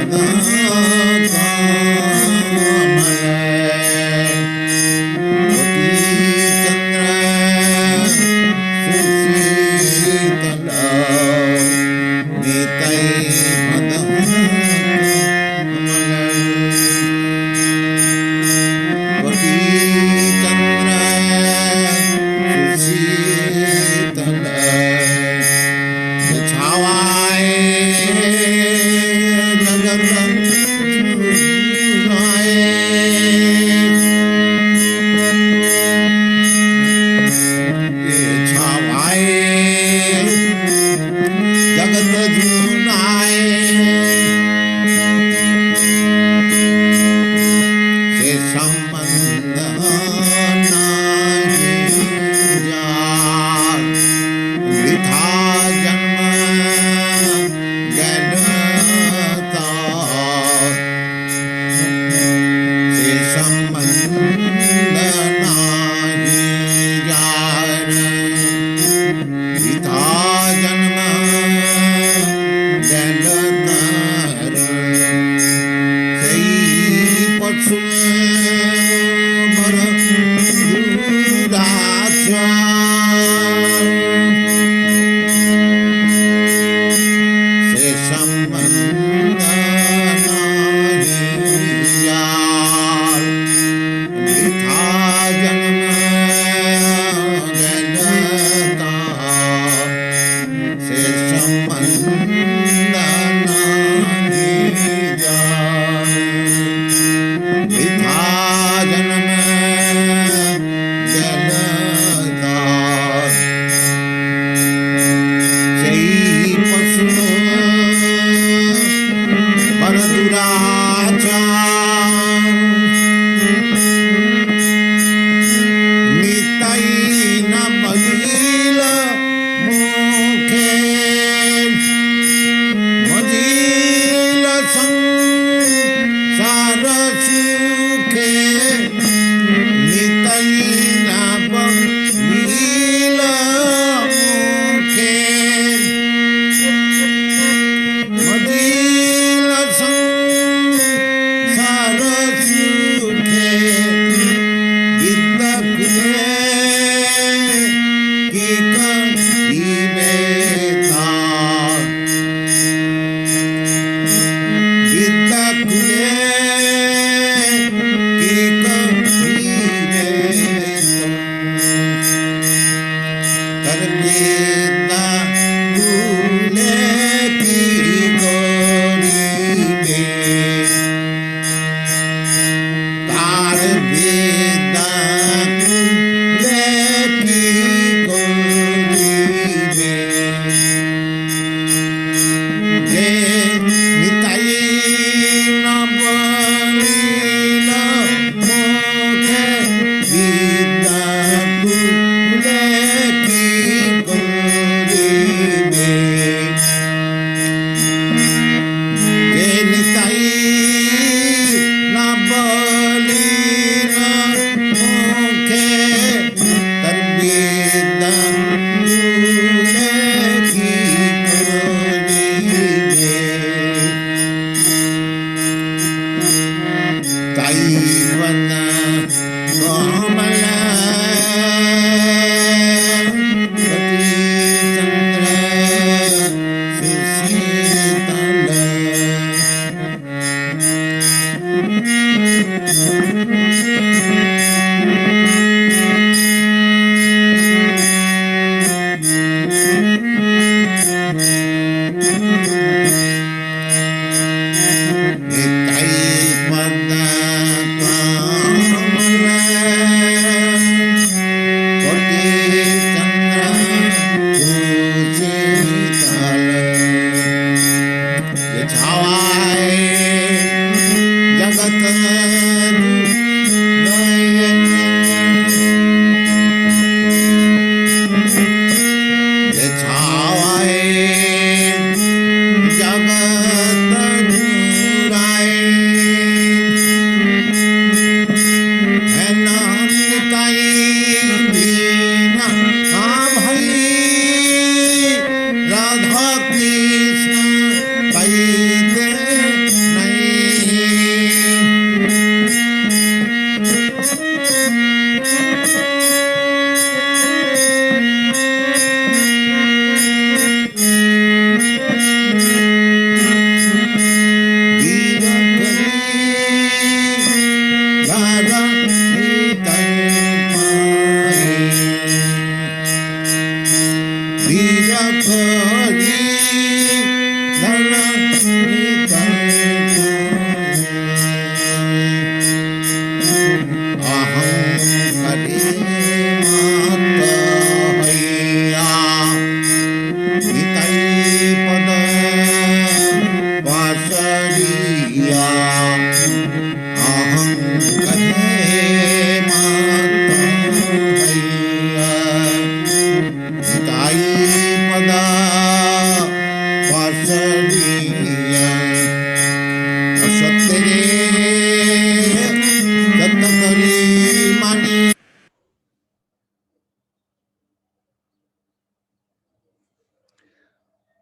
Radha Krishna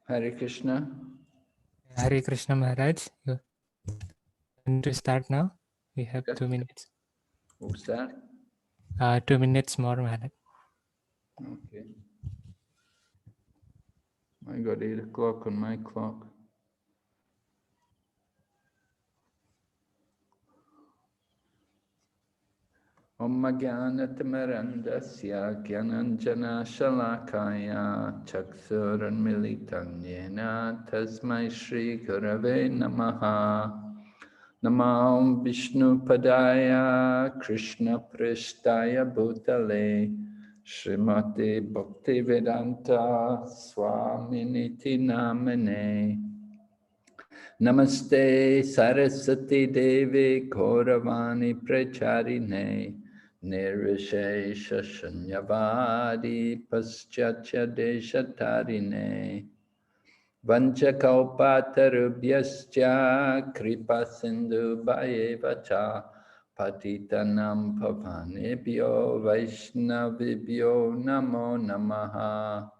Hare Krishna. Hare Krishna Maharaj. You want to start now? We have Yes. 2 minutes. What's that? 2 minutes more, Maharaj. Okay. I got 8 o'clock on my clock. Om Jnanatimirandasya Gyananjana Shalakaya Chaksuranmilitam Yena Tasmai Shri Gurave Namaha Namam Vishnu Padaya Krishna Pristaya Bhutale Srimati Bhaktivedanta Swaminiti Namane Namaste Saraswati Devi Gauravani Pracharine Nirvishesha Shanyavadi Paschatya Deshatarine Vanchakalpatarubhyascha Kripa Sindhu Bhayevacha Patitanam Pavanebhyo Vaishnavibhyo Namo Namaha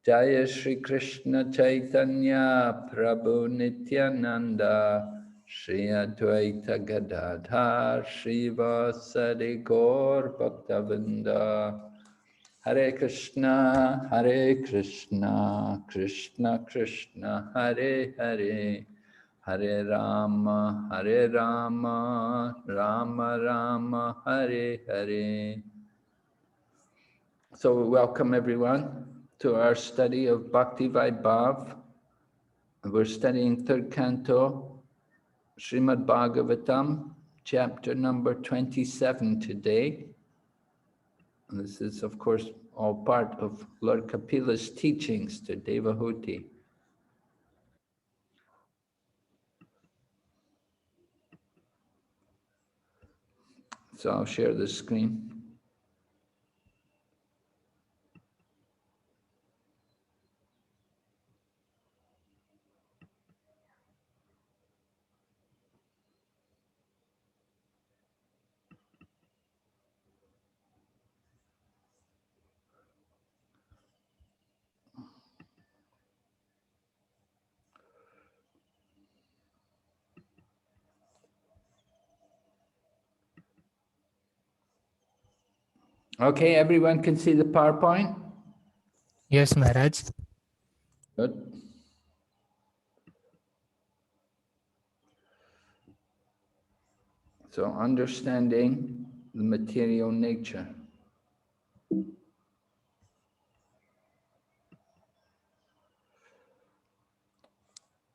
Jaya Shri Krishna Chaitanya Prabhu Nityananda Shri Advaita Gadadhar Shri Vasari Gaur Bhaktavinda Hare Krishna Krishna Krishna Hare Hare Hare Rama Rama Rama Hare Hare. So welcome everyone to our study of Bhakti Vaibhava. We're studying third canto, Srimad Bhagavatam, chapter number 27 today. And this is, of course, all part of Lord Kapila's teachings to Devahuti. So I'll share the screen. Okay, everyone can see the PowerPoint? Yes, Maharaj. Good. So understanding the material nature.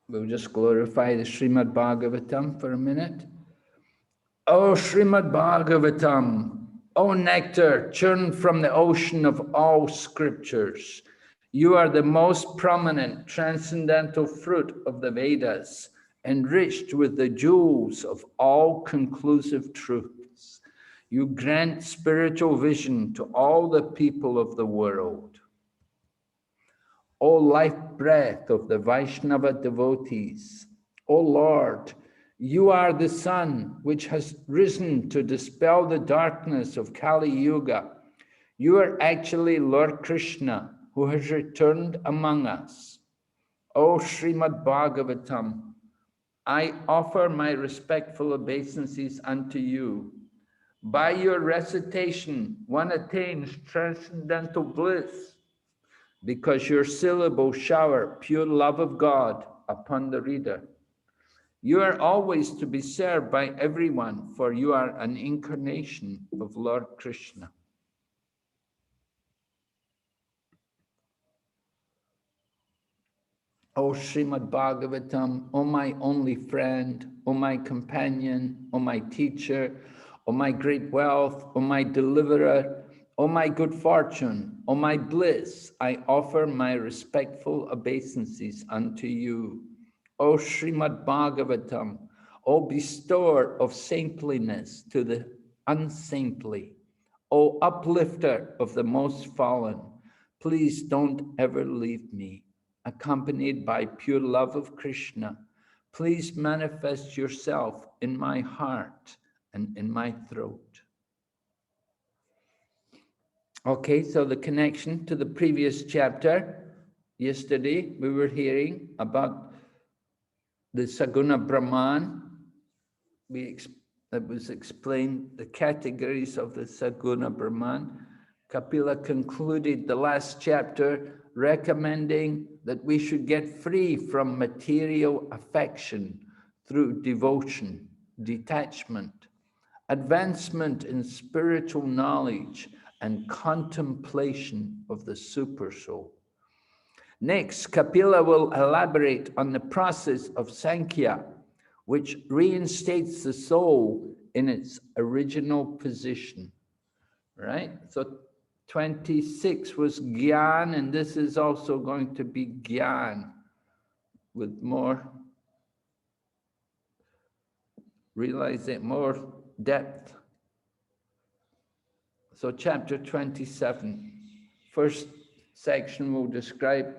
We'll just glorify the Srimad Bhagavatam for a minute. O Srimad Bhagavatam, O nectar churned from the ocean of all scriptures, you are the most prominent transcendental fruit of the Vedas, enriched with the jewels of all conclusive truths. You grant spiritual vision to all the people of the world. O life breath of the Vaishnava devotees, O Lord, you are the sun which has risen to dispel the darkness of Kali Yuga. You are actually Lord Krishna who has returned among us. O Srimad Bhagavatam, I offer my respectful obeisances unto you. By your recitation, one attains transcendental bliss, because your syllables shower pure love of God upon the reader. You are always to be served by everyone, for you are an incarnation of Lord Krishna. O Srimad Bhagavatam, O my only friend, O my companion, O my teacher, O my great wealth, O my deliverer, O my good fortune, O my bliss, I offer my respectful obeisances unto you. O Srimad Bhagavatam, O bestower of saintliness to the unsaintly, O uplifter of the most fallen, please don't ever leave me. accompanied by pure love of Krishna, please manifest yourself in my heart and in my throat. Okay, so the connection to the previous chapter. Yesterday, we were hearing about the Saguna Brahman. It was explained the categories of the Saguna Brahman. Kapila concluded the last chapter recommending that we should get free from material affection through devotion, detachment, advancement in spiritual knowledge, and contemplation of the Super Soul. Next, Kapila will elaborate on the process of Sankhya, which reinstates the soul in its original position, right? So 26 was Gyan, and this is also going to be Gyan with more, realize it, more depth. So chapter 27, first section will describe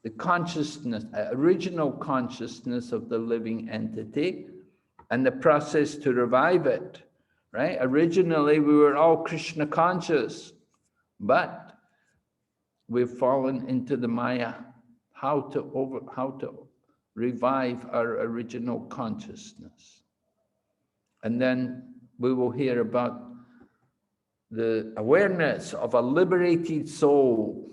the consciousness, original consciousness of the living entity and the process to revive it, right? Originally, we were all Krishna conscious, but we've fallen into the Maya. How to revive our original consciousness. And then we will hear about the awareness of a liberated soul,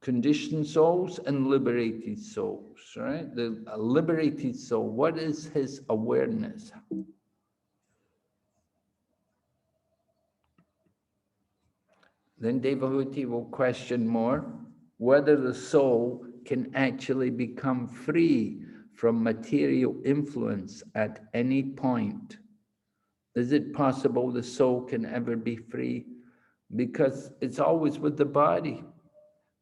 conditioned souls and liberated souls, right? A liberated soul, what is his awareness? Then Devahuti will question more whether the soul can actually become free from material influence at any point. Is it possible the soul can ever be free? Because it's always with the body.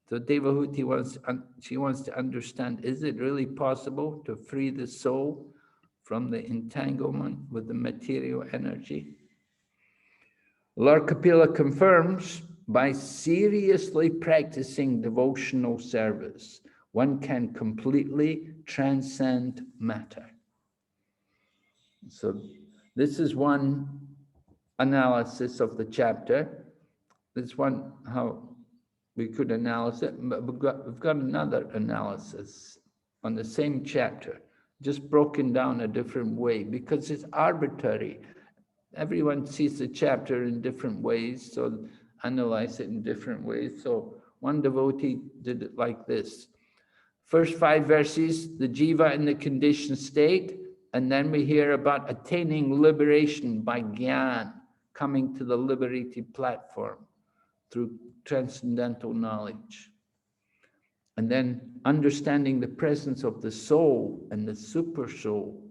So Devahuti wants to understand, is it really possible to free the soul from the entanglement with the material energy? Lord Kapila confirms, by seriously practicing devotional service, one can completely transcend matter. So this is one analysis of the chapter. This one, how we could analyze it, but we've got another analysis on the same chapter, just broken down a different way, because it's arbitrary. Everyone sees the chapter in different ways, so analyze it in different ways. So one devotee did it like this. First 5 verses, the jiva in the conditioned state, and then we hear about attaining liberation by Gyan, coming to the liberated platform through transcendental knowledge. And then understanding the presence of the soul and the super soul.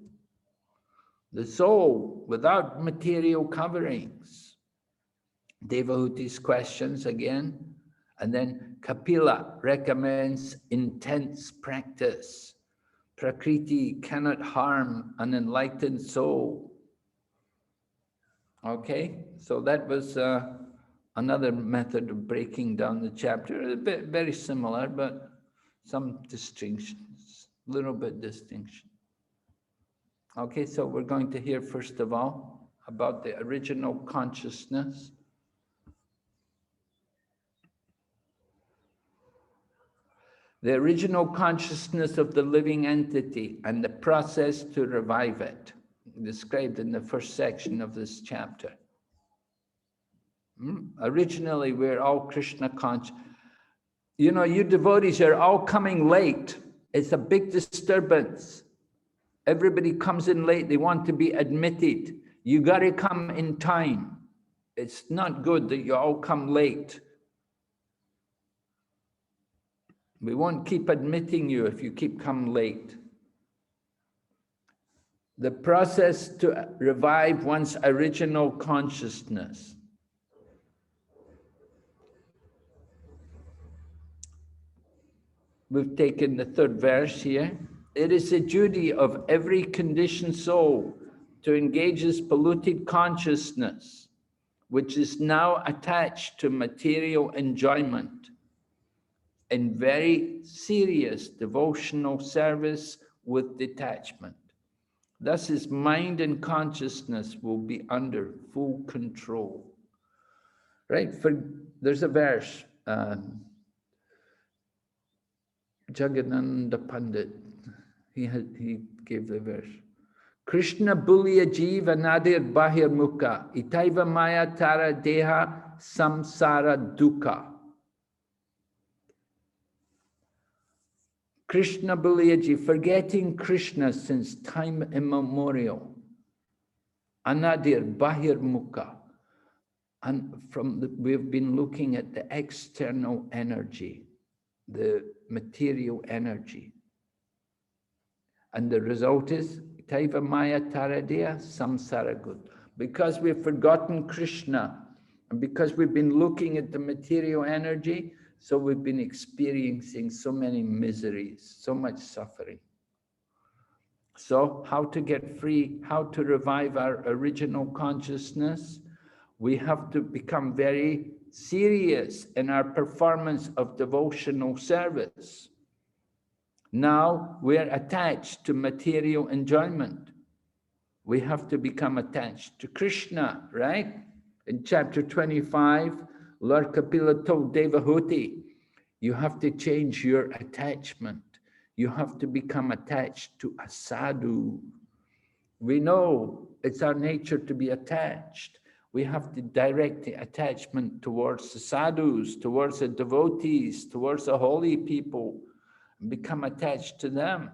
The soul without material coverings. Devahuti's questions again. And then Kapila recommends intense practice. Prakriti cannot harm an enlightened soul. Okay, so that was another method of breaking down the chapter. A bit very similar, but some distinctions, a little bit distinction. Okay, so we're going to hear first of all about the original consciousness. The original consciousness of the living entity and the process to revive it, described in the first section of this chapter. Originally, we're all Krishna conscious. You know, you devotees are all coming late. It's a big disturbance. Everybody comes in late. They want to be admitted. You got to come in time. It's not good that you all come late. We won't keep admitting you if you keep coming late. The process to revive one's original consciousness. We've taken the 3rd verse here. It is the duty of every conditioned soul to engage his polluted consciousness, which is now attached to material enjoyment, in very serious devotional service with detachment. Thus his mind and consciousness will be under full control. Right? There's a verse, Jagadananda Pandit, he gave the verse. Krishna Bulya Jiva Nadir Bahir Mukha, Itaiva Maya Tara Deha Samsara Dukkha. Krishna Bulyaji, forgetting Krishna since time immemorial. Anadir Bahir Mukha. And we've been looking at the external energy, the material energy. And the result is, Taiva Maya Taradea Samsara Good. Because we've forgotten Krishna, and because we've been looking at the material energy, so we've been experiencing so many miseries, so much suffering. So how to get free, how to revive our original consciousness? We have to become very serious in our performance of devotional service. Now we're attached to material enjoyment. We have to become attached to Krishna, right? In chapter 25, Lord Kapila told Devahuti, you have to change your attachment. You have to become attached to a sadhu. We know it's our nature to be attached. We have to direct the attachment towards the sadhus, towards the devotees, towards the holy people, and become attached to them.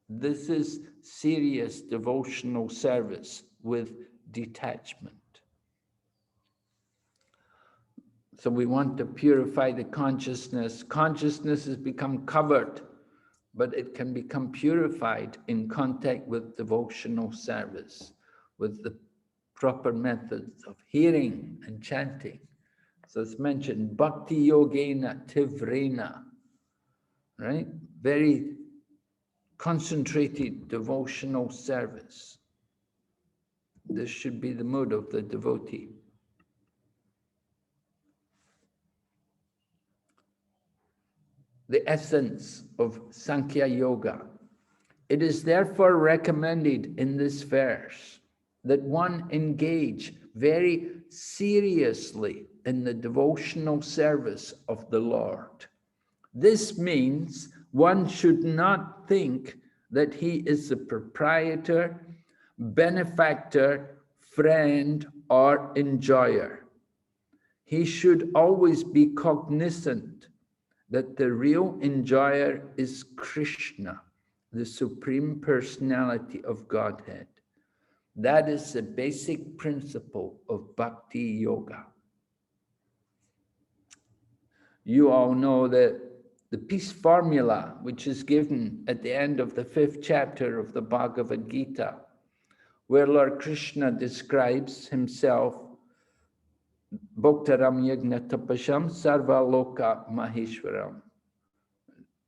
This is serious devotional service with detachment. So we want to purify the consciousness. Consciousness has become covered, but it can become purified in contact with devotional service, with the proper methods of hearing and chanting. So it's mentioned, Bhakti Yogena Tivrena, right? Very concentrated devotional service. This should be the mood of the devotee. The essence of Sankhya Yoga. It is therefore recommended in this verse that one engage very seriously in the devotional service of the Lord. This means one should not think that he is the proprietor, benefactor, friend, or enjoyer. He should always be cognizant that the real enjoyer is Krishna, the Supreme Personality of Godhead. That is the basic principle of Bhakti Yoga. You all know that the peace formula, which is given at the end of the 5th chapter of the Bhagavad Gita, where Lord Krishna describes himself, Bhoktaram Yajna Tapasham Sarva Loka Maheshwaram,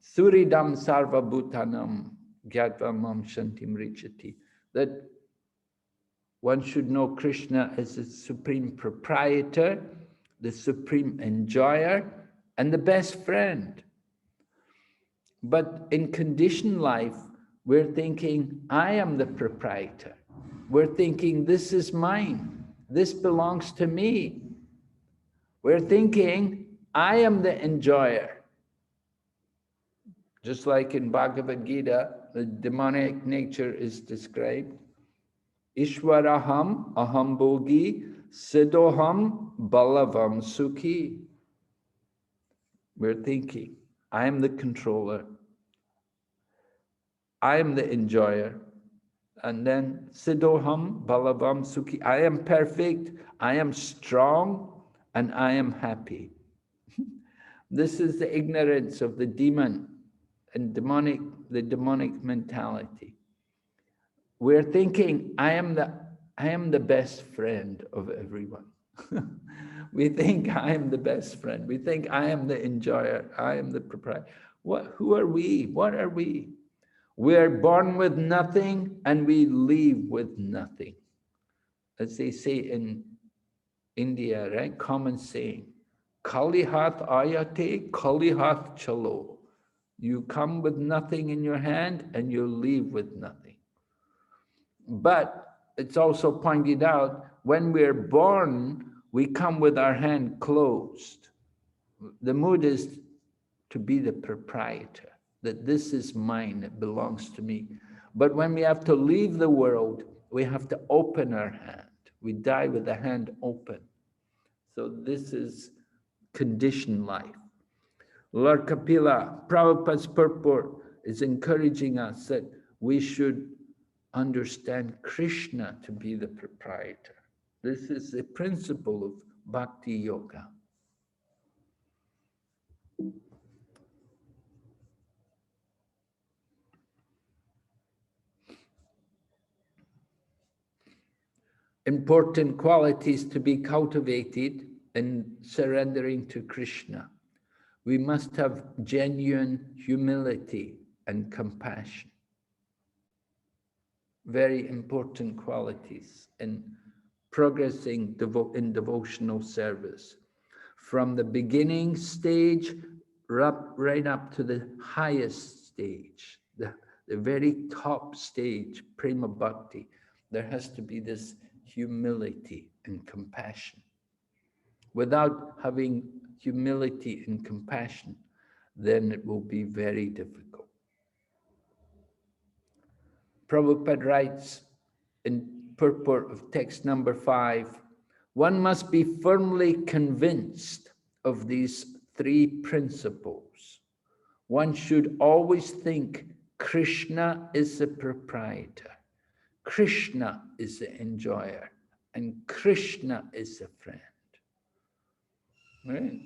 Suridam Sarva Bhutanam Gyatva Mam Shantim Richati, that one should know Krishna as the supreme proprietor, the supreme enjoyer, and the best friend. But in conditioned life, we're thinking, I am the proprietor. We're thinking, this is mine. This belongs to me. We're thinking, I am the enjoyer. Just like in Bhagavad Gita, the demonic nature is described. Ishwaraham aham bhogi siddhoham balavam sukhi. We're thinking, I am the controller. I am the enjoyer. And then siddhoham balavam sukhi. I am perfect, I am strong, and I am happy. This is the ignorance of the demon and the demonic mentality. We're thinking, I am the best friend of everyone. We think I am the best friend. We think I am the enjoyer. I am the proprietor. Who are we? What are we? We are born with nothing and we leave with nothing. As they say in India, right? Common saying. Kalihat ayate, kalihat chalo. You come with nothing in your hand and you leave with nothing. But it's also pointed out, when we're born, we come with our hand closed. The mood is to be the proprietor, that this is mine, it belongs to me. But when we have to leave the world, we have to open our hand. We die with the hand open. So this is conditioned life. Lord Kapila, Prabhupada's purport is encouraging us that we should understand Krishna to be the proprietor. This is the principle of Bhakti Yoga. Important qualities to be cultivated in surrendering to Krishna. We must have genuine humility and compassion. Very important qualities in progressing in devotional service. From the beginning stage right up to the highest stage, the very top stage, Prema Bhakti, there has to be this humility and compassion. Without having humility and compassion, then it will be very difficult. Prabhupada writes in purport of text number 5, one must be firmly convinced of these 3 principles. One should always think Krishna is the proprietor, Krishna is the enjoyer, and Krishna is the friend. Right?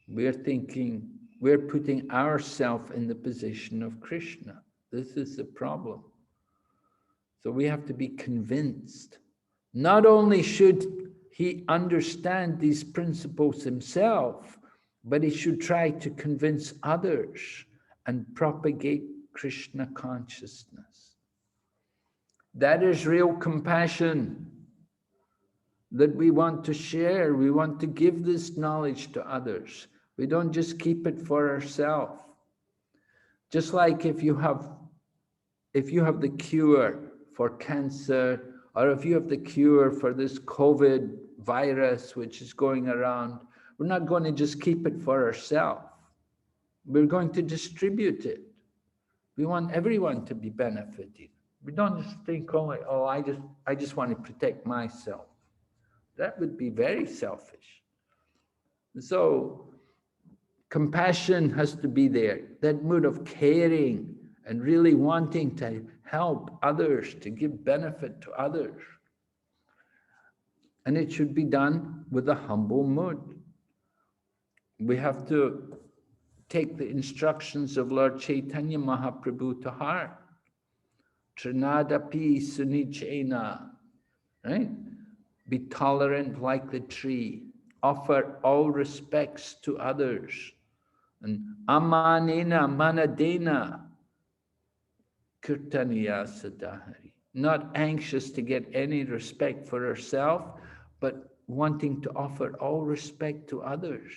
We're thinking, we're putting ourselves in the position of Krishna. This is the problem. So we have to be convinced. Not only should he understand these principles himself, but he should try to convince others and propagate Krishna consciousness. That is real compassion that we want to share. We want to give this knowledge to others. We don't just keep it for ourselves. Just like if you have the cure for cancer, or if you have the cure for this COVID virus which is going around, we're not going to just keep it for ourselves. We're going to distribute it. We want everyone to be benefited. We don't just think only, oh, I just want to protect myself. That would be very selfish. So compassion has to be there, that mood of caring and really wanting to help others, to give benefit to others. And it should be done with a humble mood. We have to take the instructions of Lord Chaitanya Mahaprabhu to heart. Trinadapi sunichena, right? Be tolerant like the tree. Offer all respects to others. And amanena manadena kirtaniya sadahari. Not anxious to get any respect for herself, but wanting to offer all respect to others.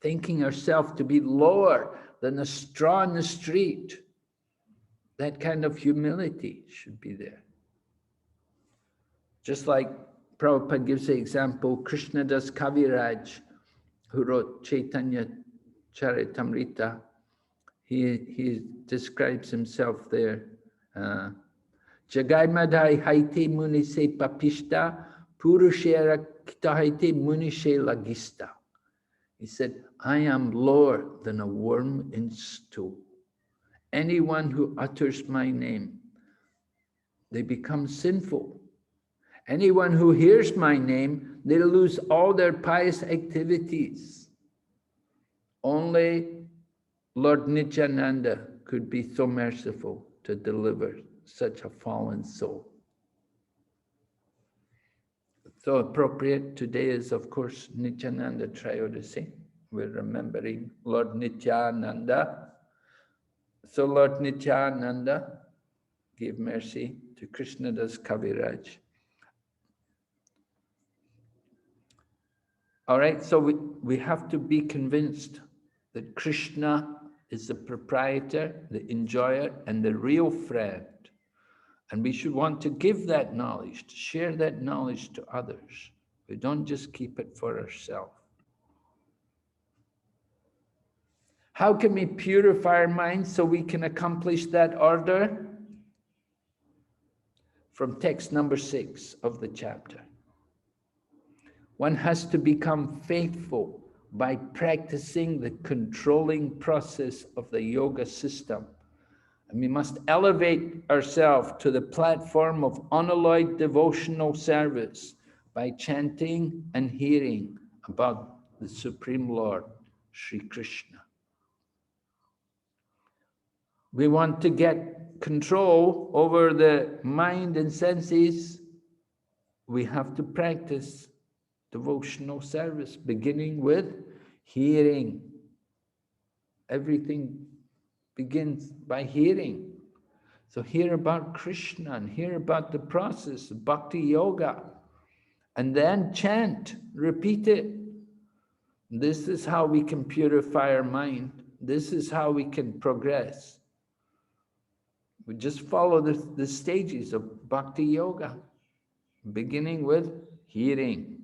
Thinking herself to be lower than a straw in the street. That kind of humility should be there. Just like Prabhupada gives the example, Krishnadas Kaviraj, who wrote Chaitanya Charitamrita, he describes himself there. Jagai Madhai Haite Munise Papishta, Purushera Kitahaite Munishe Lagista. He said, I am lower than a worm in stool. Anyone who utters my name, they become sinful. Anyone who hears my name, they lose all their pious activities. Only Lord Nityananda could be so merciful to deliver such a fallen soul. So appropriate today is, of course, Nityananda Trayodasi. We're remembering Lord Nityananda. So Lord Nityananda gave mercy to Krishnadas Kaviraj. All right, so we have to be convinced that Krishna is the proprietor, the enjoyer, and the real friend. And we should want to give that knowledge, to share that knowledge to others. We don't just keep it for ourselves. How can we purify our minds so we can accomplish that order? From text number 6 of the chapter. One has to become faithful by practicing the controlling process of the yoga system. And we must elevate ourselves to the platform of unalloyed devotional service by chanting and hearing about the Supreme Lord, Sri Krishna. We want to get control over the mind and senses. We have to practice devotional service, beginning with hearing. Everything begins by hearing. So hear about Krishna and hear about the process of Bhakti Yoga. And then chant, repeat it. This is how we can purify our mind. This is how we can progress. We just follow the stages of Bhakti Yoga, beginning with hearing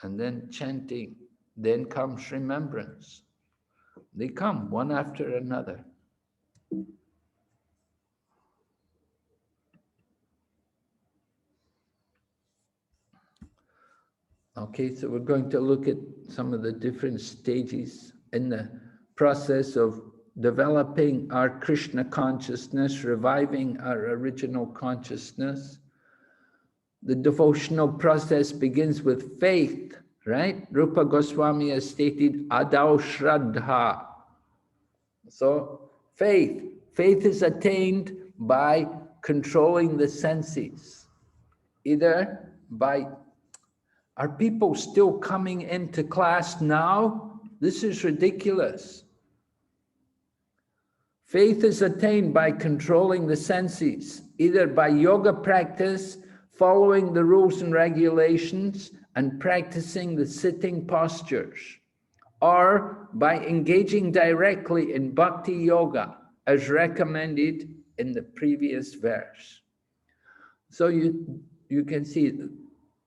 and then chanting. Then comes remembrance. They come one after another. Okay, so we're going to look at some of the different stages in the process of developing our Krishna consciousness, reviving our original consciousness. The devotional process begins with faith, right? Rupa Goswami has stated, Adau Shraddha. So faith is attained by controlling the senses, either by... Are people still coming into class now? This is ridiculous. Faith is attained by controlling the senses, either by yoga practice, following the rules and regulations, and practicing the sitting postures, or by engaging directly in bhakti yoga, as recommended in the previous verse. So you can see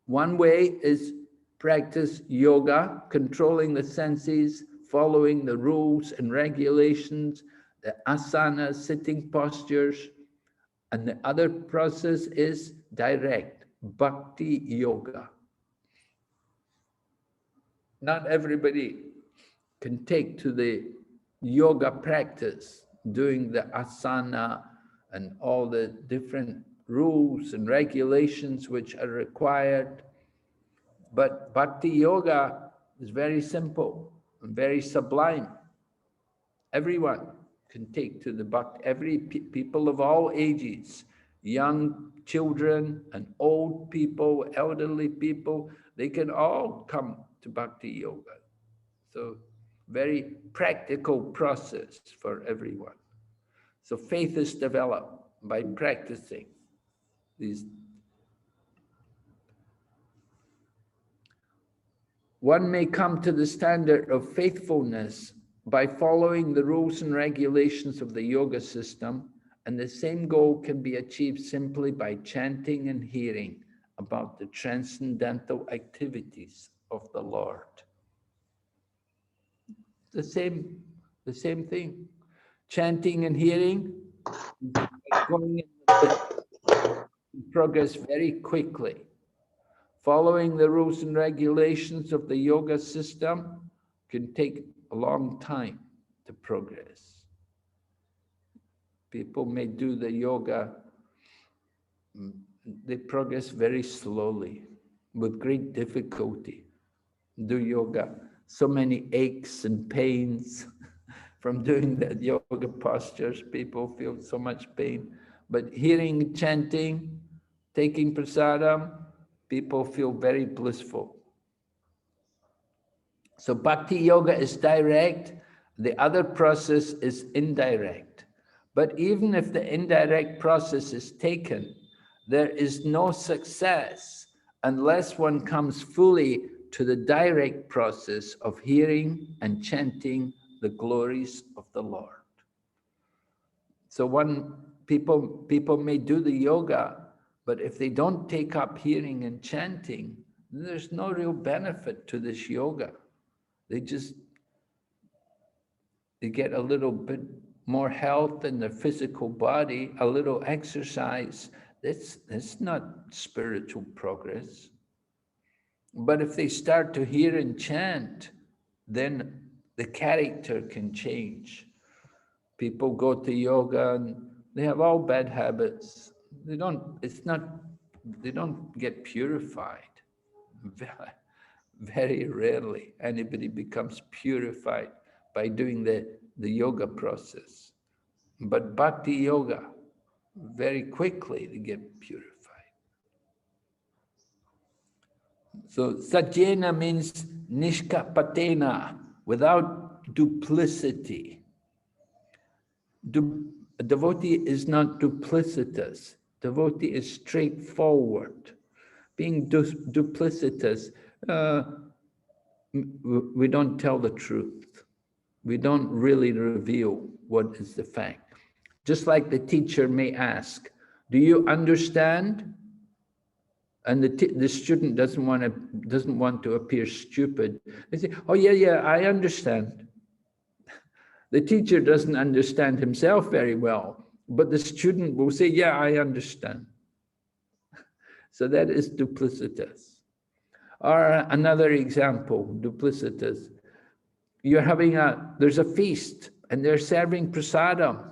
one way is practice yoga, controlling the senses, following the rules and regulations, the asanas, sitting postures. And the other process is direct, bhakti yoga. Not everybody can take to the yoga practice, doing the asana and all the different rules and regulations which are required. But bhakti yoga is very simple and very sublime. Everyone can take to the bhakti, people of all ages, young children and old people, elderly people, they can all come to bhakti yoga. So very practical process for everyone. So faith is developed by practicing these. One may come to the standard of faithfulness by following the rules and regulations of the yoga system, and the same goal can be achieved simply by chanting and hearing about the transcendental activities of the Lord. The same thing. Chanting and hearing, going in progress very quickly. Following the rules and regulations of the yoga system can take a long time to progress. People may do the yoga, they progress very slowly, with great difficulty. Do yoga, so many aches and pains from doing the yoga postures, people feel so much pain. But hearing, chanting, taking prasadam, people feel very blissful. So bhakti yoga is direct, the other process is indirect. But even if the indirect process is taken, there is no success unless one comes fully to the direct process of hearing and chanting the glories of the Lord. So people may do the yoga, but if they don't take up hearing and chanting, there's no real benefit to this yoga. They get a little bit more health in their physical body, a little exercise. That's not spiritual progress. But if they start to hear and chant, then the character can change. People go to yoga and they have all bad habits. They don't get purified. Very rarely anybody becomes purified by doing the yoga process. But bhakti yoga, very quickly they get purified. So sajjena means nishkapatena, without duplicity. A devotee is not duplicitous. Devotee is straightforward. Being duplicitous, we don't tell the truth. We don't really reveal what is the fact. Just like the teacher may ask, do you understand? And the student doesn't want to appear stupid. They say, oh yeah, I understand. The teacher doesn't understand himself very well, but the student will say, yeah, I understand. So that is duplicitous. Or another example, duplicitous. There's a feast and they're serving prasadam,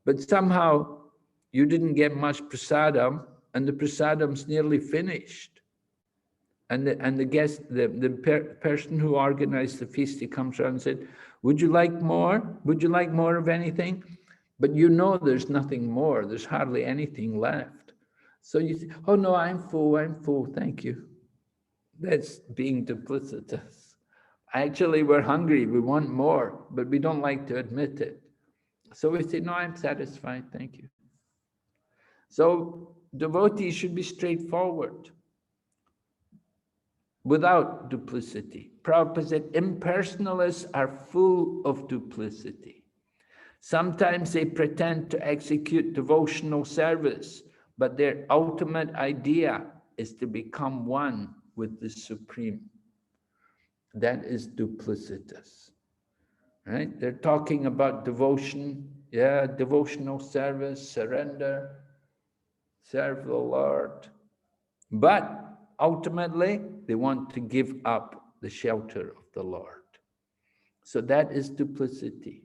but somehow you didn't get much prasadam and the prasadam's nearly finished. And the guest, the person who organized the feast, he comes around and said, would you like more? Would you like more of anything? But you know there's nothing more. There's hardly anything left. So you say, oh no, I'm full, thank you. That's being duplicitous. Actually, we're hungry, we want more, but we don't like to admit it. So we say, no, I'm satisfied, thank you. So devotees should be straightforward, without duplicity. Prabhupada said, impersonalists are full of duplicity. Sometimes they pretend to execute devotional service, but their ultimate idea is to become one with the Supreme. That is duplicitous, right? They're talking about devotion, yeah, devotional service, surrender, serve the Lord. But ultimately, they want to give up the shelter of the Lord. So that is duplicity.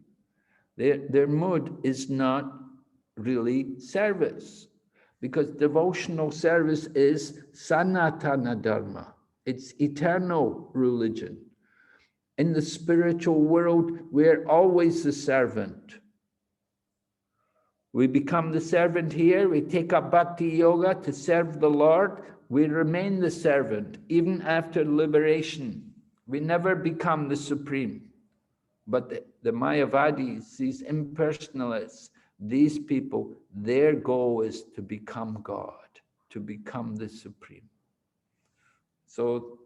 Their mood is not really service, because devotional service is sanatana dharma. It's eternal religion. In the spiritual world, we're always the servant. We become the servant here, we take up bhakti yoga to serve the Lord, we remain the servant even after liberation. We never become the Supreme. But the Mayavadis, these impersonalists, these people, their goal is to become God, to become the Supreme. So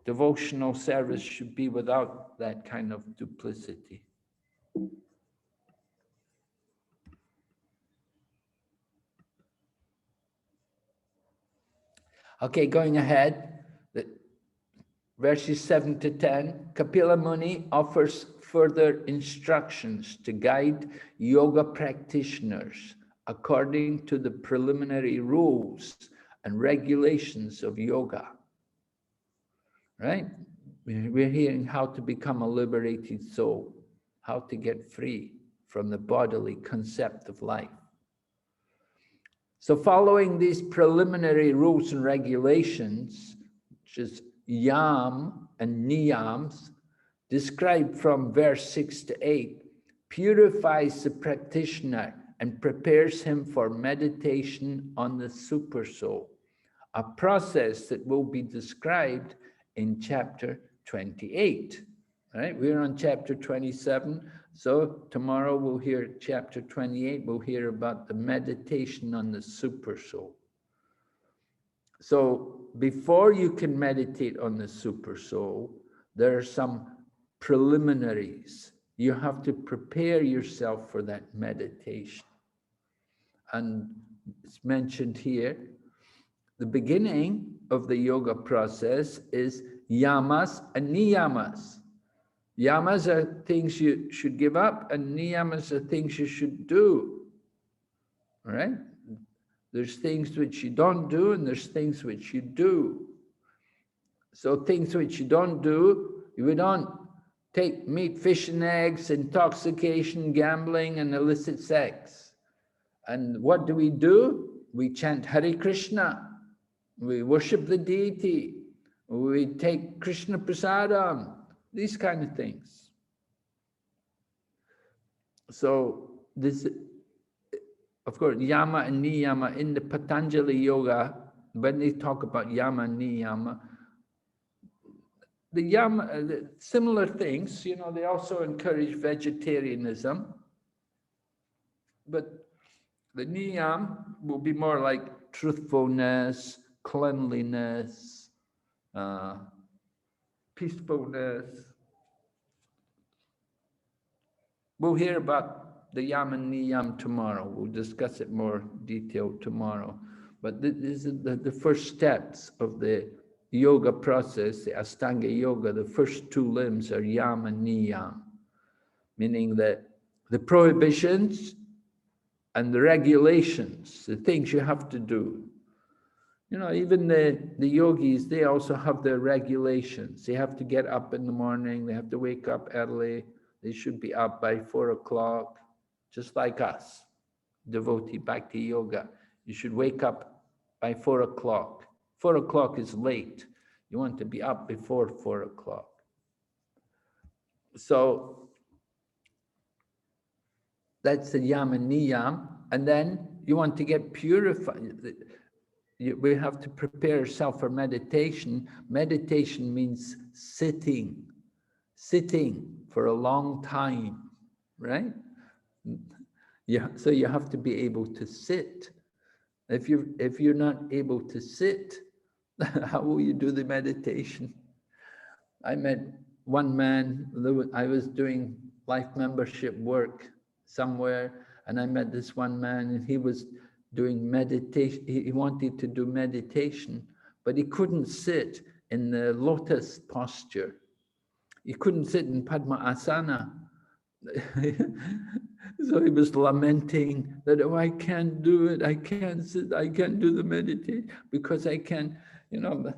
devotional service should be without that kind of duplicity. Okay, going ahead, verses 7 to 10, Kapila Muni offers further instructions to guide yoga practitioners according to the preliminary rules and regulations of yoga. Right? We're hearing how to become a liberated soul, how to get free from the bodily concept of life. So following these preliminary rules and regulations, which is yam and niyams, described from verse 6 to 8, purifies the practitioner and prepares him for meditation on the super soul, a process that will be described in chapter 28. Right? We're on chapter 27, so tomorrow we'll hear chapter 28, we'll hear about the meditation on the super soul. So before you can meditate on the super soul, there are some preliminaries. You have to prepare yourself for that meditation. And it's mentioned here, the beginning of the yoga process is yamas and niyamas. Yamas are things you should give up, and niyamas are things you should do. All right? There's things which you don't do, and there's things which you do. So things which you don't do, we don't take meat, fish, and eggs, intoxication, gambling, and illicit sex. And what do? We chant Hare Krishna. We worship the deity. We take Krishna prasadam. These kind of things. So this, of course, yama and niyama in the Patanjali Yoga, when they talk about yama and niyama, the yama, similar things, you know, they also encourage vegetarianism, but the niyam will be more like truthfulness, cleanliness, peacefulness. We'll hear about the yam and niyam tomorrow. We'll discuss it more detailed tomorrow. But this is the first steps of the yoga process, the Ashtanga yoga. The first two limbs are yam and niyam, meaning that the prohibitions and the regulations, the things you have to do. You know, even the yogis, they also have their regulations. They have to get up in the morning. They have to wake up early. They should be up by 4 o'clock, just like us, devotee Bhakti yoga. You should wake up by 4 o'clock. 4 o'clock is late. You want to be up before 4 o'clock. So that's the yam and niyam. And then you want to get purified. We have to prepare ourselves for meditation. Meditation means sitting for a long time, right? Yeah, so you have to be able to sit. If you're not able to sit, how will you do the meditation? I met one man, I was doing life membership work somewhere, and I met this one man, and he was doing meditation. He wanted to do meditation, but he couldn't sit in the lotus posture. He couldn't sit in Padma Asana. So he was lamenting that, oh, I can't do it. I can't sit. I can't do the meditation because I can't, you know,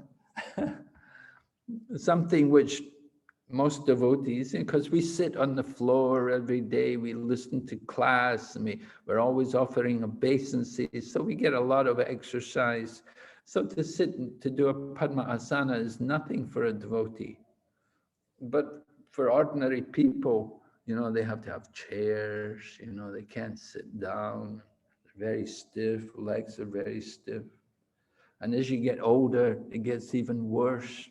something which most devotees, because we sit on the floor every day, we listen to class, and we're always offering obeisances, so we get a lot of exercise. So to sit and to do a Padma Asana is nothing for a devotee. But for ordinary people, you know, they have to have chairs, you know, they can't sit down, they're very stiff, legs are very stiff. And as you get older, it gets even worse.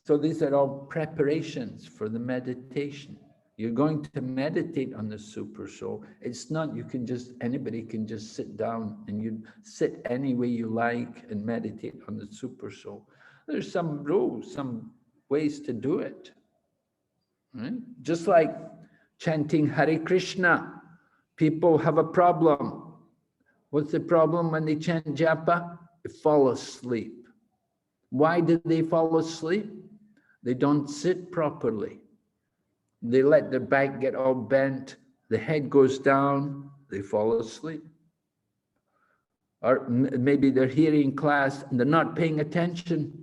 So these are all preparations for the meditation. You're going to meditate on the super soul. It's not, anybody can just sit down and you sit any way you like and meditate on the super soul. There's some rules, some ways to do it. Right? Just like chanting Hare Krishna, people have a problem. What's the problem when they chant japa? They fall asleep. Why do they fall asleep? They don't sit properly. They let their back get all bent, the head goes down, they fall asleep. Or maybe they're hearing class and they're not paying attention.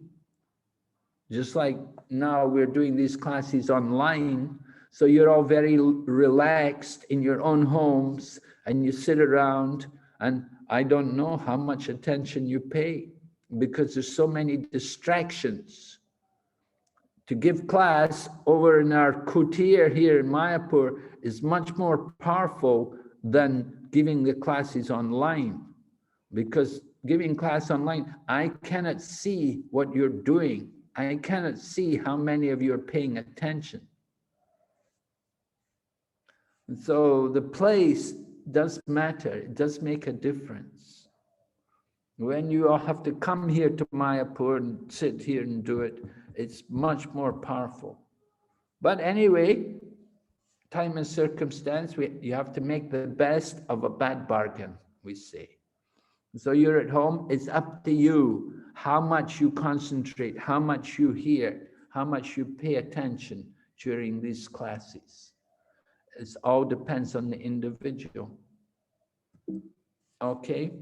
Just like now we're doing these classes online, so you're all very relaxed in your own homes and you sit around, and I don't know how much attention you pay because there's so many distractions. To give class over in our kutir here in Mayapur is much more powerful than giving the classes online, because giving class online, I cannot see what you're doing. I cannot see how many of you are paying attention. And so the place does matter. It does make a difference. When you all have to come here to Mayapur and sit here and do it, it's much more powerful. But anyway, time and circumstance, you have to make the best of a bad bargain, we say. So you're at home, it's up to you how much you concentrate, how much you hear, how much you pay attention during these classes. It all depends on the individual. Okay?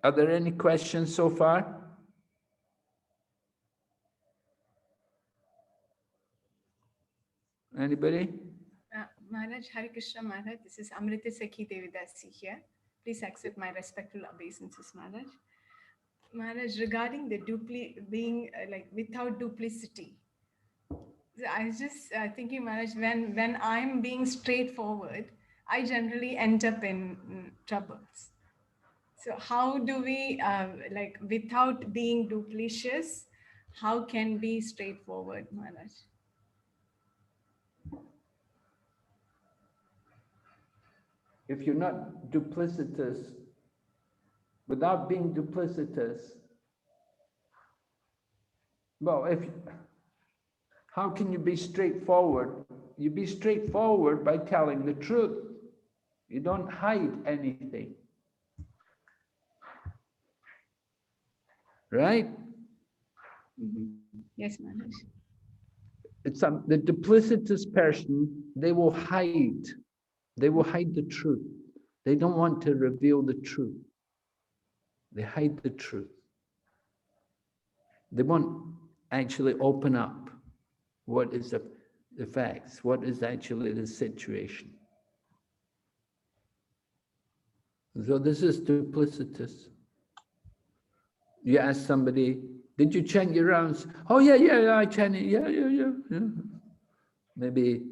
Are there any questions so far? Anybody? Maharaj, Hare Krishna Maharaj, this is Amrita Sakhi Devidasi here. Please accept my respectful obeisances, Maharaj. Maharaj, regarding the being like without duplicity, I was just thinking, Maharaj, when I'm being straightforward, I generally end up in troubles. So how do we, like without being duplicitous, how can be straightforward, Maharaj? If you're not duplicitous, without being duplicitous, well, how can you be straightforward? You be straightforward by telling the truth. You don't hide anything. Right? Mm-hmm. Yes, Maharaj. It's the duplicitous person, they will hide. They will hide the truth. They don't want to reveal the truth. They hide the truth. They won't actually open up what is the facts, what is actually the situation. So this is duplicitous. You ask somebody, did you chant your rounds? Oh yeah, I chanted, yeah. Maybe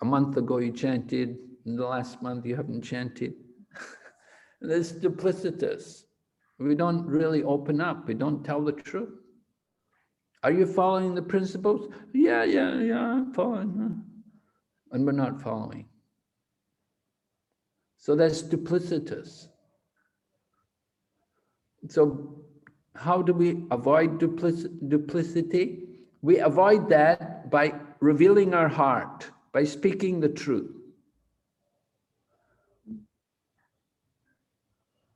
a month ago you chanted, in the last month you haven't chanted. This is duplicitous. We don't really open up, we don't tell the truth. Are you following the principles? Yeah, I'm following. And we're not following. So that's duplicitous. So how do we avoid duplicity? We avoid that by revealing our heart, by speaking the truth.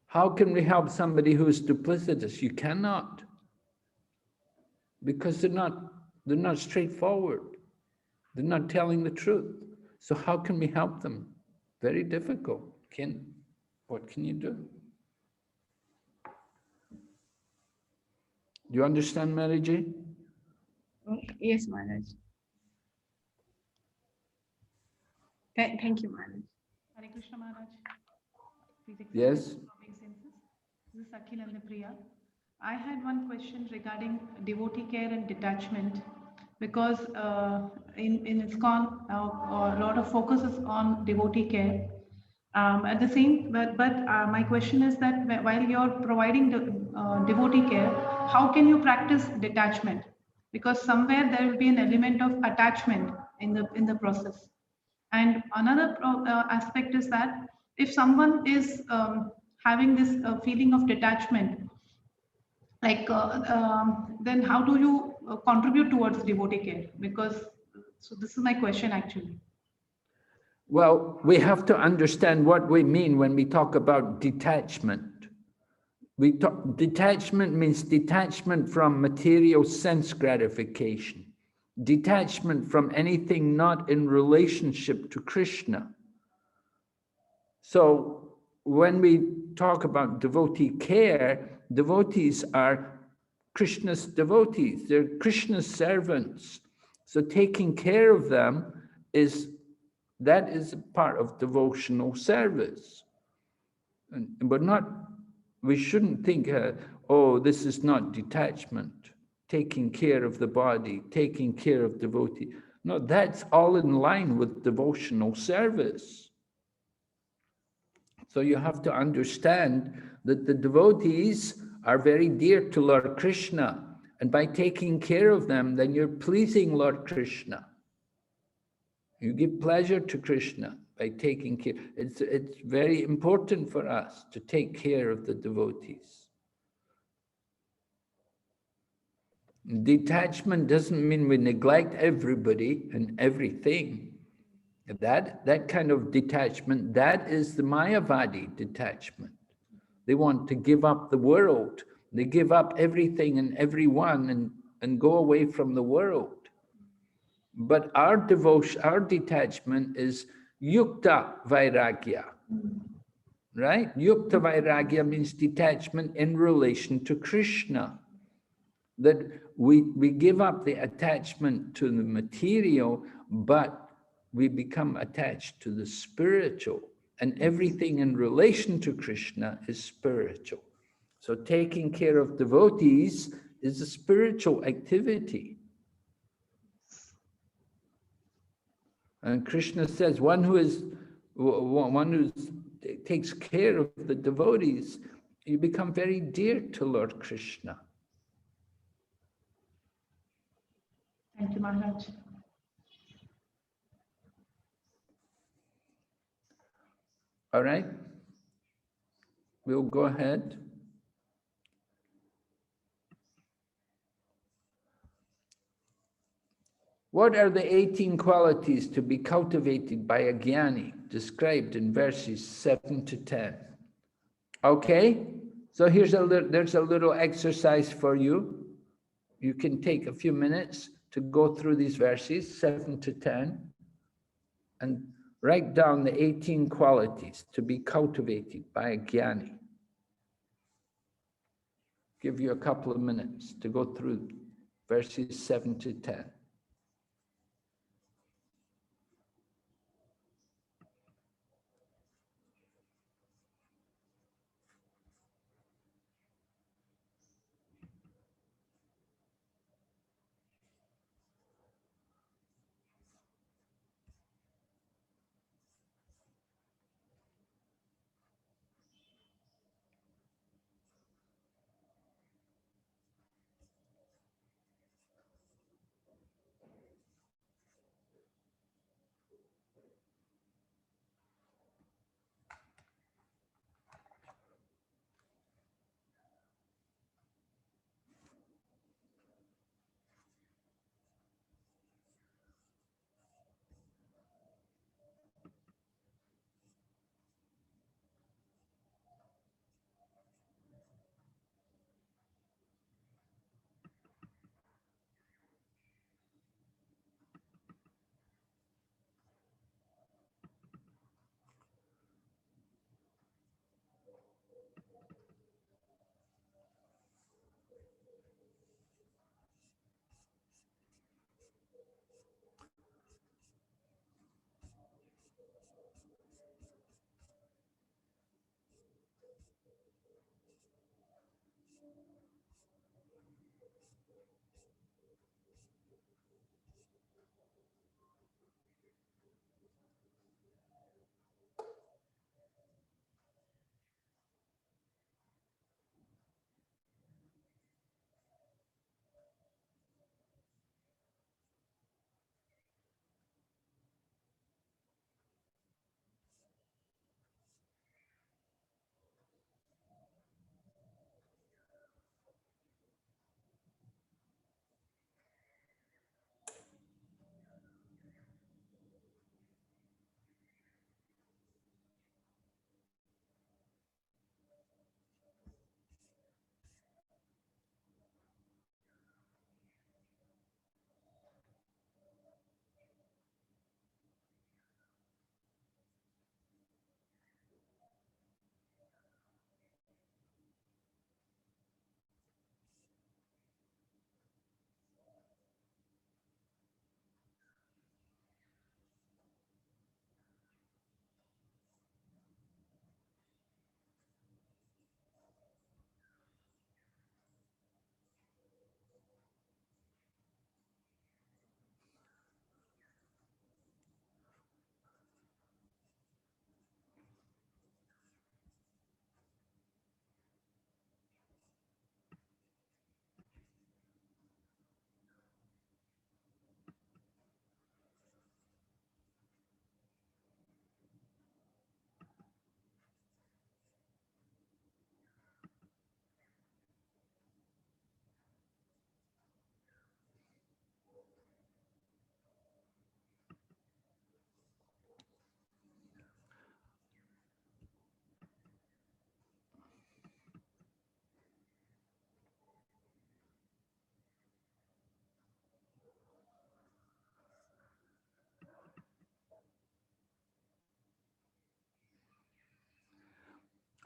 How can we help somebody who is duplicitous? You cannot. Because they're not straightforward. They're not telling the truth. So how can we help them? Very difficult. What can you do? Do you understand, Mariji? Yes, Maharaj. Thank you, Maharaj. Hare Krishna Maharaj. Please accept Yes. obeisances. This is Akhil and Priya. I had one question regarding devotee care and detachment, because in ISKCON a lot of focus is on devotee care. At the same, but my question is that while you're providing devotee care, how can you practice detachment? Because somewhere there will be an element of attachment in the process. And another aspect is that if someone is having this feeling of detachment, like then how do you contribute towards devotee care? Because so this is my question actually. Well, we have to understand what we mean when we talk about detachment. Detachment means detachment from material sense gratification, detachment from anything not in relationship to Krishna. So when we talk about devotee care, devotees are Krishna's devotees, they're Krishna's servants. So taking care of them is a part of devotional service. And we shouldn't think, oh, this is not detachment, taking care of the body, taking care of devotee. No, that's all in line with devotional service. So you have to understand that the devotees are very dear to Lord Krishna. And by taking care of them, then you're pleasing Lord Krishna. You give pleasure to Krishna. by taking care. It's very important for us to take care of the devotees. Detachment doesn't mean we neglect everybody and everything. That kind of detachment, that is the Mayavadi detachment. They want to give up the world. They give up everything and everyone and go away from the world. But our devotion, our detachment is yukta vairagya, right? Yukta vairagya means detachment in relation to Krishna. That we give up the attachment to the material, but we become attached to the spiritual, and everything in relation to Krishna is spiritual. So taking care of devotees is a spiritual activity. And Krishna says, one who takes care of the devotees, you become very dear to Lord Krishna. Thank you, Maharaj. All right, we'll go ahead. What are the 18 qualities to be cultivated by a jnani described in verses 7 to 10? Okay, so there's a little exercise for you. You can take a few minutes to go through these verses 7 to 10 and write down the 18 qualities to be cultivated by a jnani. Give you a couple of minutes to go through verses 7 to 10.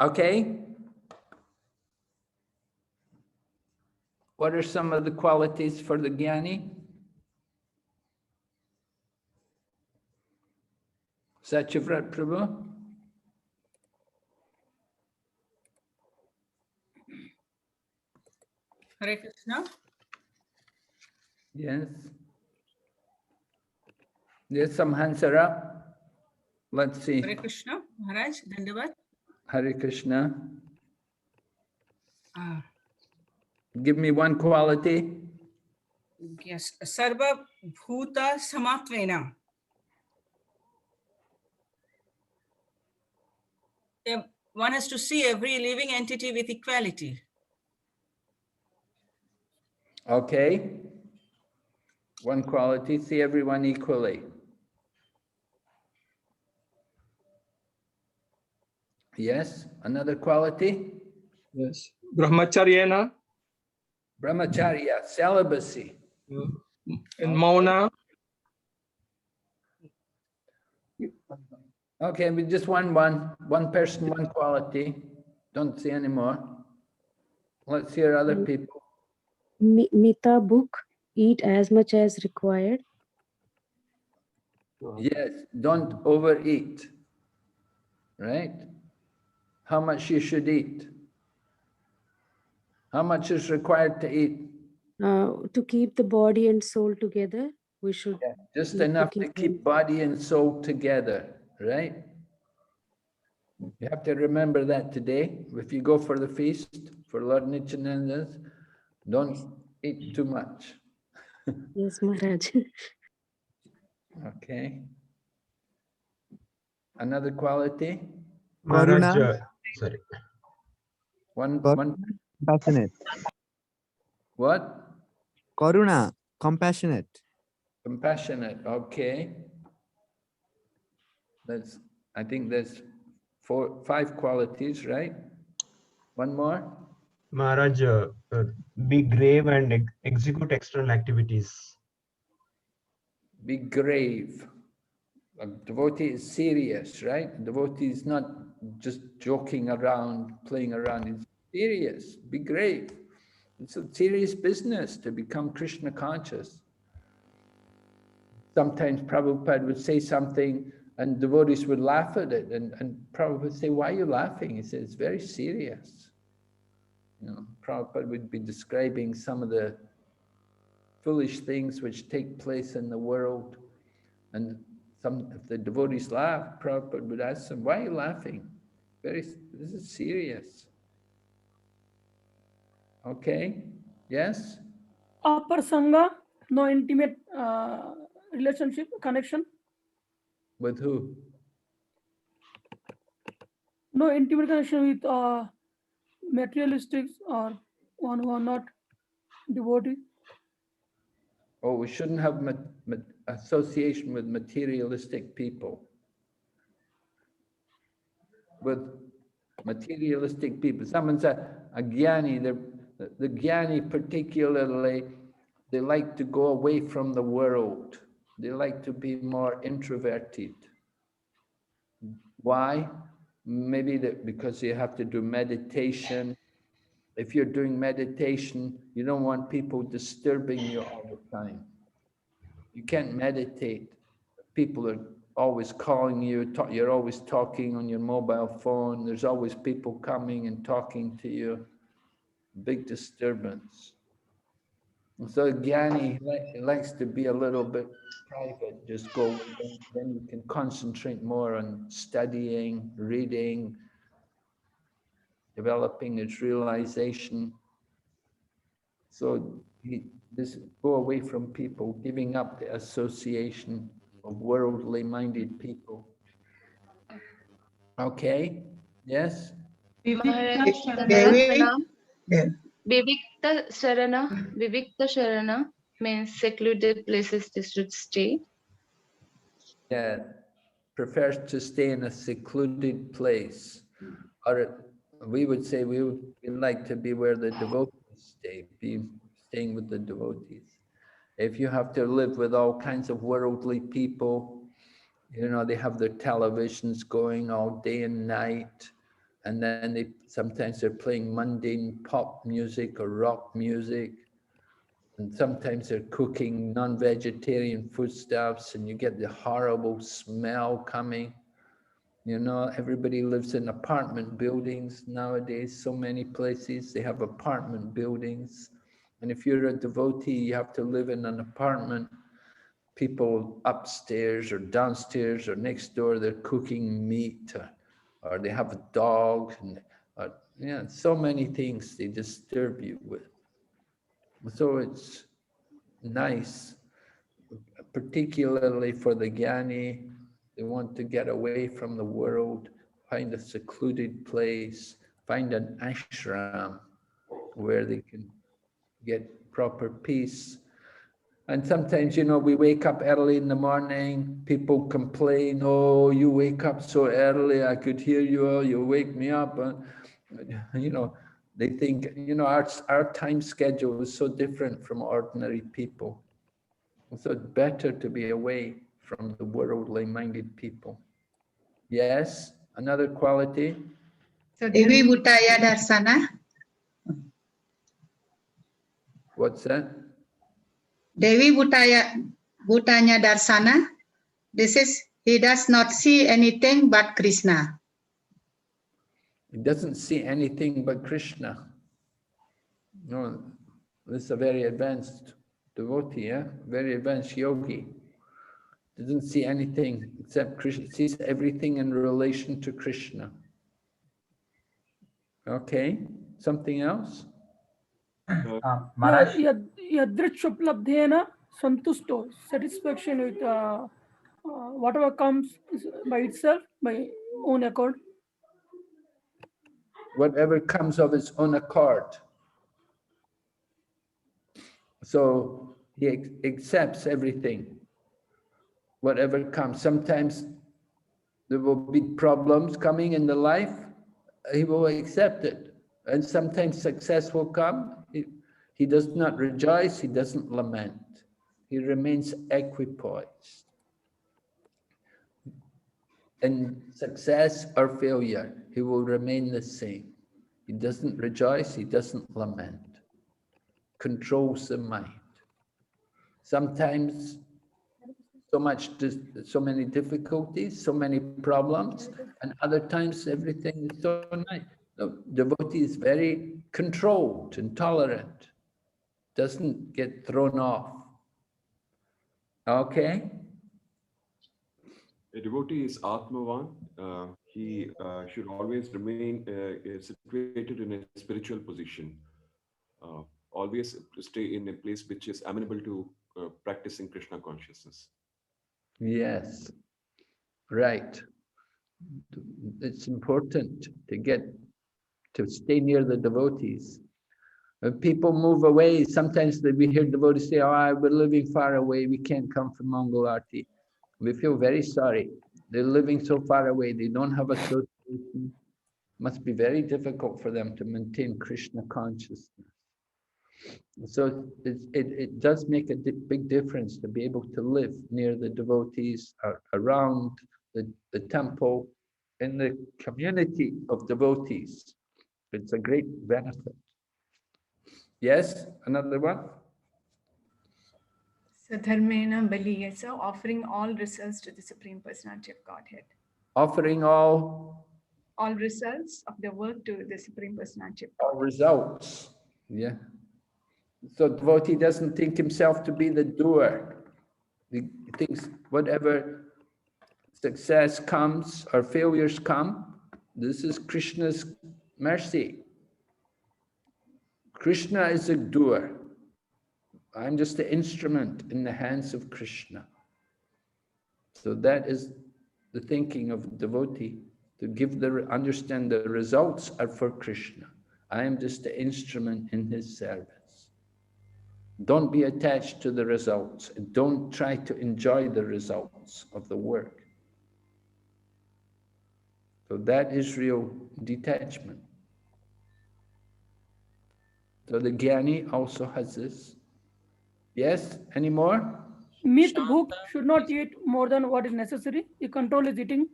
Okay? What are some of the qualities for the Jnani? Satyavrat Prabhu? Hare Krishna. Yes. There's some hands are up. Let's see. Hare Krishna. Maharaj, Dandavad. Hare Krishna. Ah, Give me one quality. yes. Sarva Bhuta Samatvena. One has to see every living entity with equality. Okay. One quality, see everyone equally. Yes. Another quality? Yes. Brahmacharyena Brahmacharya, celibacy. and Mauna. Okay, we just one person, one quality. Don't see any more. Let's hear other people. Mita book, eat as much as required. Yes, don't overeat. Right? How much you should eat? How much is required to eat? To keep the body and soul together, we should Just eat enough to cooking keep body and soul together, right? You have to remember that today. If you go for the feast for Lord Nityananda's, don't eat too much. Yes, Maharaj. Okay. Another quality? Karuna. Sorry. One. Compassionate. What? Karuna, compassionate. Compassionate. Okay. I think there's 5 qualities, right? One more? Maharaj, be grave and execute external activities. Be grave. A devotee is serious, right? A devotee is not just joking around, playing around. It's serious. Be grave. It's a serious business to become Krishna conscious. Sometimes Prabhupada would say something and devotees would laugh at it. And Prabhupada would say, why are you laughing? He said, it's very serious. You know, Prabhupada would be describing some of the foolish things which take place in the world. And if the devotees laugh, Prabhupada would ask them, why are you laughing? This is serious. Okay, yes? Upper Sangha, no intimate relationship, connection. With who? No intimate connection with materialistics or one who are not devotee. Oh, we shouldn't have association with materialistic people. With materialistic people. Someone said, a jnani, the jnani particularly, they like to go away from the world. They like to be more introverted. Why? Maybe because you have to do meditation. If you're doing meditation, you don't want people disturbing you all the time. You can't meditate. People are always calling you, you're always talking on your mobile phone. There's always people coming and talking to you. Big disturbance. And so Jnani likes to be a little bit private, just go, then you can concentrate more on studying, reading, developing its realization. So go away from people, giving up the association of worldly minded people. Okay, yes? Vivikta Sharana means secluded places they should stay. Yeah, prefers to stay in a secluded place. Or we would say we would like to be where the devotees stay, be staying with the devotees. If you have to live with all kinds of worldly people, you know, they have their televisions going all day and night. And then sometimes they're playing mundane pop music or rock music. And sometimes they're cooking non-vegetarian foodstuffs and you get the horrible smell coming. You know, everybody lives in apartment buildings nowadays. So many places, they have apartment buildings. And if you're a devotee, you have to live in an apartment. People upstairs or downstairs or next door, they're cooking meat or they have a dog. And yeah, so many things they disturb you with. So it's nice, particularly for the Jnani. They want to get away from the world, find a secluded place, find an ashram where they can get proper peace. And sometimes, you know, we wake up early in the morning, people complain, oh, you wake up so early, I could hear you, oh, you wake me up. You know, they think, you know, our time schedule is so different from ordinary people. So it's better to be away from the worldly minded people. Yes, another quality. Devi Bhutaya Darsana. What's that? Devi Bhutanya Darsana. This is, he does not see anything but Krishna. He doesn't see anything but Krishna. No, this is a very advanced devotee, yeah? Very advanced yogi. Doesn't see anything except Krishna, sees everything in relation to Krishna. Okay, something else? Maharaj? Yadrikshuplabdhena santusto, satisfaction with whatever comes by itself, by own accord. Whatever comes of its own accord. So he accepts everything, whatever comes. Sometimes there will be problems coming in the life, he will accept it. And sometimes success will come, he does not rejoice, he doesn't lament. He remains equipoised. In success or failure, he will remain the same. He doesn't rejoice, he doesn't lament. Controls the mind. Sometimes so many difficulties, so many problems, and other times everything is so nice. The devotee is very controlled and tolerant, doesn't get thrown off. Okay? A devotee is Atmavan. He should always remain situated in a spiritual position. Always stay in a place which is amenable to practicing Krishna consciousness. Yes, right. It's important to stay near the devotees. When people move away, sometimes we hear devotees say, oh, we're living far away, we can't come for Mangal Aarti. We feel very sorry. They're living so far away, they don't have association. Must be very difficult for them to maintain Krishna consciousness. So it does make a big difference to be able to live near the devotees, around the temple, in the community of devotees. It's a great benefit. Yes, another one? So dharmena bali, so offering all results to the Supreme Personality of Godhead. Offering all results of the work to the Supreme Personality of Godhead. All results, yeah. So devotee doesn't think himself to be the doer. He thinks whatever success comes or failures come, this is Krishna's mercy. Krishna is a doer. I'm just the instrument in the hands of Krishna. So that is the thinking of a devotee, to understand the results are for Krishna. I am just the instrument in his service. Don't be attached to the results, and don't try to enjoy the results of the work. So that is real detachment. So the Jnani also has this. Yes, any more? Meat book should not eat more than what is necessary. The control is eating.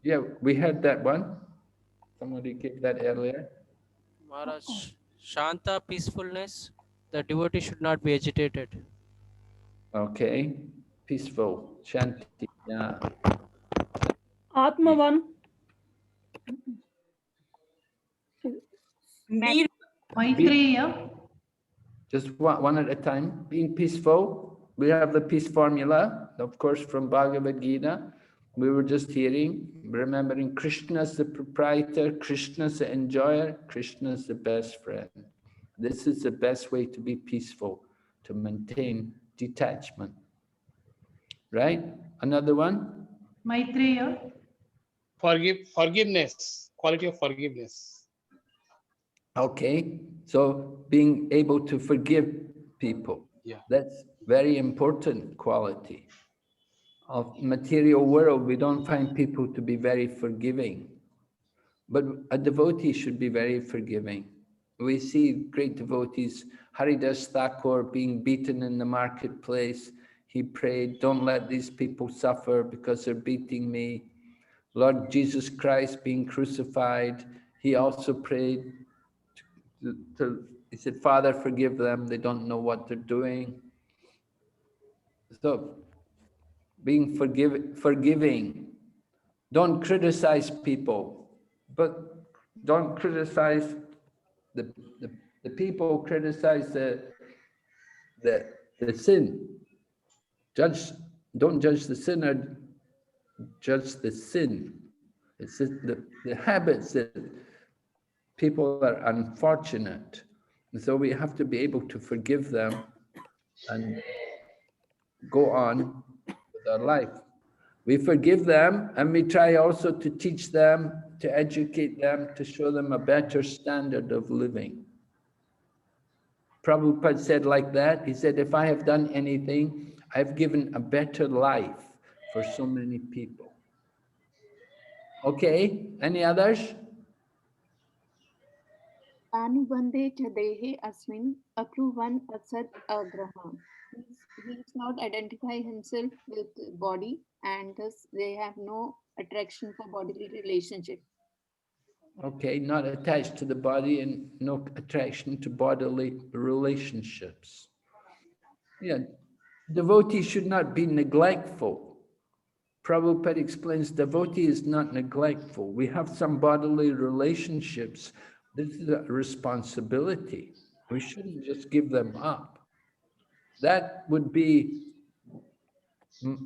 Yeah, we had that one. Somebody gave that earlier. Maharaj, Shanta, peacefulness. The devotee should not be agitated. Okay, peaceful, Shanti. Yeah. Atmavan. Maitreya. Just one at a time. Being peaceful. We have the peace formula, of course, from Bhagavad Gita. We were just hearing, remembering Krishna is the proprietor, Krishna is the enjoyer, Krishna is the best friend. This is the best way to be peaceful, to maintain detachment. Right? Another one? Maitreya. Forgiveness, quality of forgiveness. Okay, so being able to forgive people. Yeah. That's very important quality. Of material world, we don't find people to be very forgiving. But a devotee should be very forgiving. We see great devotees, Haridas Thakur being beaten in the marketplace. He prayed, don't let these people suffer because they're beating me. Lord Jesus Christ being crucified, he also prayed, he said, Father, forgive them. They don't know what they're doing. So being forgiving. Don't criticize people, but don't criticize the people, criticize the sin. Don't judge the sinner, judge the sin. It's the habits that people are unfortunate. And so we have to be able to forgive them and go on with our life. We forgive them and we try also to teach them, to educate them, to show them a better standard of living. Prabhupada said like that, he said, if I have done anything, I've given a better life for so many people. Okay, any others? Anubandhe cha dehe asmin apruvan asat agraha. He does not identify himself with body and thus they have no attraction for bodily relationship. Okay, not attached to the body and no attraction to bodily relationships. Yeah, devotee should not be neglectful. Prabhupada explains devotee is not neglectful. We have some bodily relationships. This is a responsibility. We shouldn't just give them up. That would be,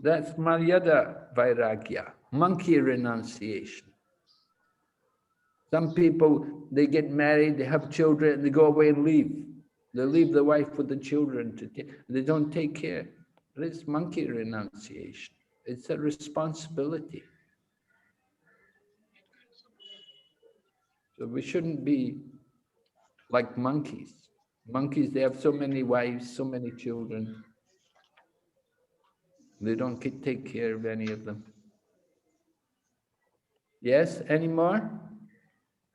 that's Maryada Vairagya, monkey renunciation. Some people, they get married, they have children, they go away and leave. They leave the wife with the children. They don't take care. It's monkey renunciation. It's a responsibility. So we shouldn't be like monkeys. Monkeys, they have so many wives, so many children. They don't take care of any of them. Yes, any more?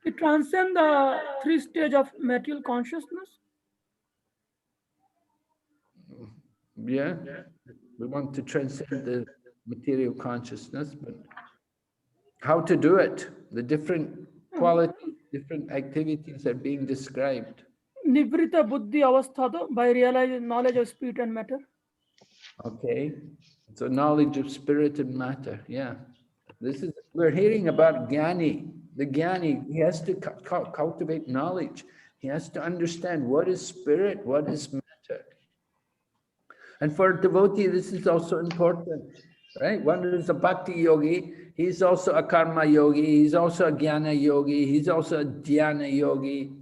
To transcend the three stages of material consciousness. Yeah, we want to transcend the material consciousness, but how to do it? The different qualities, different activities are being described. Nivrita buddhi avasthada, by realizing knowledge of spirit and matter. Okay, so knowledge of spirit and matter, yeah. We're hearing about Jnani. The Jnani, he has to cultivate knowledge. He has to understand what is spirit, what is matter. And for a devotee, this is also important, right? One is a bhakti yogi, he's also a karma yogi, he's also a jnana yogi, he's also a dhyana yogi.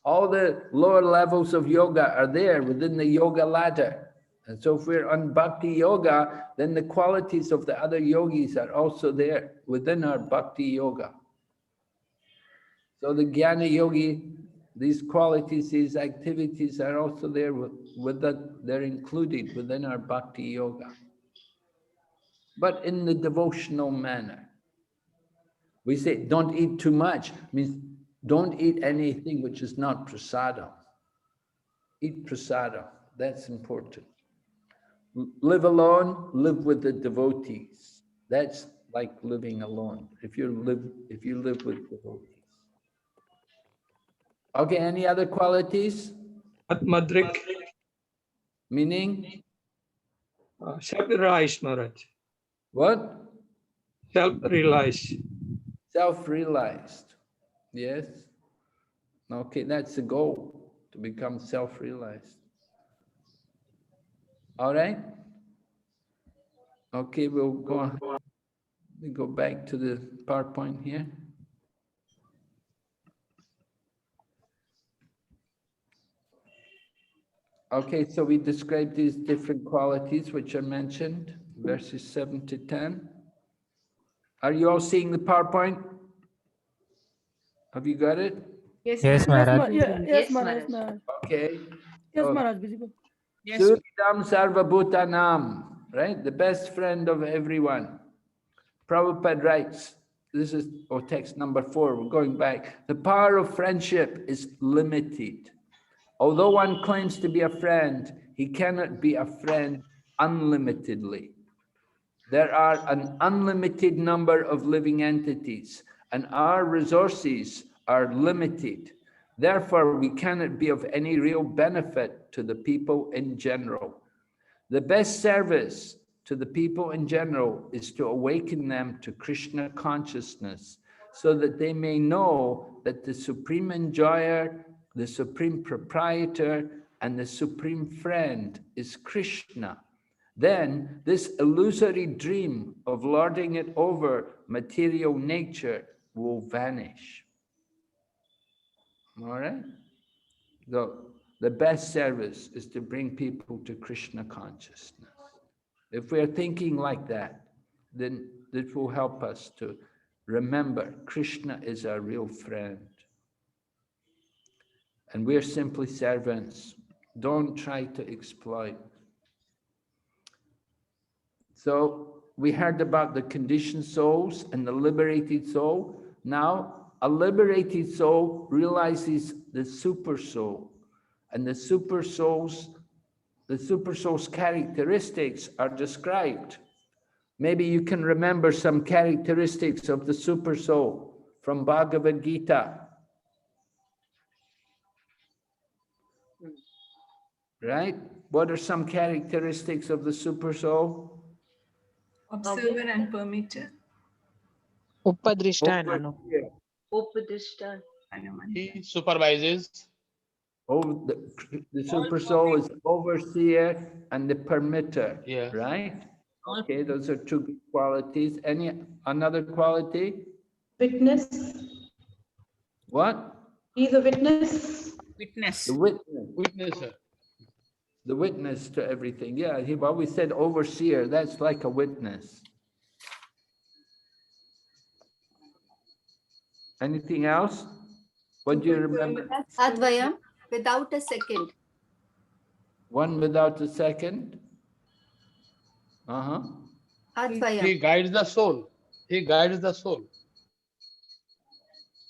All the lower levels of yoga are there within the yoga ladder. And so if we're on bhakti yoga, then the qualities of the other yogis are also there within our bhakti yoga. So the jnana yogi, these qualities, these activities are also there they're included within our bhakti yoga. But in the devotional manner. We say don't eat too much, means don't eat anything which is not prasadam. Eat prasadam, that's important. Live alone, live with the devotees. That's like living alone, if you live with devotees. Okay, any other qualities? Atmadrik, Meaning? self-realized, Maharaj. What? Self-realized. Self-realized. Yes. Okay, that's the goal, to become self-realized. All right? Okay, we'll go on. We go back to the PowerPoint here. Okay, so we described these different qualities which are mentioned, verses 7 to 10. Are you all seeing the PowerPoint? Have you got it? Yes, Yes, Maharaj. Maharaj. Yes, Maharaj. Okay. Yes, So, Maharaj, visible. Yes. Suridam Sarvabhutanam, right? The best friend of everyone. Prabhupada writes, this is text number 4, we're going back. The power of friendship is limited. Although one claims to be a friend, he cannot be a friend unlimitedly. There are an unlimited number of living entities, and our resources are limited. Therefore, we cannot be of any real benefit to the people in general. The best service to the people in general is to awaken them to Krishna consciousness so that they may know that the supreme enjoyer, the supreme proprietor, and the supreme friend is Krishna. Then this illusory dream of lording it over material nature will vanish. All right? The best service is to bring people to Krishna consciousness. If we are thinking like that, then this will help us to remember Krishna is our real friend. And we're simply servants. Don't try to exploit. So we heard about the conditioned souls and the liberated soul. Now, a liberated soul realizes the super soul. And the super soul's characteristics are described. Maybe you can remember some characteristics of the super soul from Bhagavad Gita. Right? What are some characteristics of the super soul? Observer and permitter. Upadrishta and Anu. Upadrishta. He supervises. Oh, the super soul is overseer and the permitter, Yes. right? Okay, those are two good qualities. Another quality? Witness. What? He's a witness. Witness. The witness. Witnesser. The witness to everything. Yeah, he always said overseer. That's like a witness. Anything else? What do you remember? Advayam, without a second. One without a second? Uh-huh. Advayam. He guides the soul. He guides the soul.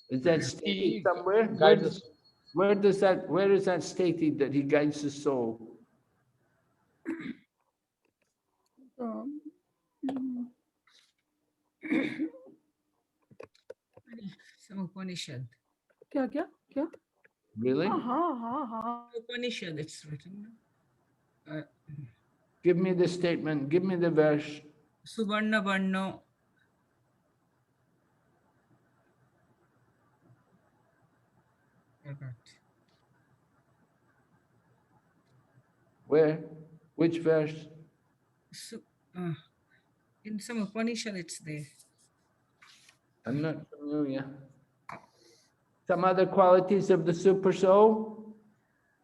Is that stated somewhere? Guides the soul. Where is that stated that he guides the soul? Some Upanishad. क्या? Really? हाँ. Upanishad, it's written. Give me the statement. Give me the verse. Suvarna Varno. Where? Which verse? In some Upanishad, it's there. I'm not familiar. Some other qualities of the super soul?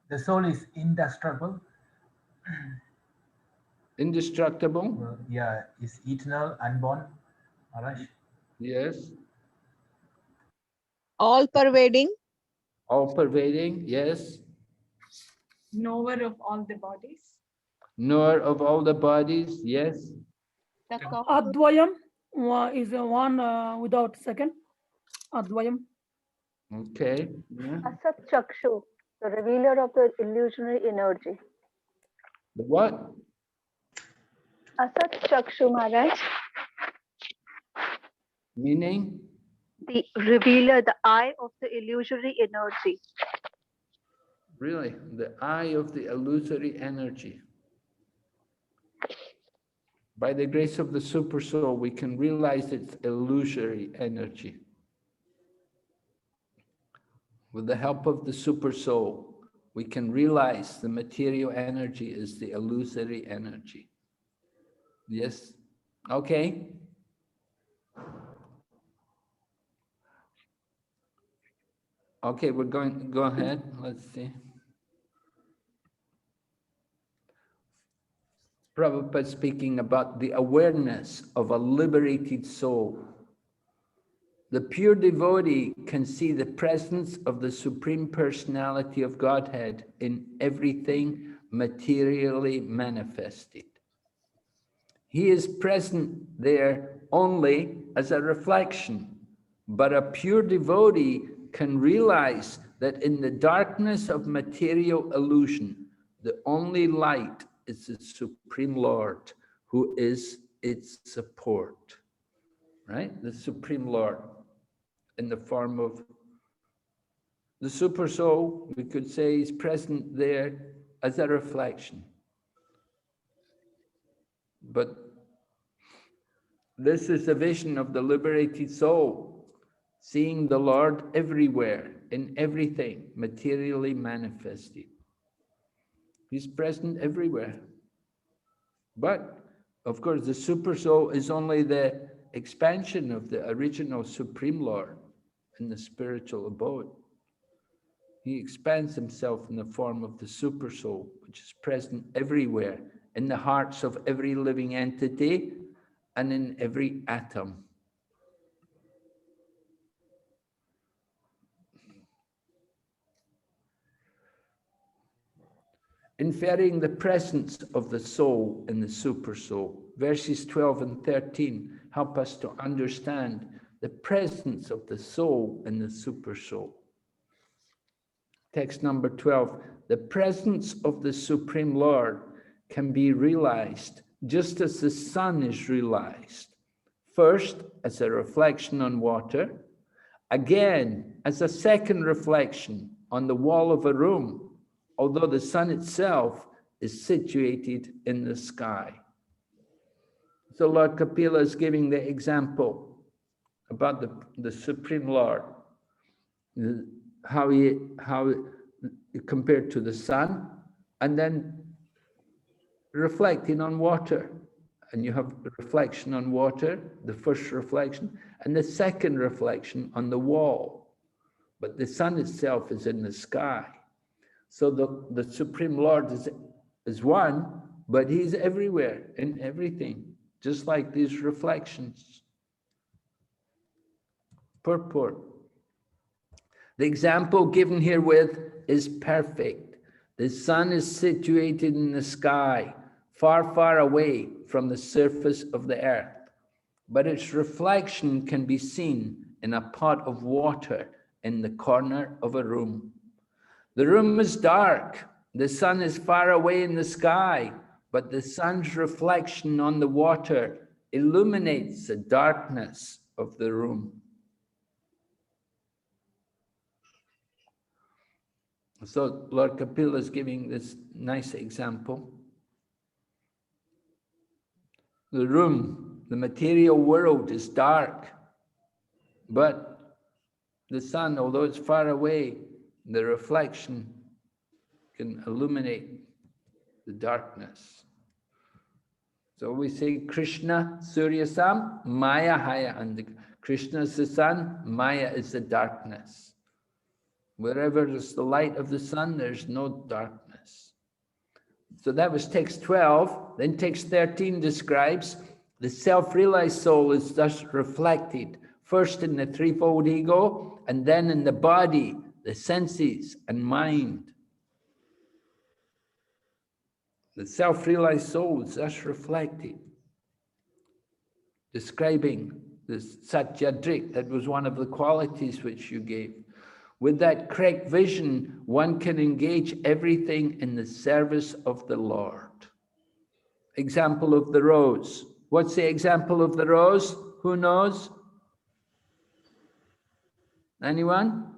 The soul is indestructible. Indestructible? Yeah, is eternal, unborn. Maharaj. Yes. All pervading. All pervading, yes. Knower of all the bodies. Knower of all the bodies, yes. Advayam is one without second. Advayam. Okay. Yeah. Asat Chakshu, the revealer of the illusionary energy. The what? Asat Chakshu Maharaj. Meaning? The revealer, the eye of the illusory energy. Really, the eye of the illusory energy. By the grace of the Super Soul, we can realize its illusory energy. With the help of the Super Soul, we can realize the material energy is the illusory energy. Yes? Okay. Okay, we're going, go ahead. Let's see. Prabhupada speaking about the awareness of a liberated soul. The pure devotee can see the presence of the Supreme Personality of Godhead in everything materially manifested. He is present there only as a reflection, but a pure devotee can realize that in the darkness of material illusion, the only light is the Supreme Lord, who is its support. Right? The Supreme Lord in the form of the Super Soul, we could say, is present there as a reflection. But this is the vision of the liberated soul, seeing the Lord everywhere, in everything, materially manifested. He's present everywhere. But, of course, the Super Soul is only the expansion of the original Supreme Lord in the spiritual abode. He expands himself in the form of the Super Soul, which is present everywhere, in the hearts of every living entity and in every atom. Inferring the presence of the soul in the Super Soul. Verses 12 and 13 help us to understand the presence of the soul in the Super Soul. Text number 12, the presence of the Supreme Lord can be realized just as the sun is realized. First, as a reflection on water, again, as a second reflection on the wall of a room, although the sun itself is situated in the sky. So Lord Kapila is giving the example about the Supreme Lord, how compared to the sun, and then reflecting on water. And you have the reflection on water, the first reflection, and the second reflection on the wall. But the sun itself is in the sky. So the Supreme Lord is one, but he's everywhere, in everything, just like these reflections. Purport. The example given herewith is perfect. The sun is situated in the sky, far, far away from the surface of the earth, but its reflection can be seen in a pot of water in the corner of a room. The room is dark, the sun is far away in the sky, but the sun's reflection on the water illuminates the darkness of the room. So Lord Kapila is giving this nice example. The room, the material world is dark, but the sun, although it's far away, the reflection can illuminate the darkness. So we say Krishna Suryasam, Maya Haya, and Krishna is the sun, Maya is the darkness. Wherever there's the light of the sun, there's no darkness. So that was text 12. Then text 13 describes the self-realized soul is thus reflected first in the threefold ego and then in the body, the senses and mind. The self-realized soul is thus reflected, describing this Satyadrik. That was one of the qualities which you gave. With that correct vision, one can engage everything in the service of the Lord. Example of the rose. What's the example of the rose? Who knows? Anyone?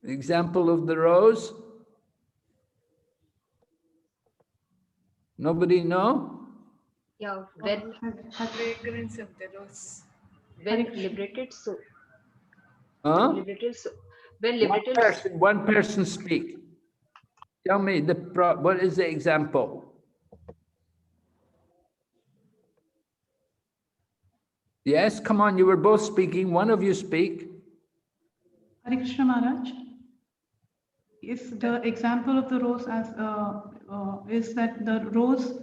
Example of the rose? Nobody know? Yeah, when Fragrance of the rose. liberated soul. Huh? Liberated soul. When liberated One person speak. Tell me what is the example? Yes, come on, you were both speaking. One of you speak. Hare Krishna Maharaj. If the example of the rose is that the rose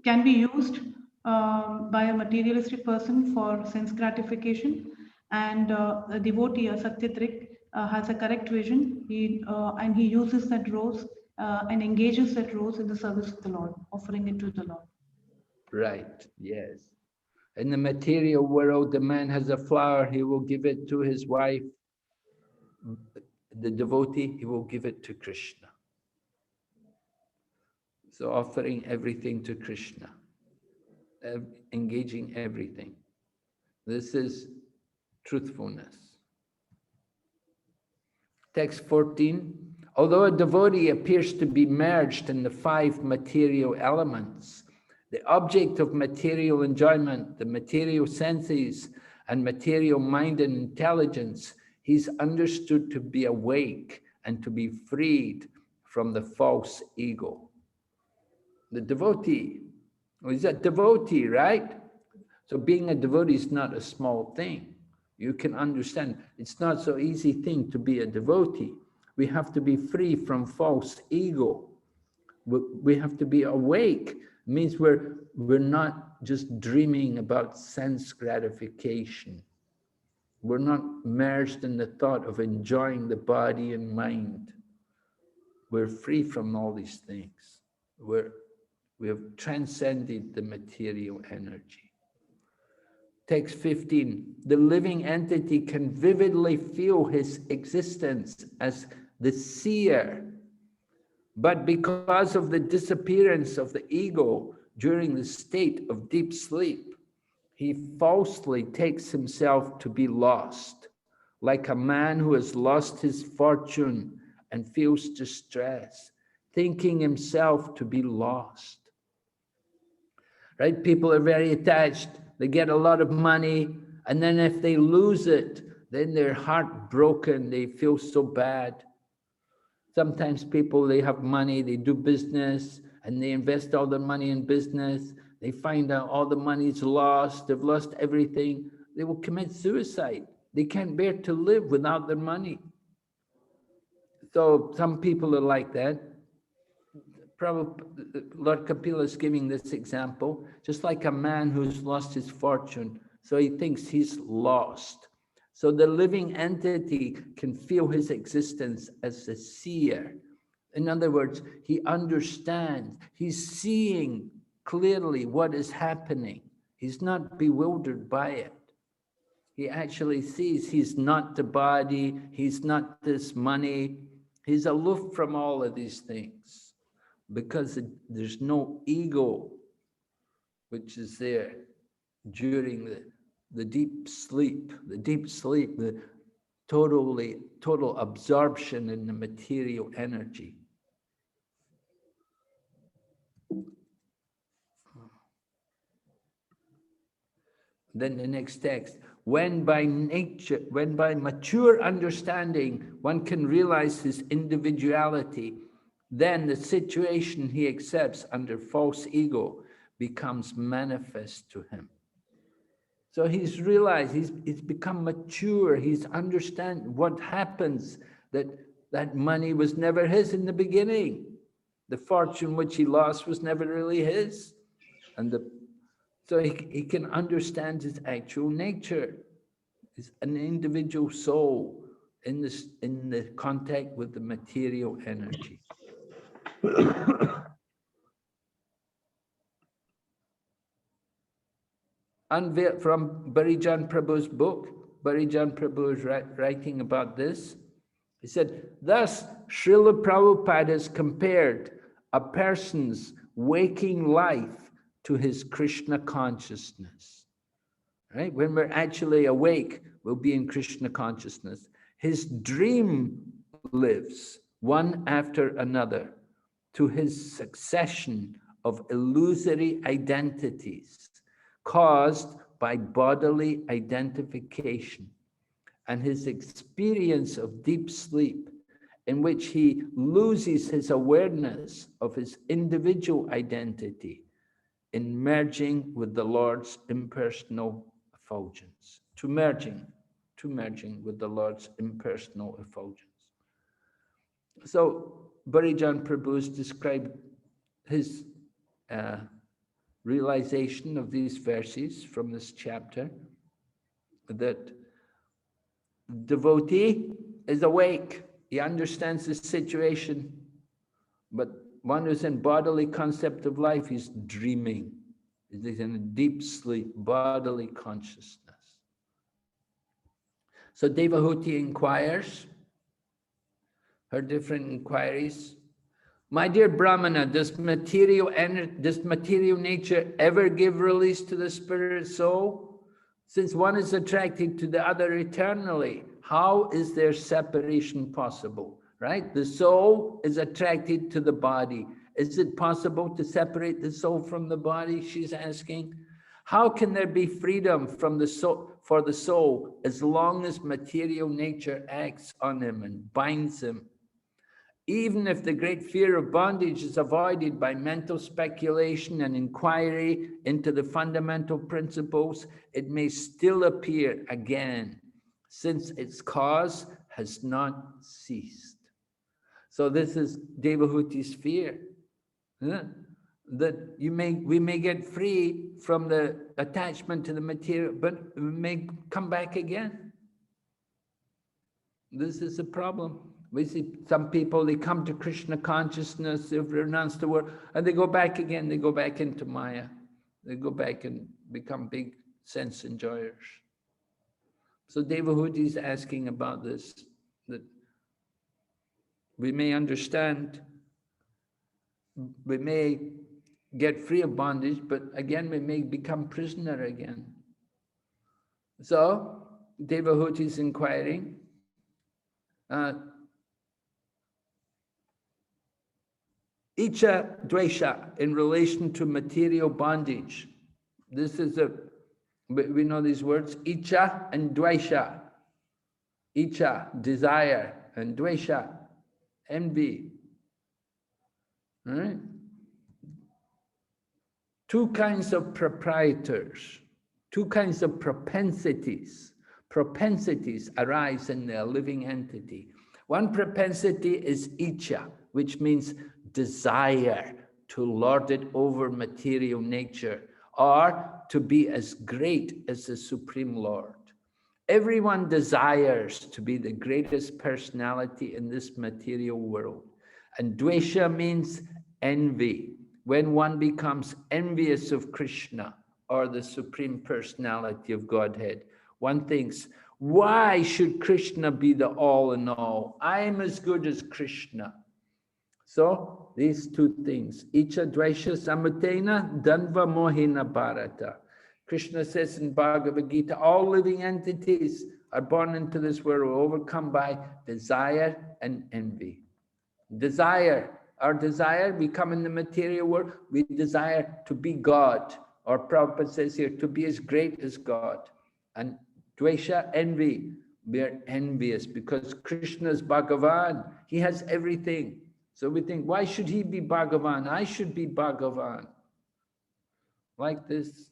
can be used by a materialistic person for sense gratification, and a devotee, a satyatrik, has a correct vision. And he uses that rose and engages that rose in the service of the Lord, offering it to the Lord. Right, yes. In the material world, the man has a flower, he will give it to his wife. The devotee, he will give it to Krishna. So offering everything to Krishna, engaging everything. This is truthfulness. Text 14. Although a devotee appears to be merged in the 5 material elements, the object of material enjoyment, the material senses, and material mind and intelligence, he's understood to be awake and to be freed from the false ego. The devotee, he's a devotee, right? So being a devotee is not a small thing. You can understand, it's not so easy thing to be a devotee. We have to be free from false ego. We have to be awake. It means we're not just dreaming about sense gratification. We're not merged in the thought of enjoying the body and mind. We're free from all these things. We have transcended the material energy. Text 15, the living entity can vividly feel his existence as the seer, but because of the disappearance of the ego during the state of deep sleep, he falsely takes himself to be lost, like a man who has lost his fortune and feels distress, thinking himself to be lost. Right? People are very attached. They get a lot of money, and then if they lose it, then they're heartbroken. They feel so bad. Sometimes people, they have money, they do business, and they invest all their money in business. They find out all the money's lost. They've lost everything. They will commit suicide. They can't bear to live without their money. So some people are like that. Probably Lord Kapila is giving this example, just like a man who's lost his fortune, so he thinks he's lost. So the living entity can feel his existence as a seer. In other words, he understands, he's seeing clearly what is happening. He's not bewildered by it. He actually sees he's not the body, he's not this money, he's aloof from all of these things. Because there's no ego which is there during the deep sleep, the total absorption in the material energy. Then the next text, when by mature understanding, one can realize his individuality, then the situation he accepts under false ego becomes manifest to him. So he's realized, he's become mature, he's understand what happens, that money was never his in the beginning. The fortune which he lost was never really his. So he can understand his actual nature. He's an individual soul in the contact with the material energy. Unveiled from Barijan Prabhu's book, Barijan Prabhu is writing about this. He said, thus Srila Prabhupada has compared a person's waking life to his Krishna consciousness. Right? When we're actually awake, will be in Krishna consciousness. His dream lives one after another to his succession of illusory identities caused by bodily identification, and his experience of deep sleep, in which he loses his awareness of his individual identity in merging with the Lord's impersonal effulgence, to merging with the Lord's impersonal effulgence. So Bharijan Prabhu's described his realization of these verses from this chapter, that devotee is awake, he understands the situation, but one who's in bodily concept of life, he's dreaming. He's in a deep sleep, bodily consciousness. So Devahuti inquires, her different inquiries. My dear Brahmana, does material nature ever give release to the spirit soul? Since one is attracted to the other eternally, how is their separation possible? Right? The soul is attracted to the body. Is it possible to separate the soul from the body? She's asking. How can there be freedom from the soul, for the soul as long as material nature acts on him and binds him? Even if the great fear of bondage is avoided by mental speculation and inquiry into the fundamental principles, it may still appear again, since its cause has not ceased. So this is Devahuti's fear, that we may get free from the attachment to the material, but we may come back again. This is a problem. We see some people, they come to Krishna consciousness, they've renounced the world, and they go back again, they go back into Maya. They go back and become big sense enjoyers. So Devahuti is asking about this, that we may understand, we may get free of bondage, but again, we may become prisoner again. So Devahuti is inquiring, Icha dvesha in relation to material bondage. This is we know these words, Icha and dvesha. Icha, desire, and dvesha, envy. All right? Two kinds of proprietors, two kinds of propensities. Propensities arise in the living entity. One propensity is Icha, which means desire to lord it over material nature or to be as great as the Supreme Lord. Everyone desires to be the greatest personality in this material world. And dvesha means envy. When one becomes envious of Krishna or the Supreme Personality of Godhead, one thinks, why should Krishna be the all in all? I am as good as Krishna. So these two things, Icha dvesha samutena danva mohina bharata. Krishna says in Bhagavad Gita, all living entities are born into this world overcome by desire and envy. Desire, our desire, we come in the material world, we desire to be God. Or Prabhupada says here, to be as great as God. And dvesha, envy, we are envious because Krishna is Bhagavan. He has everything. So we think, why should he be Bhagavan? I should be Bhagavan. Like this.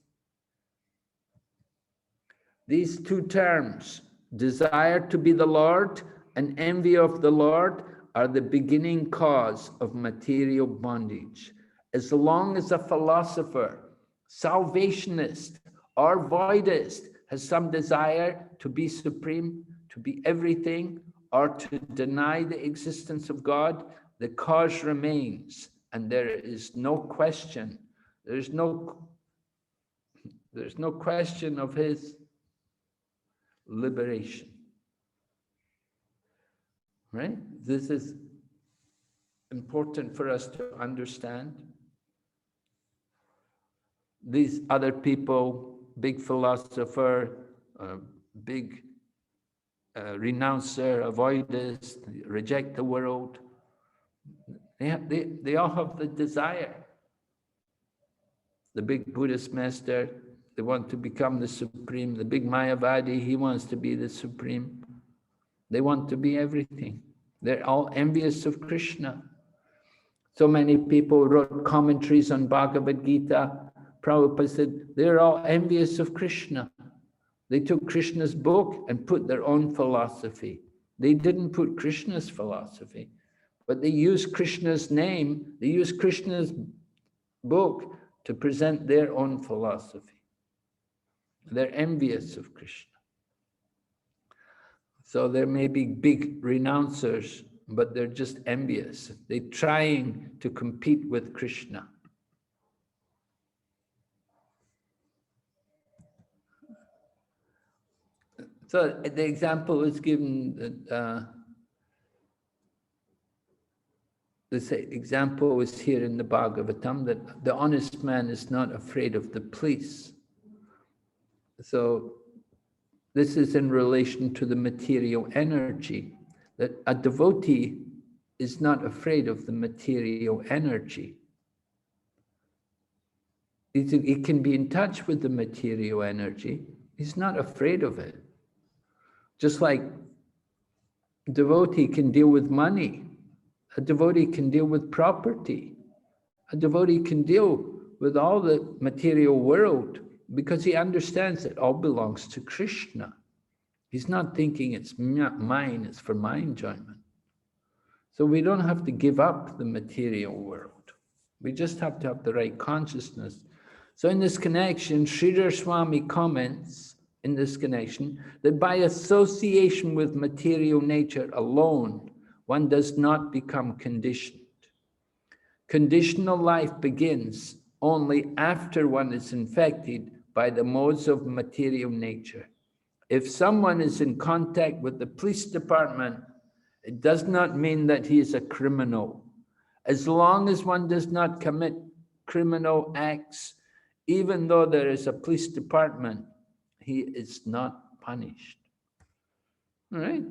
These two terms, desire to be the Lord and envy of the Lord, are the beginning cause of material bondage. As long as a philosopher, salvationist, or voidist has some desire to be supreme, to be everything, or to deny the existence of God, the cause remains, and there is no question. There's no question of his liberation. Right? This is important for us to understand. These other people, big philosopher, big renouncer, avoiders, reject the world. They all have the desire. The big Buddhist master, they want to become the supreme. The big Mayavadi, he wants to be the supreme. They want to be everything. They're all envious of Krishna. So many people wrote commentaries on Bhagavad Gita. Prabhupada said, they're all envious of Krishna. They took Krishna's book and put their own philosophy. They didn't put Krishna's philosophy, but they used Krishna's name, they used Krishna's book to present their own philosophy. They're envious of Krishna. So there may be big renouncers, but they're just envious. They're trying to compete with Krishna. So the example is given that this example is here in the Bhagavatam, that the honest man is not afraid of the police. So this is in relation to the material energy, that a devotee is not afraid of the material energy. He can be in touch with the material energy. He's not afraid of it. Just like a devotee can deal with money. A devotee can deal with property. A devotee can deal with all the material world because he understands it all belongs to Krishna. He's not thinking it's mine, it's for my enjoyment. So we don't have to give up the material world. We just have to have the right consciousness. So in this connection, Sridhar Swami comments in this connection that by association with material nature alone, one does not become conditioned. Conditional life begins only after one is infected by the modes of material nature. If someone is in contact with the police department, it does not mean that he is a criminal. As long as one does not commit criminal acts, even though there is a police department, he is not punished. All right?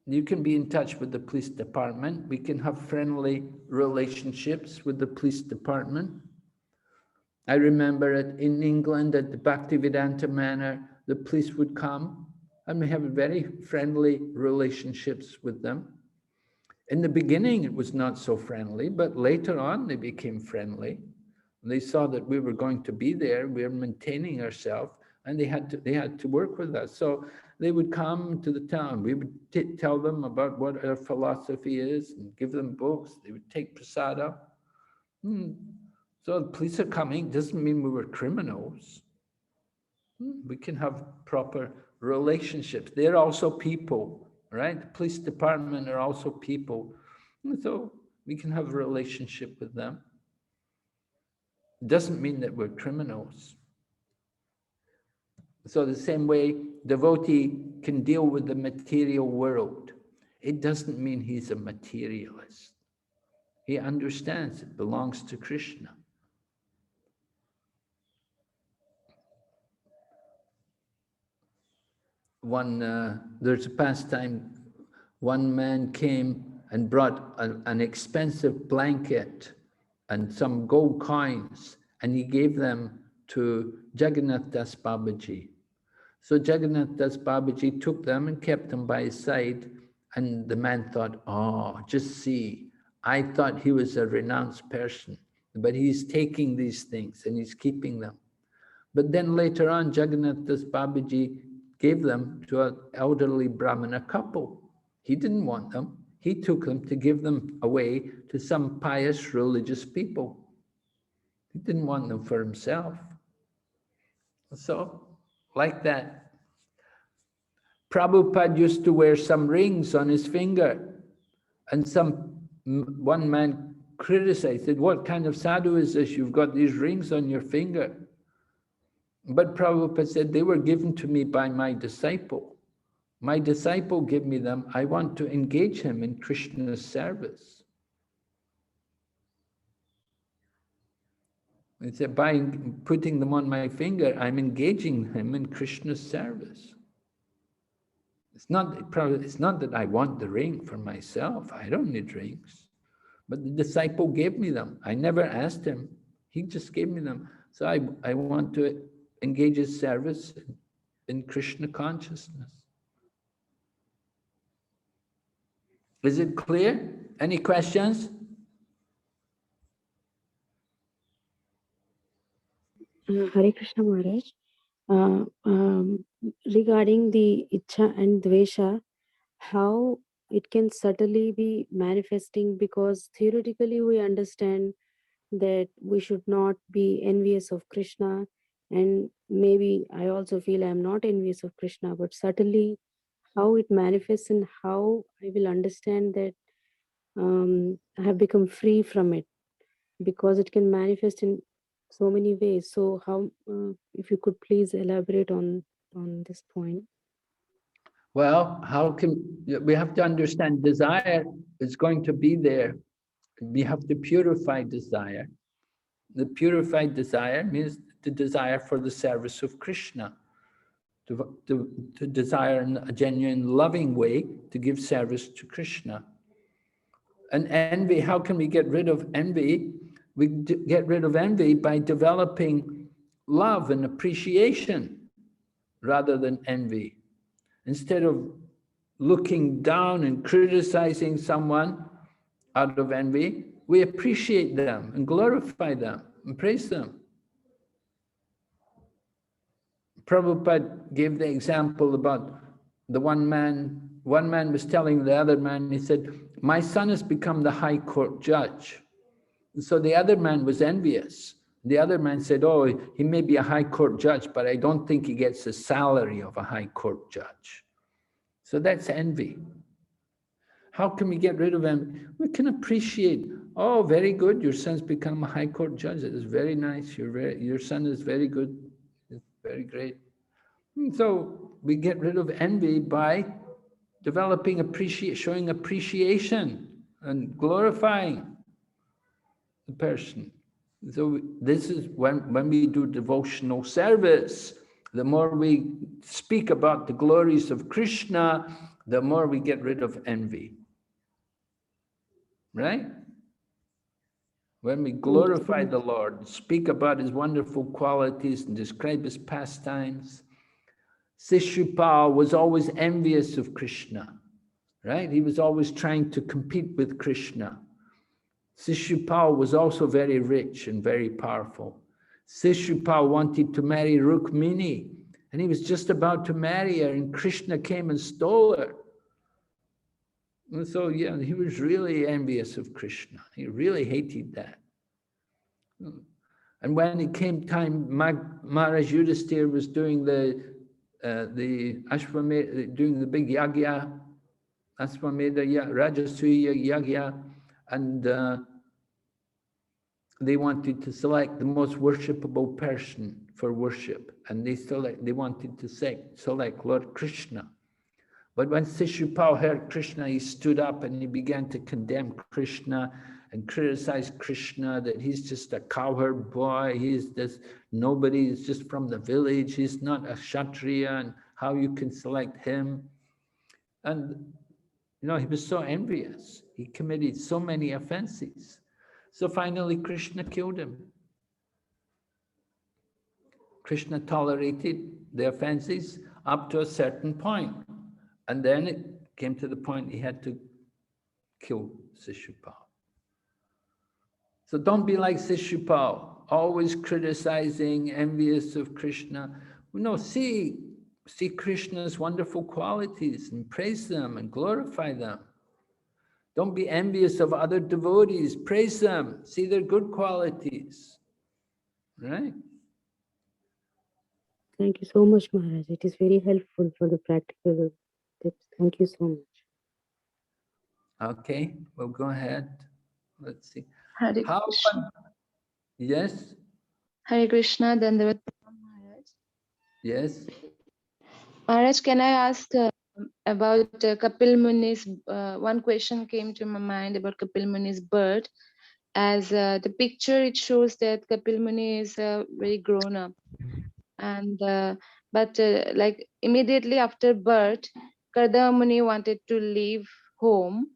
You can be in touch with the police department. We can have friendly relationships with the police department. I remember in England at the Bhaktivedanta Manor, the police would come and we have very friendly relationships with them. In the beginning, it was not so friendly, but later on they became friendly. They saw that we were going to be there, we were maintaining ourselves, and they had to work with us. So they would come to the town. We would tell them about what our philosophy is and give them books. They would take prasada. So the police are coming, doesn't mean we were criminals. We can have proper relationships. They're also people, right? The police department are also people. So we can have a relationship with them. It doesn't mean that we're criminals. So the same way devotee can deal with the material world, it doesn't mean he's a materialist. He understands it belongs to Krishna. There's a pastime, one man came and brought an expensive blanket and some gold coins, and he gave them to Jagannath Das Babaji. So Jagannath Das Babaji took them and kept them by his side, and the man thought, oh, just see, I thought he was a renounced person, but he's taking these things and he's keeping them. But then later on, Jagannath Das Babaji gave them to an elderly Brahmana couple. He didn't want them. He took them to give them away to some pious religious people. He didn't want them for himself. So, like that. Prabhupada used to wear some rings on his finger, and one man criticized, said, what kind of sadhu is this? You've got these rings on your finger. But Prabhupada said, they were given to me by my disciple. My disciple gave me them. I want to engage him in Krishna's service. He said, by putting them on my finger, I'm engaging him in Krishna's service. It's not that I want the ring for myself. I don't need rings. But the disciple gave me them. I never asked him. He just gave me them. So I want to engage his service in Krishna consciousness. Is it clear? Any questions? Hare Krishna Maharaj. Regarding the Ichha and Dvesha, how it can subtly be manifesting, because theoretically we understand that we should not be envious of Krishna, and maybe I also feel I'm not envious of Krishna, but subtly how it manifests and how I will understand that I have become free from it, because it can manifest in so many ways. So how, if you could please elaborate on this point. Well, we have to understand desire is going to be there. We have to purify desire. The purified desire means the desire for the service of Krishna, to desire in a genuine loving way to give service to Krishna. And envy, how can we get rid of envy? We get rid of envy by developing love and appreciation rather than envy. Instead of looking down and criticizing someone out of envy, we appreciate them and glorify them and praise them. Prabhupada gave the example about the one man was telling the other man, he said, my son has become the high court judge. And so the other man was envious. The other man said, oh, he may be a high court judge, but I don't think he gets the salary of a high court judge. So that's envy. How can we get rid of envy? We can appreciate, oh, very good, your son's become a high court judge. It is very nice. Your son is very good. It's very great. And so we get rid of envy by developing showing appreciation and glorifying the person. So this is when we do devotional service, the more we speak about the glories of Krishna, the more we get rid of envy. Right? When we glorify the Lord, speak about his wonderful qualities and describe his pastimes. Sishupal was always envious of Krishna, right? He was always trying to compete with Krishna. Sishupal was also very rich and very powerful. Sishupal wanted to marry Rukmini, and he was just about to marry her, and Krishna came and stole her. And so, yeah, he was really envious of Krishna. He really hated that. And when it came time, Maharaj Yudhisthira was doing the Ashwamedha, doing the big yagya, Ashwamedha, Rajasuya yagya, and they wanted to select the most worshipable person for worship, and they wanted to select Lord Krishna. But when Sishupal heard Krishna, he stood up and he began to condemn Krishna and criticize Krishna, that he's just a cowherd boy, he's this nobody, he's just from the village, he's not a Kshatriya, and how you can select him. And you know, he was so envious. He committed so many offenses. So finally, Krishna killed him. Krishna tolerated the offenses up to a certain point. And then it came to the point he had to kill Sishupal. So don't be like Sishupal, always criticizing, envious of Krishna. No, see Krishna's wonderful qualities and praise them and glorify them. Don't be envious of other devotees, praise them, see their good qualities, right? Thank you so much, Maharaj. It is very helpful for the practical tips. Thank you so much. Okay, well, go ahead. Let's see. Hare How Krishna. Yes, Hare Krishna, Dandavat Maharaj. yes. Maharaj, can I ask about Kapil Muni's, one question came to my mind about Kapil Muni's birth. As the picture, it shows that Kapil Muni is very grown up. And but like immediately after birth, Kardama Muni wanted to leave home,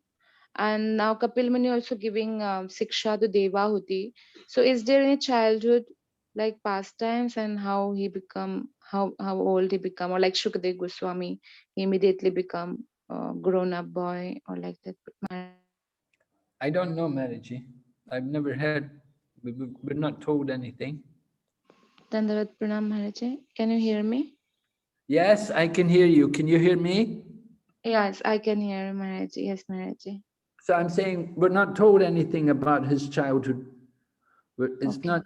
and now Kapil Muni also giving Siksha to Devahuti. So is there any childhood like pastimes and how he become, how old he become, or like Shukadev Goswami, he immediately become a grown up boy or like that? I don't know, Maraji. I've never heard, we're not told anything. Dandavat Pranam Maharaji. Can you hear me? Yes, I can hear you. Can you hear me? Yes, I can hear Maharaji. Yes, Maharaji. So I'm saying we're not told anything about his childhood. It's Okay. not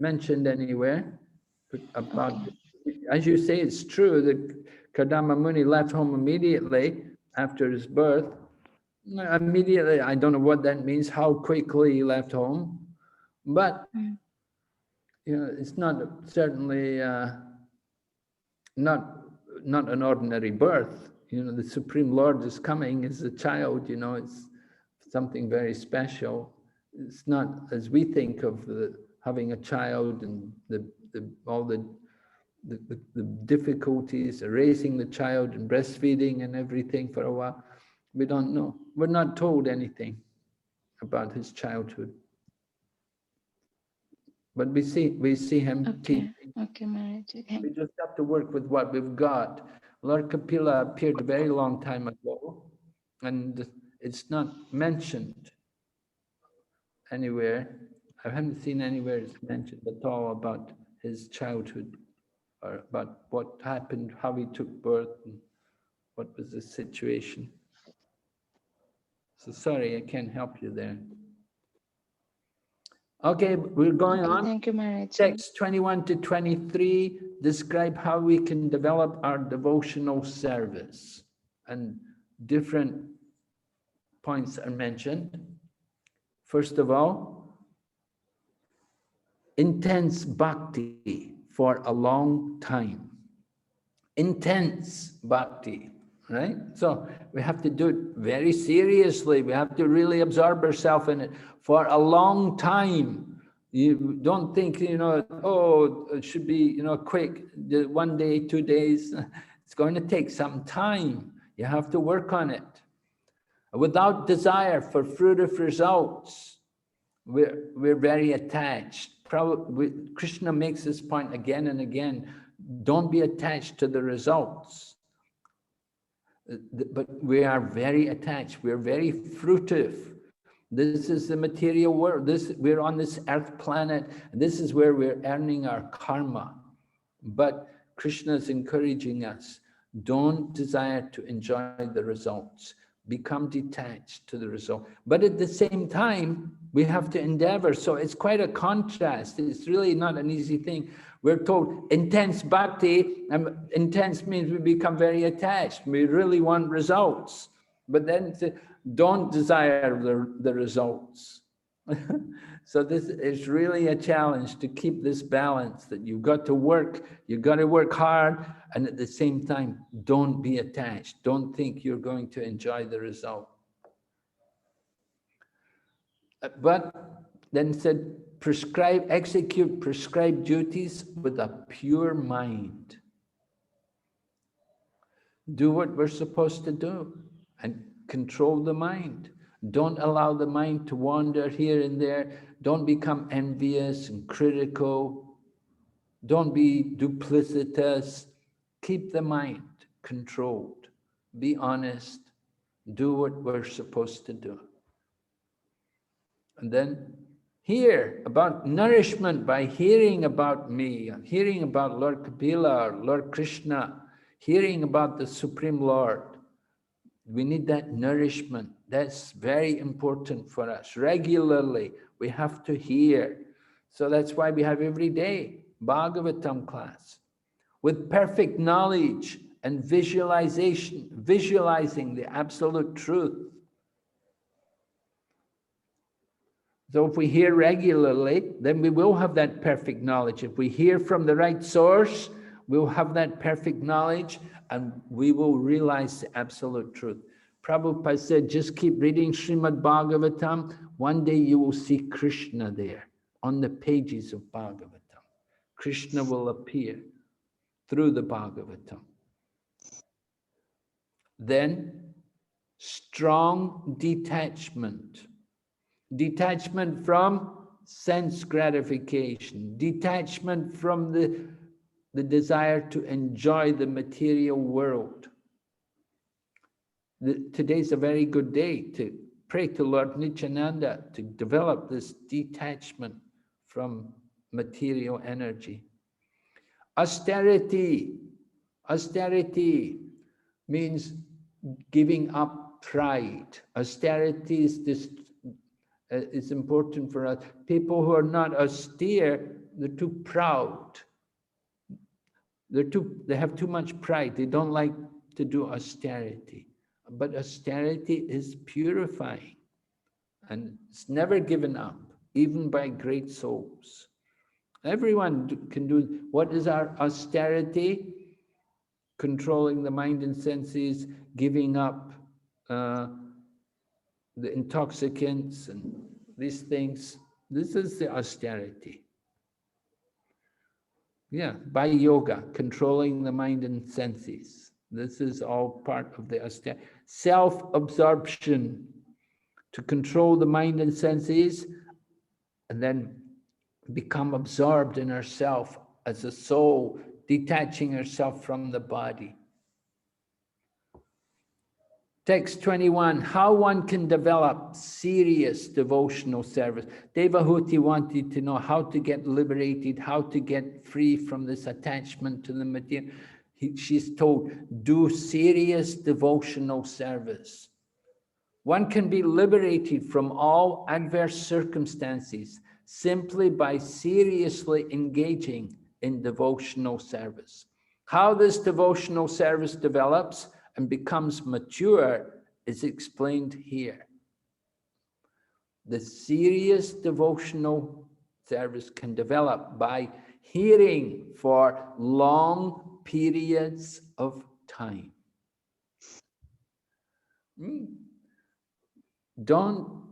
mentioned anywhere about, as you say, it's true that Kardama Muni left home immediately after his birth. Immediately, I don't know what that means, how quickly he left home, but you know, it's not certainly not an ordinary birth. You know, the Supreme Lord is coming as a child. You know, it's something very special. It's not as we think of having a child and all the difficulties of raising the child and breastfeeding and everything for a while. We don't know. We're not told anything about his childhood. But we see him teaching. Okay, Maharaji. We just have to work with what we've got. Lord Kapila appeared a very long time ago, and it's not mentioned anywhere. I haven't seen anywhere it's mentioned at all about his childhood or about what happened, how he took birth, and what was the situation. So sorry, I can't help you there. Okay, we're going on. Thank you, Maharaji. Text 21 to 23 describe how we can develop our devotional service. And different points are mentioned. First of all, intense bhakti for a long time. Intense bhakti, right? So we have to do it very seriously. We have to really absorb ourselves in it for a long time. You don't think, you know, oh, it should be, you know, quick, 1 day, 2 days. It's going to take some time. You have to work on it. Without desire for fruitive results, we're very attached. Krishna makes this point again and again. Don't be attached to the results. But we are very attached. We're very fruitive. This is the material world. We're on this earth planet. And this is where we're earning our karma. But Krishna is encouraging us. Don't desire to enjoy the results. Become detached to the result. But at the same time, we have to endeavor. So it's quite a contrast. It's really not an easy thing. We're told intense bhakti, and intense means we become very attached. We really want results. But then don't desire the results. So this is really a challenge to keep this balance, that you've got to work hard, and at the same time, don't be attached. Don't think you're going to enjoy the result. But then said, execute prescribed duties with a pure mind. Do what we're supposed to do and control the mind. Don't allow the mind to wander here and there. Don't become envious and critical. Don't be duplicitous. Keep the mind controlled. Be honest. Do what we're supposed to do. And then hear about nourishment by hearing about me, hearing about Lord Kapila or Lord Krishna, hearing about the Supreme Lord. We need that nourishment. That's very important for us. Regularly, we have to hear. So that's why we have every day Bhagavatam class. With perfect knowledge and visualization, visualizing the absolute truth. So if we hear regularly, then we will have that perfect knowledge. If we hear from the right source, we'll have that perfect knowledge and we will realize the absolute truth. Prabhupada said, just keep reading Srimad Bhagavatam. One day you will see Krishna there on the pages of Bhagavatam. Krishna will appear through the Bhagavatam. Then strong detachment. Detachment from sense gratification. Detachment from the desire to enjoy the material world. Today's a very good day to pray to Lord Nityananda to develop this detachment from material energy. Austerity. Austerity means giving up pride. Austerity is this. It's important for us. People who are not austere, they're too proud. They have too much pride. They don't like to do austerity. But austerity is purifying, and it's never given up, even by great souls. Everyone can do. What is our austerity? Controlling the mind and senses, giving up the intoxicants and these things. This is the austerity. Yeah, by yoga, controlling the mind and senses. This is all part of the austerity. Self-absorption, to control the mind and senses, and then become absorbed in ourself as a soul, detaching herself from the body. Text 21, how one can develop serious devotional service. Devahuti wanted to know how to get liberated, how to get free from this attachment to the material. She's told, do serious devotional service. One can be liberated from all adverse circumstances simply by seriously engaging in devotional service. How this devotional service develops and becomes mature is explained here. The serious devotional service can develop by hearing for long periods of time. Don't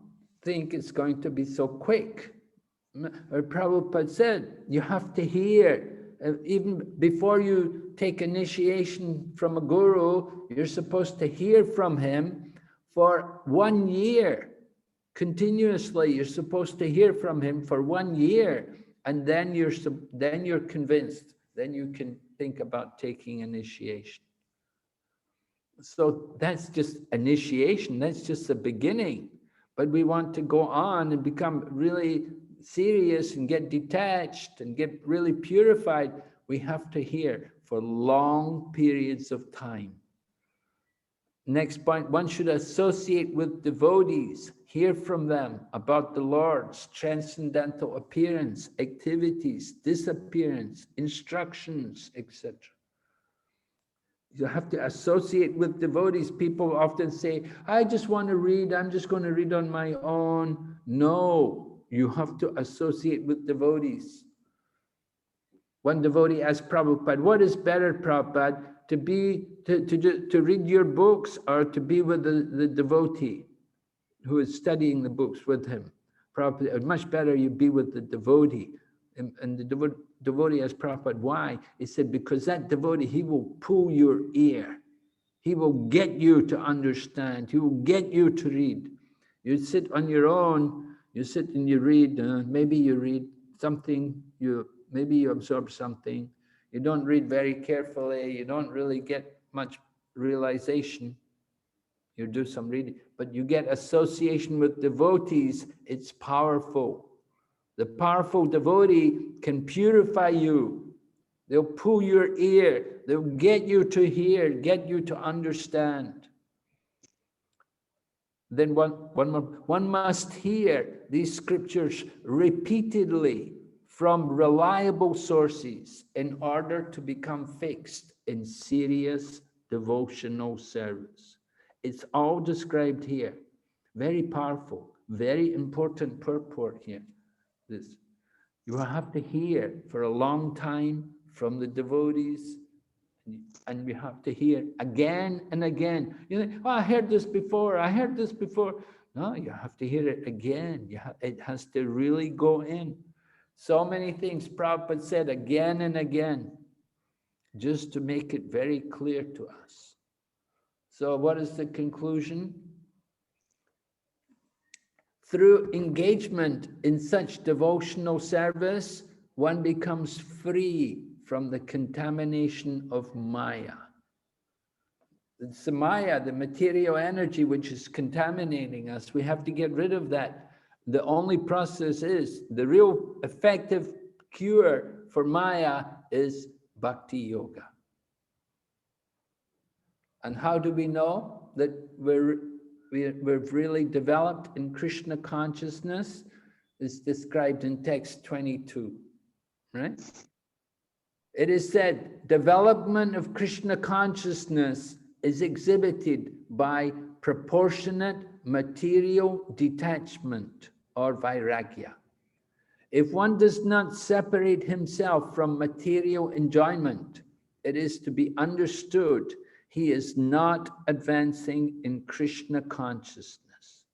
think it's going to be so quick. Prabhupada said, you have to hear. Even before you take initiation from a guru, you're supposed to hear from him for 1 year. Continuously, you're supposed to hear from him for 1 year. And then you're convinced. Then you can think about taking initiation. So that's just initiation, that's just the beginning. But we want to go on and become really serious and get detached and get really purified. We have to hear for long periods of time. Next point, one should associate with devotees, hear from them about the Lord's transcendental appearance, activities, disappearance, instructions, etc. You have to associate with devotees. People often say, I just want to read, I'm just going to read on my own. No, you have to associate with devotees. One devotee asked Prabhupada, what is better, Prabhupada, to read your books or to be with the devotee who is studying the books with him? Prabhupada, it's much better you be with the devotee. And the devotee asked Prabhupada, why? He said, because that devotee, he will pull your ear. He will get you to understand. He will get you to read. You sit on your own, you sit and you read, maybe you read something, maybe you absorb something. You don't read very carefully. You don't really get much realization. You do some reading, but you get association with devotees. It's powerful. The powerful devotee can purify you. They'll pull your ear. They'll get you to hear, get you to understand. Then one must hear these scriptures repeatedly from reliable sources in order to become fixed in serious devotional service. It's all described here. Very powerful, very important purport here. This. You have to hear for a long time from the devotees, and you have to hear again and again. You think, oh, I heard this before, I heard this before. No, you have to hear it again. It has to really go in. So many things Prabhupada said again and again, just to make it very clear to us. So what is the conclusion? Through engagement in such devotional service, one becomes free from the contamination of Maya. It's the Maya, the material energy, which is contaminating us. We have to get rid of that. The only process is, the real effective cure for Maya is Bhakti Yoga. And how do we know that we've really developed in Krishna consciousness? It's described in text 22, right? It is said, development of Krishna consciousness is exhibited by proportionate material detachment or vairagya. If one does not separate himself from material enjoyment, it is to be understood he is not advancing in Krishna consciousness.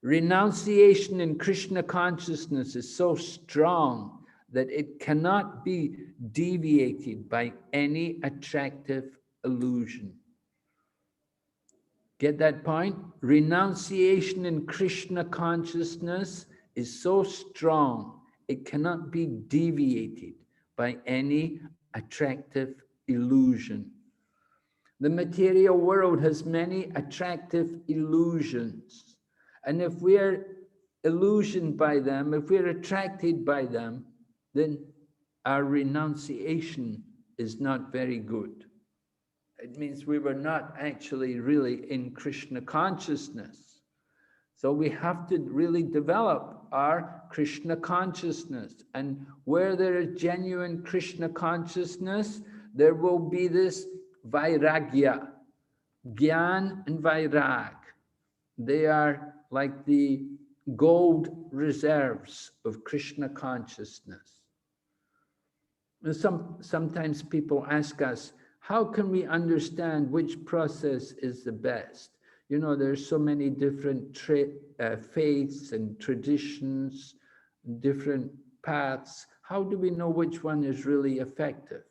Renunciation in Krishna consciousness is so strong that it cannot be deviated by any attractive illusion. Get that point? Renunciation in Krishna consciousness is so strong, it cannot be deviated by any attractive illusion. The material world has many attractive illusions. And if we're illusioned by them, if we're attracted by them, then our renunciation is not very good. It means we were not actually really in Krishna consciousness. So we have to really develop our Krishna consciousness. And where there is genuine Krishna consciousness, there will be this vairagya, Gyan and Vairag. They are like the gold reserves of Krishna consciousness. And sometimes people ask us, how can we understand which process is the best? You know, there's so many different faiths and traditions, different paths. How do we know which one is really effective?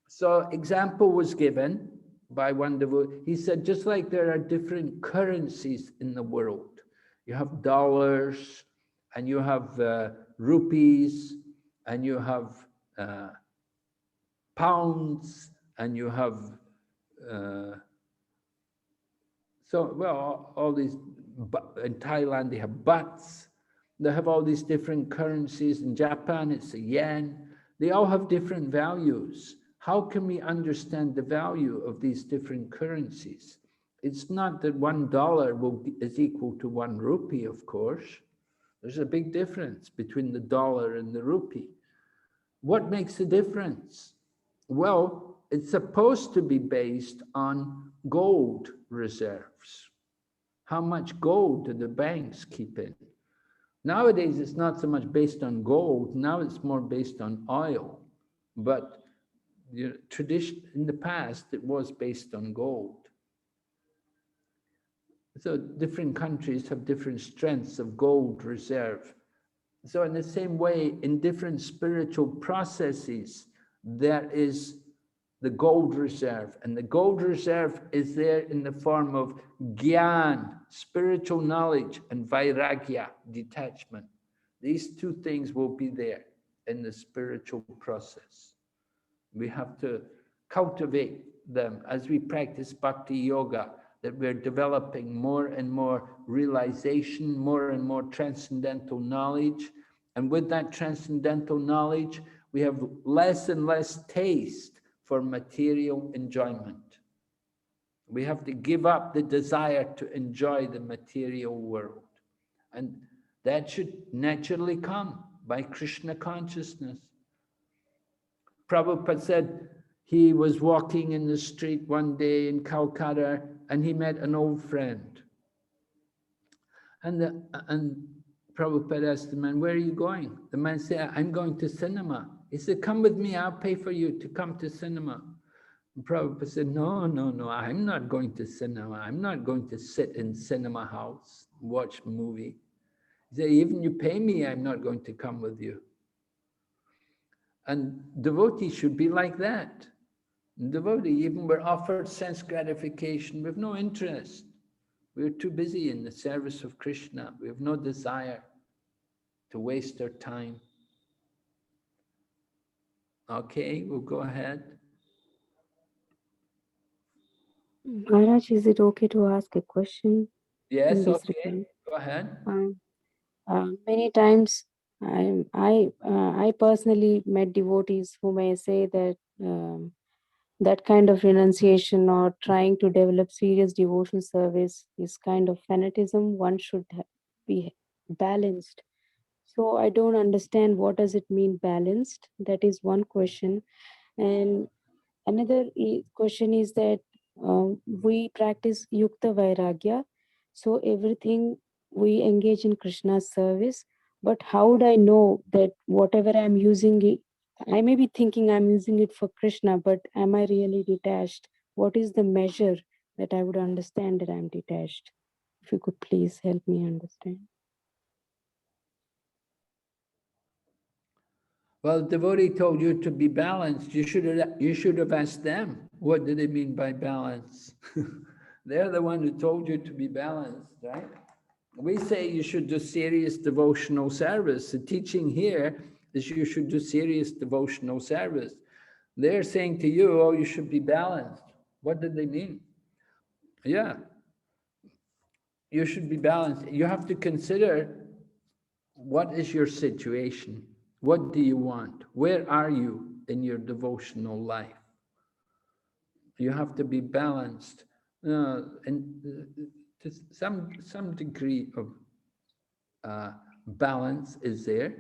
So example was given by one devotee. He said, just like there are different currencies in the world, you have dollars, and you have rupees, and you have pounds, and you have all these, in Thailand they have bahts, they have all these different currencies. In Japan it's the yen. They all have different values. How can we understand the value of these different currencies? It's not that $1 is equal to 1 rupee, of course. There's a big difference between the dollar and the rupee. What makes the difference? Well, it's supposed to be based on gold reserves. How much gold do the banks keep in? Nowadays, it's not so much based on gold. Now it's more based on oil. But tradition in the past, it was based on gold. So different countries have different strengths of gold reserve. So in the same way, in different spiritual processes, there is the gold reserve. And the gold reserve is there in the form of Gyan, spiritual knowledge, and Vairagya, detachment. These two things will be there in the spiritual process. We have to cultivate them as we practice Bhakti Yoga, that we're developing more and more realization, more and more transcendental knowledge. And with that transcendental knowledge, we have less and less taste for material enjoyment. We have to give up the desire to enjoy the material world. And that should naturally come by Krishna consciousness. Prabhupada said he was walking in the street one day in Calcutta and he met an old friend. And Prabhupada asked the man, where are you going? The man said, I'm going to cinema. He said, come with me, I'll pay for you to come to cinema. And Prabhupada said, no, I'm not going to cinema. I'm not going to sit in cinema house, watch a movie. He said, even you pay me, I'm not going to come with you. And devotees should be like that. Devotee, even we're offered sense gratification, we have no interest. We're too busy in the service of Krishna. We have no desire to waste our time. Okay, we'll go ahead. Maharaj, is it okay to ask a question in Yes, this okay, regard? go ahead. Many times I personally met devotees who may say that that kind of renunciation or trying to develop serious devotion service is kind of fanatism. One should be balanced. So I don't understand what does it mean balanced. That is one question. And another question is that we practice Yukta Vairagya. So everything we engage in Krishna's service. But how would I know that whatever I'm using it, I may be thinking I'm using it for Krishna, but am I really detached? What is the measure that I would understand that I'm detached? If you could please help me understand. Well, devotee told you to be balanced. You should have asked them. What do they mean by balance? They're the one who told you to be balanced, right? We say you should do serious devotional service. The teaching here is you should do serious devotional service. They're saying to you, oh, you should be balanced. What did they mean? Yeah, you should be balanced. You have to consider what is your situation? What do you want? Where are you in your devotional life? You have to be balanced. And to some degree of balance is there.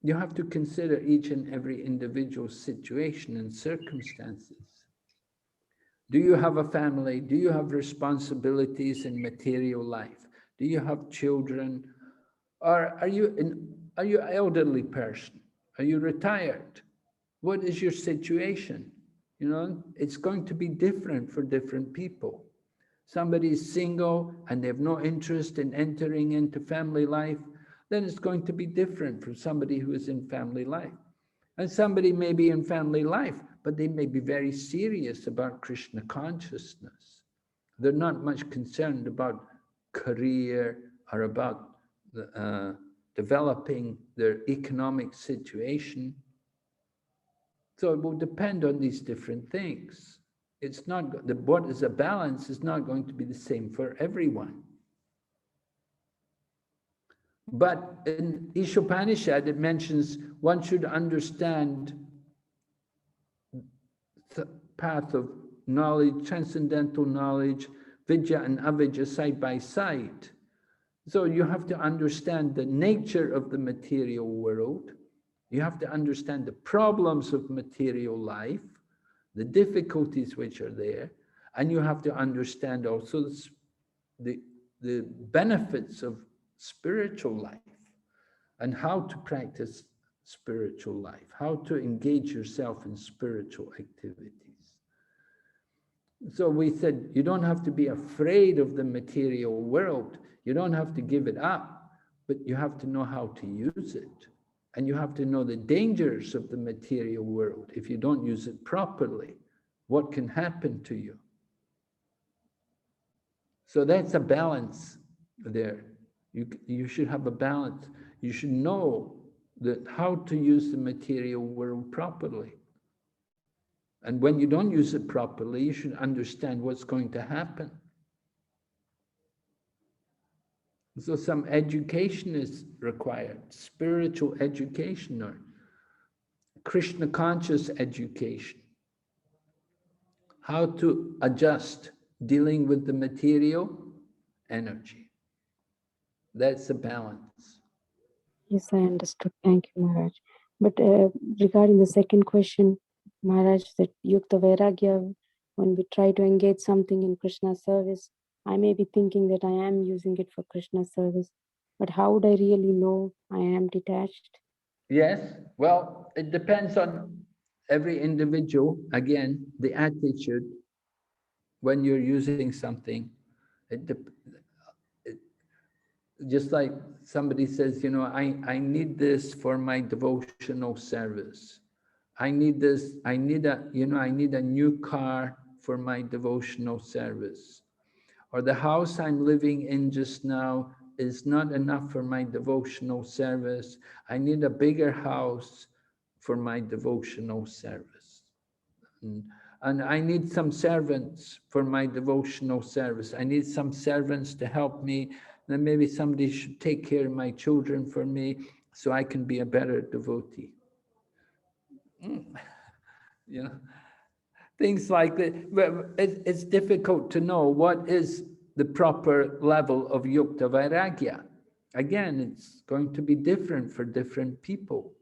You have to consider each and every individual situation and circumstances. Do you have a family? Do you have responsibilities in material life? Do you have children? Or are you an elderly person? Are you retired? What is your situation? You know, it's going to be different for different people. Somebody is single and they have no interest in entering into family life, then it's going to be different from somebody who is in family life. And somebody may be in family life, but they may be very serious about Krishna consciousness. They're not much concerned about career or about developing their economic situation. So it will depend on these different things. It's not, what is a balance is not going to be the same for everyone. But in Ishopanishad, it mentions one should understand the path of knowledge, transcendental knowledge, vidya and avidya side by side. So you have to understand the nature of the material world. You have to understand the problems of material life, the difficulties which are there, and you have to understand also the benefits of spiritual life and how to practice spiritual life, how to engage yourself in spiritual activities. So we said, you don't have to be afraid of the material world. You don't have to give it up, but you have to know how to use it. And you have to know the dangers of the material world. If you don't use it properly, what can happen to you? So that's a balance there. You should have a balance. You should know that how to use the material world properly. And when you don't use it properly, you should understand what's going to happen. So some education is required, spiritual education or Krishna conscious education. How to adjust dealing with the material energy. That's the balance. Yes, I understood. Thank you, Maharaj. But regarding the second question, Maharaj, that Yukta Vairagya, when we try to engage something in Krishna's service, I may be thinking that I am using it for Krishna's service. But how would I really know I am detached? Yes, well, it depends on every individual. Again, the attitude when you're using something. It just like somebody says, you know, I need this for my devotional service. I need this, I need a new car for my devotional service. Or the house I'm living in just now is not enough for my devotional service. I need a bigger house for my devotional service. And I need some servants for my devotional service. I need some servants to help me. Then maybe somebody should take care of my children for me so I can be a better devotee. You know, things like that. Well, it's difficult to know what is the proper level of yukta vairagya. Again, it's going to be different for different people.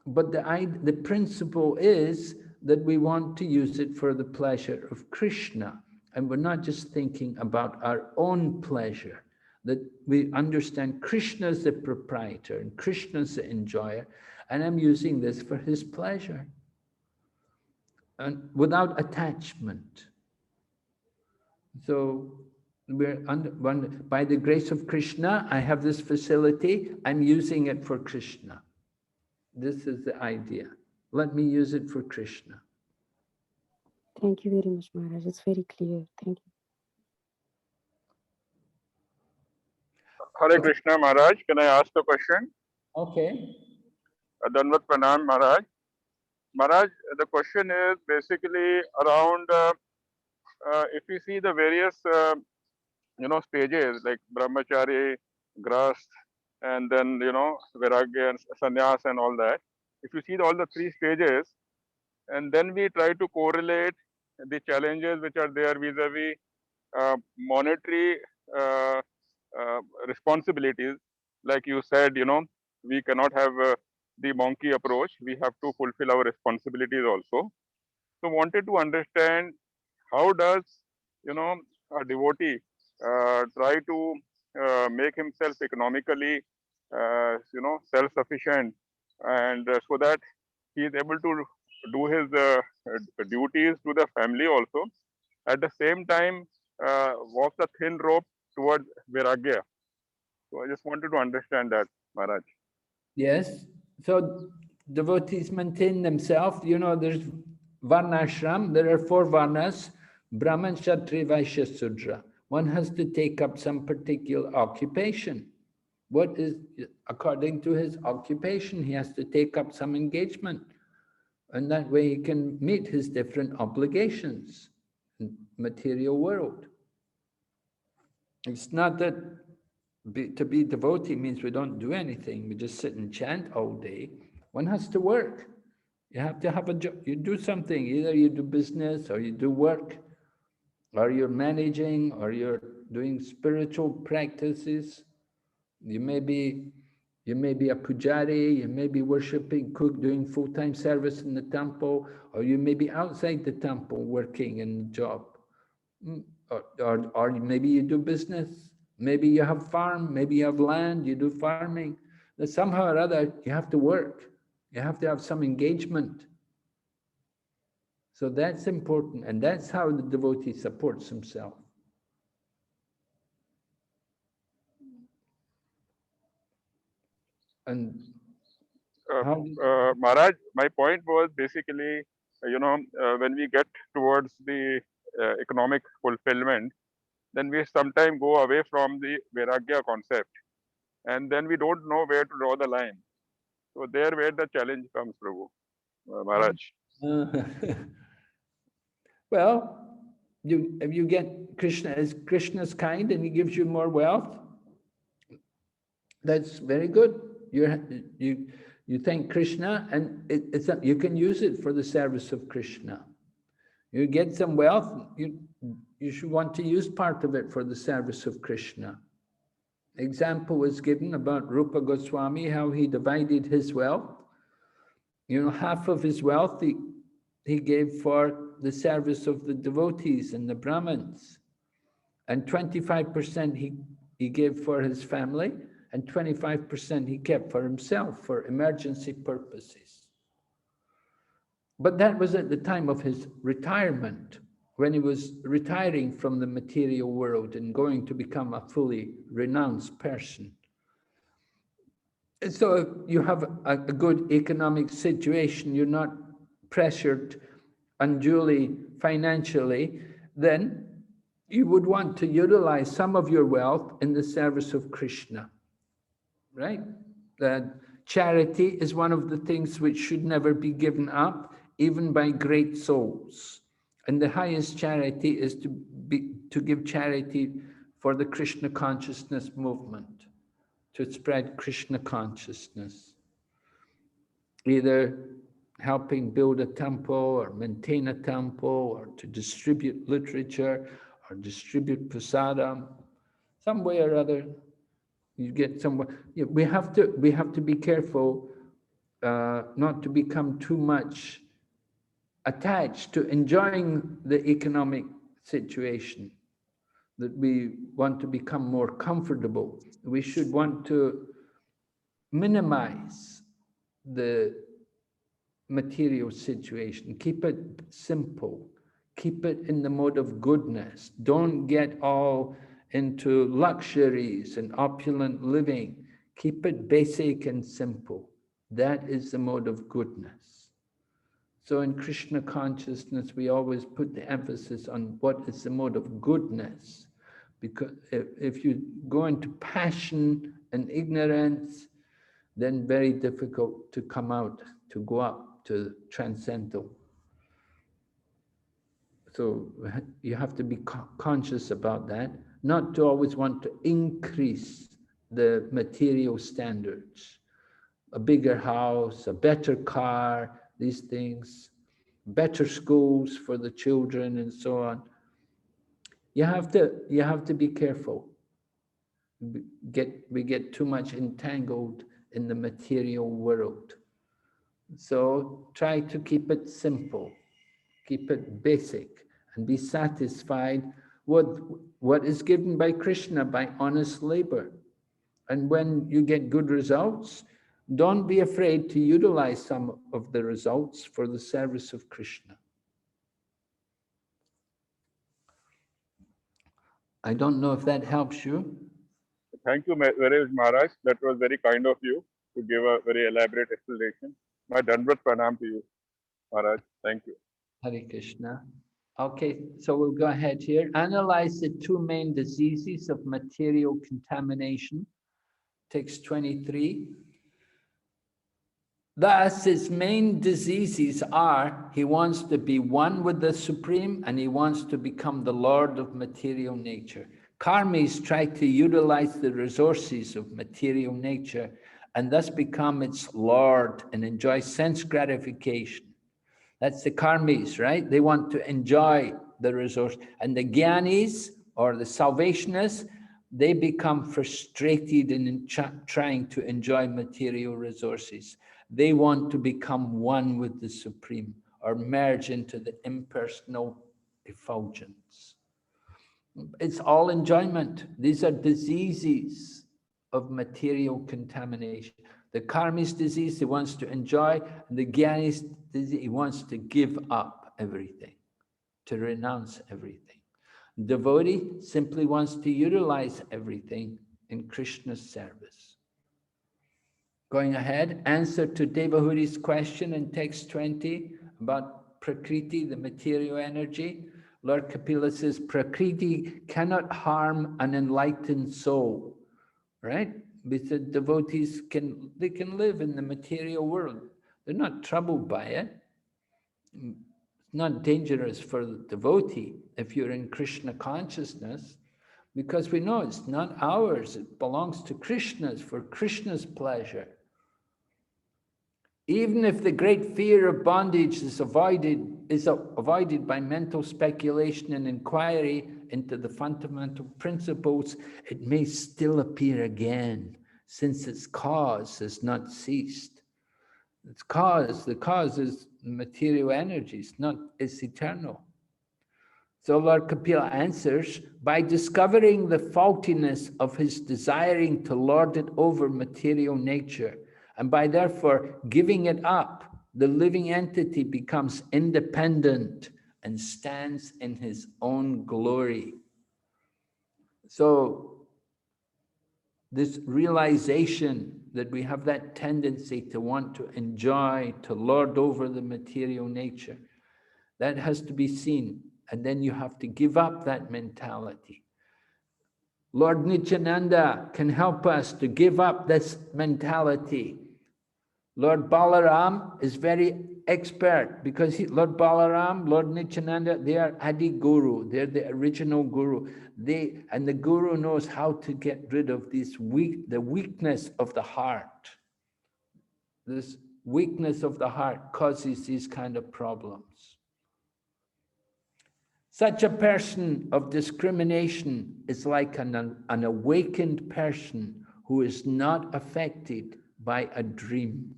But the principle is that we want to use it for the pleasure of Krishna. And we're not just thinking about our own pleasure, that we understand Krishna is the proprietor and Krishna is the enjoyer, and I'm using this for his pleasure. And without attachment. So by the grace of Krishna, I have this facility, I'm using it for Krishna. This is the idea. Let me use it for Krishna. Thank you very much, Maharaj. It's very clear. Thank you. Hare Krishna Maharaj, can I ask a question? Okay. Danvat Pranam Maharaj. Maharaj, the question is basically around if you see the various stages like brahmachari, grast, and then vairagya and sannyas and all that. If you see all the three stages, and then we try to correlate the challenges which are there vis-a-vis monetary responsibilities, like you said, we cannot have the monkey approach. We have to fulfill our responsibilities also. So wanted to understand how does a devotee try to make himself economically self-sufficient, and so that he is able to do his duties to the family also. At the same time, walk the thin rope towards Vairagya. So I just wanted to understand that, Maharaj. Yes. So devotees maintain themselves. There's Varnashram. There are 4 Varnas: Brahman, Kshatriya, Vaishya, Sudra. One has to take up some particular occupation. What is, according to his occupation, he has to take up some engagement. And that way he can meet his different obligations in material world. It's not that to be devotee means we don't do anything. We just sit and chant all day. One has to work. You have to have a job. You do something. Either you do business or you do work, or you're managing, or you're doing spiritual practices. You may be a pujari, you may be worshipping, doing full-time service in the temple, or you may be outside the temple working in the job. Or maybe you do business, maybe you have farm, maybe you have land, you do farming. But somehow or other, you have to work. You have to have some engagement. So that's important, and that's how the devotee supports himself. And Maharaj, my point was basically, when we get towards the economic fulfillment, then we sometimes go away from the Vairagya concept, and then we don't know where to draw the line. So there where the challenge comes, Prabhu, Maharaj. Well, if you get Krishna's kind and he gives you more wealth, that's very good. You thank Krishna, and you can use it for the service of Krishna. You get some wealth, you should want to use part of it for the service of Krishna. Example was given about Rupa Goswami, how he divided his wealth. Half of his wealth he gave for the service of the devotees and the Brahmins, and 25% he gave for his family, and 25% he kept for himself for emergency purposes. But that was at the time of his retirement, when he was retiring from the material world and going to become a fully renounced person. So if you have a good economic situation, you're not pressured unduly financially, then you would want to utilize some of your wealth in the service of Krishna, right? That charity is one of the things which should never be given up, even by great souls. And the highest charity is to give charity for the Krishna consciousness movement, to spread Krishna consciousness, either helping build a temple or maintain a temple or to distribute literature or distribute prasadam, some way or other. You get somewhere. Yeah, we have to be careful not to become too much attached to enjoying the economic situation, that we want to become more comfortable. We should want to minimize the material situation. Keep it simple. Keep it in the mode of goodness. Don't get all into luxuries and opulent living. Keep it basic and simple. That is the mode of goodness. So in Krishna consciousness, we always put the emphasis on what is the mode of goodness. Because if you go into passion and ignorance, then very difficult to come out, to go up to transcendental. So you have to be conscious about that, not to always want to increase the material standards. A bigger house, a better car, these things, better schools for the children and so on. You have to be careful. We get too much entangled in the material world. So try to keep it simple, keep it basic, and be satisfied with what is given by Krishna by honest labor. And when you get good results, don't be afraid to utilize some of the results for the service of Krishna. I don't know if that helps you. Thank you very much, Maharaj. That was very kind of you to give a very elaborate explanation. My Dandvat Pranam to you, Maharaj. Thank you. Hare Krishna. Okay, so we'll go ahead here. Analyze the two main diseases of material contamination. Text 23. Thus, his main diseases are, he wants to be one with the Supreme and he wants to become the Lord of material nature. Karmis try to utilize the resources of material nature and thus become its Lord and enjoy sense gratification. That's the karmis, right? They want to enjoy the resource. And the jnanis, or the salvationists, they become frustrated in trying to enjoy material resources. They want to become one with the Supreme or merge into the impersonal effulgence. It's all enjoyment. These are diseases of material contamination. The karmi's disease, he wants to enjoy, and the jnani's disease, he wants to give up everything, to renounce everything. Devotee simply wants to utilize everything in Krishna's service. Going ahead, answer to Devahuri's question in text 20 about Prakriti, the material energy. Lord Kapila says, Prakriti cannot harm an enlightened soul, right? Because devotees can live in the material world. They're not troubled by it. It's not dangerous for the devotee if you're in Krishna consciousness, because we know it's not ours, it belongs to Krishna's, for Krishna's pleasure. Even if the great fear of bondage is avoided by mental speculation and inquiry into the fundamental principles, it may still appear again, since its cause has not ceased. The cause is material energy, it's eternal. So Lord Kapila answers, by discovering the faultiness of his desiring to lord it over material nature, and by therefore giving it up, the living entity becomes independent and stands in his own glory. So this realization that we have that tendency to want to enjoy, to lord over the material nature, that has to be seen. And then you have to give up that mentality. Lord Nityananda can help us to give up this mentality. Lord Balaram is very expert because Lord Balaram, Lord Nityananda, they are Adi Guru. They're the original Guru. And the Guru knows how to get rid of this the weakness of the heart. This weakness of the heart causes these kind of problems. Such a person of discrimination is like an awakened person who is not affected by a dream.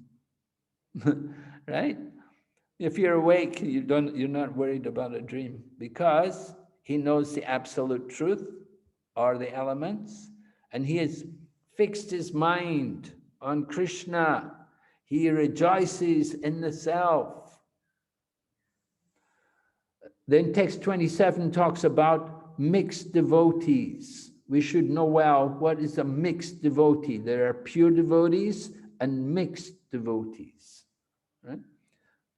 Right? If you're awake, you're not worried about a dream because he knows the absolute truth or the elements, and he has fixed his mind on Krishna. He rejoices in the self. Then text 27 talks about mixed devotees. We should know well what is a mixed devotee. There are pure devotees and mixed devotees. Right?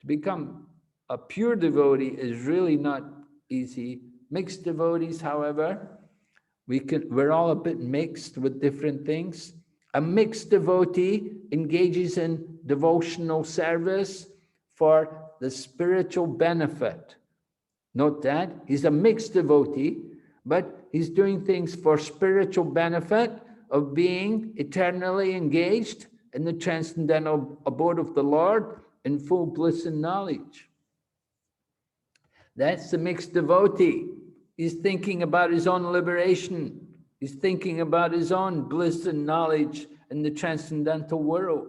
To become a pure devotee is really not easy. Mixed devotees, however, we're all a bit mixed with different things. A mixed devotee engages in devotional service for the spiritual benefit. Note that he's a mixed devotee, but he's doing things for spiritual benefit of being eternally engaged in the transcendental abode of the Lord in full bliss and knowledge. That's the mixed devotee. He's thinking about his own liberation. He's thinking about his own bliss and knowledge in the transcendental world.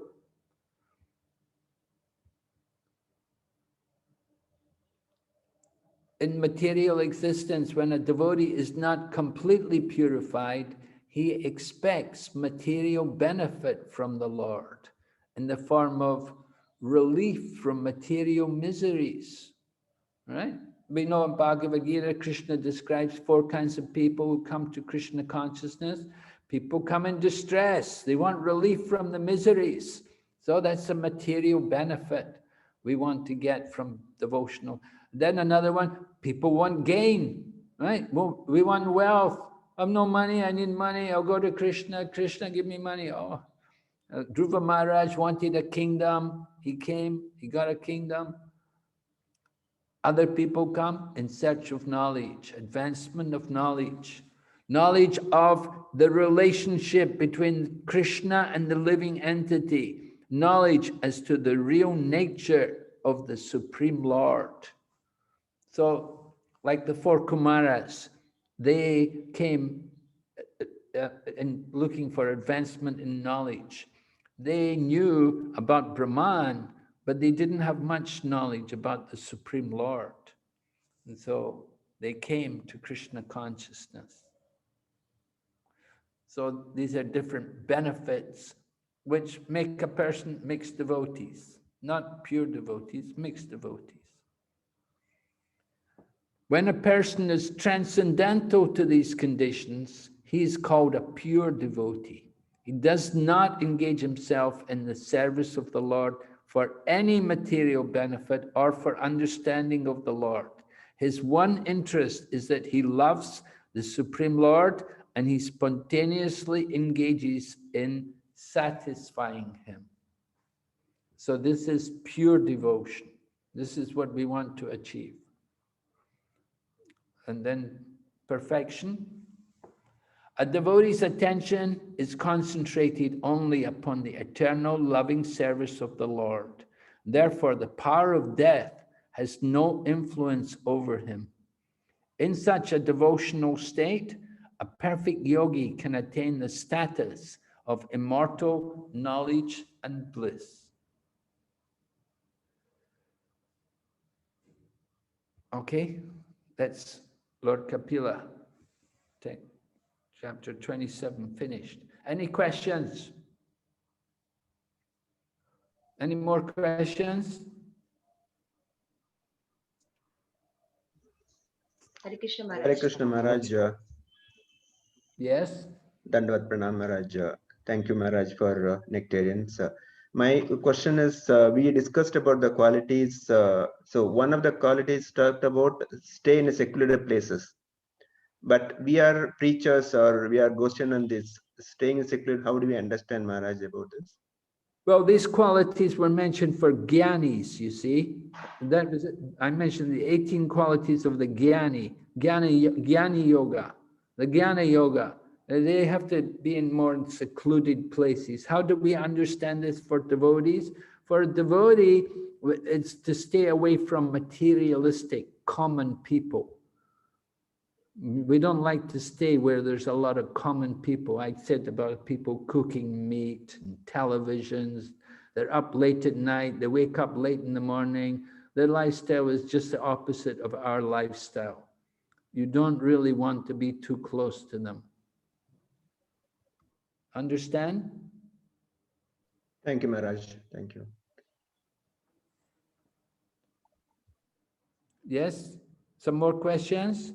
In material existence, when a devotee is not completely purified, he expects material benefit from the Lord in the form of relief from material miseries, right? We know in Bhagavad Gita, Krishna describes 4 kinds of people who come to Krishna consciousness. People come in distress. They want relief from the miseries. So that's a material benefit we want to get from devotional. Then another one, people want gain, right? Well, we want wealth. I have no money, I need money. I'll go to Krishna. Krishna, give me money. Oh, Dhruva Maharaj wanted a kingdom. He came, he got a kingdom. Other people come in search of knowledge, advancement of knowledge, knowledge of the relationship between Krishna and the living entity, knowledge as to the real nature of the Supreme Lord. So, like the 4 Kumaras, they came in looking for advancement in knowledge. They knew about Brahman, but they didn't have much knowledge about the Supreme Lord. And so they came to Krishna consciousness. So these are different benefits which make a person mixed devotees, not pure devotees, mixed devotees. When a person is transcendental to these conditions, he is called a pure devotee. He does not engage himself in the service of the Lord for any material benefit or for understanding of the Lord. His one interest is that he loves the Supreme Lord and he spontaneously engages in satisfying him. So this is pure devotion. This is what we want to achieve. And then perfection. A devotee's attention is concentrated only upon the eternal loving service of the Lord. Therefore, the power of death has no influence over him. In such a devotional state, a perfect yogi can attain the status of immortal knowledge and bliss. Okay, that's Lord Kapila. Chapter 27 finished. Any questions? Any more questions? Hare Krishna Maharaj. Hare Krishna Maharaj. Yes? Dandavat Pranam Maharaj. Thank you, Maharaj, for nectarians. My question is, we discussed about the qualities. So one of the qualities talked about stay in secular places. But we are preachers or we are Goshanandis. Staying in secular, how do we understand, Maharaj, about this? Well, these qualities were mentioned for Gyanis, you see. That was, I mentioned the 18 qualities of the Gyani Yoga, the Jnana Yoga. They have to be in more secluded places. How do we understand this for devotees? For a devotee, it's to stay away from materialistic, common people. We don't like to stay where there's a lot of common people. I said about people cooking meat, and televisions, they're up late at night, they wake up late in the morning. Their lifestyle is just the opposite of our lifestyle. You don't really want to be too close to them. Understand? Thank you, Maharaj. Thank you. Yes? Some more questions?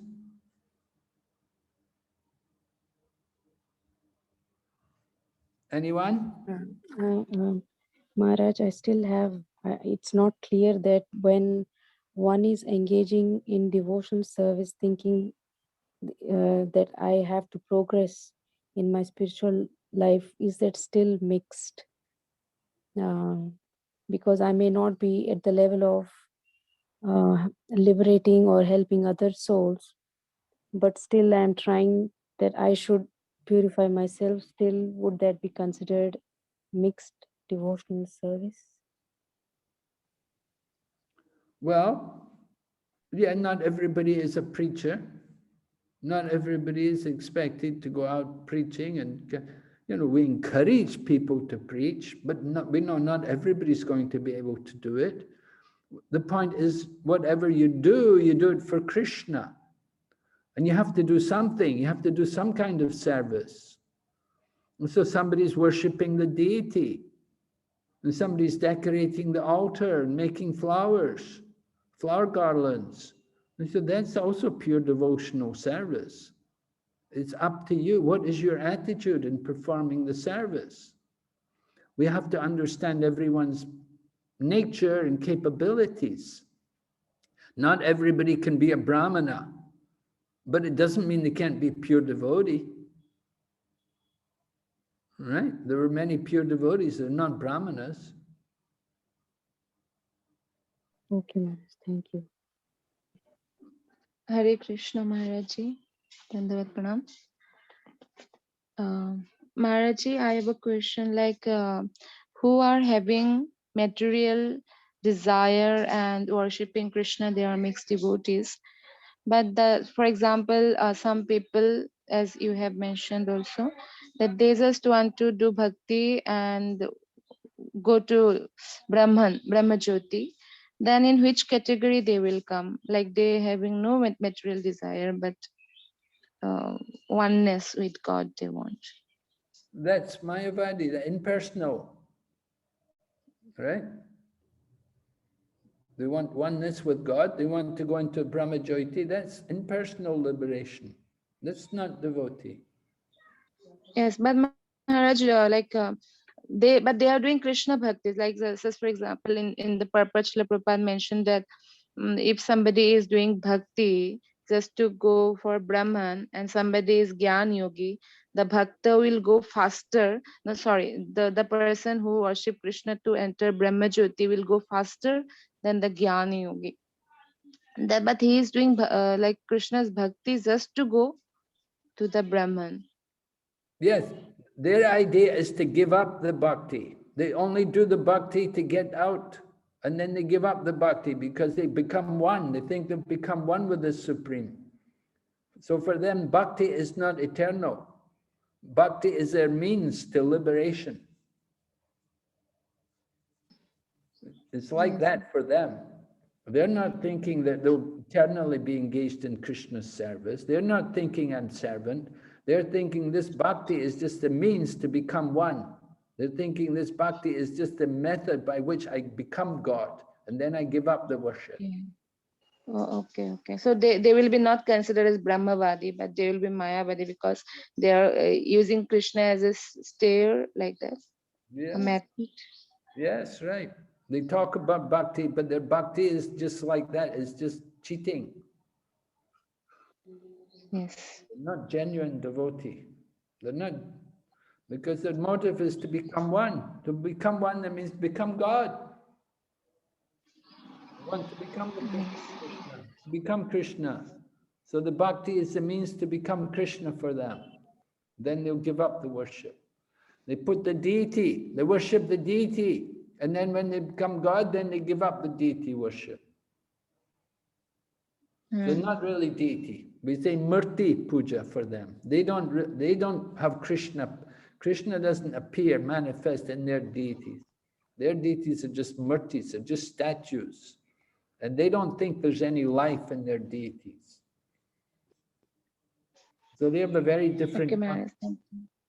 Anyone? Maharaj, I still have, it's not clear that when one is engaging in devotional service, thinking that I have to progress in my spiritual life, is that still mixed? Because I may not be at the level of liberating or helping other souls, but still I'm trying that I should purify myself. Still, would that be considered mixed devotional service? Well, yeah, not everybody is a preacher. Not everybody is expected to go out preaching, and we encourage people to preach, but we know not everybody's going to be able to do it. The point is, whatever you do it for Krishna. And you have to do something, you have to do some kind of service. And so somebody's worshipping the deity, and somebody's decorating the altar and making flowers, flower garlands. And so that's also pure devotional service. It's up to you. What is your attitude in performing the service? We have to understand everyone's nature and capabilities. Not everybody can be a Brahmana, but it doesn't mean they can't be pure devotee. Right? There were many pure devotees that are not Brahmanas. Okay, Maharaj, thank you. Hare Krishna Maharaji. Dandavat Pranam. Maharaji, I have a question like who are having material desire and worshipping Krishna, they are mixed devotees. But for example, some people, as you have mentioned also, that they just want to do bhakti and go to Brahma Jyoti, then in which category they will come? Like they having no material desire, but oneness with God they want. That's Mayavadi, the impersonal. Right? They want oneness with God. They want to go into Brahma Jyoti. That's impersonal liberation. That's not devotee. Yes, but Maharaj, they are doing Krishna bhakti. Like just for example, in the purport, Srila Prabhupada mentioned that if somebody is doing bhakti just to go for Brahman and somebody is Gyan Yogi, the bhakta will go faster. No, sorry, the person who worship Krishna to enter Brahma Jyoti will go faster than the Gyan Yogi. But he is doing like Krishna's bhakti just to go to the Brahman. Yes, their idea is to give up the bhakti. They only do the bhakti to get out, and then they give up the bhakti because they become one. They think they've become one with the Supreme. So for them, bhakti is not eternal. Bhakti is their means to liberation. It's like that for them. They're not thinking that they'll eternally be engaged in Krishna's service. They're not thinking I'm servant. They're thinking this bhakti is just a means to become one. They're thinking this bhakti is just a method by which I become God, and then I give up the worship. Yeah. Oh, okay. So they will be not considered as Brahmavadi, but they will be Mayavadi because they are using Krishna as a stair like that. A Yes. magnet. Yes, right. They talk about bhakti, but their bhakti is just like that. It's just cheating. Yes. They're not genuine devotee. They're not, because their motive is to become one. To become one, that means become God. They want to become the Krishna, become Krishna. So the bhakti is the means to become Krishna for them. Then they'll give up the worship. They put the deity, they worship the deity. And then when they become God, then they give up the deity worship. So not really deity. We say murti puja for them. They don't have Krishna. Krishna doesn't appear, manifest in their deities. Their deities are just murtis, are just statues. And they don't think there's any life in their deities. So they have a very different concept.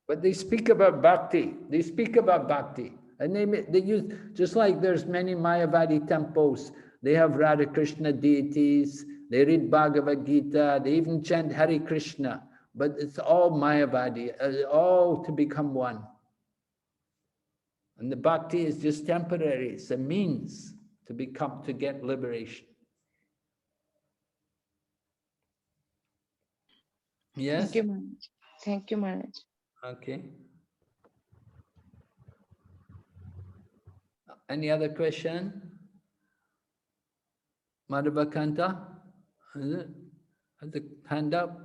But they speak about bhakti. They speak about bhakti. And they use, just like there's many Mayavadi temples, they have Radha Krishna deities, they read Bhagavad Gita, they even chant Hare Krishna. But it's all Mayavadi, all to become one. And the bhakti is just temporary. It's a means to get liberation. Yes? Thank you, Maharaj. Thank you, Maharaj. Okay. Any other question? Madhavakanta? Has a hand up?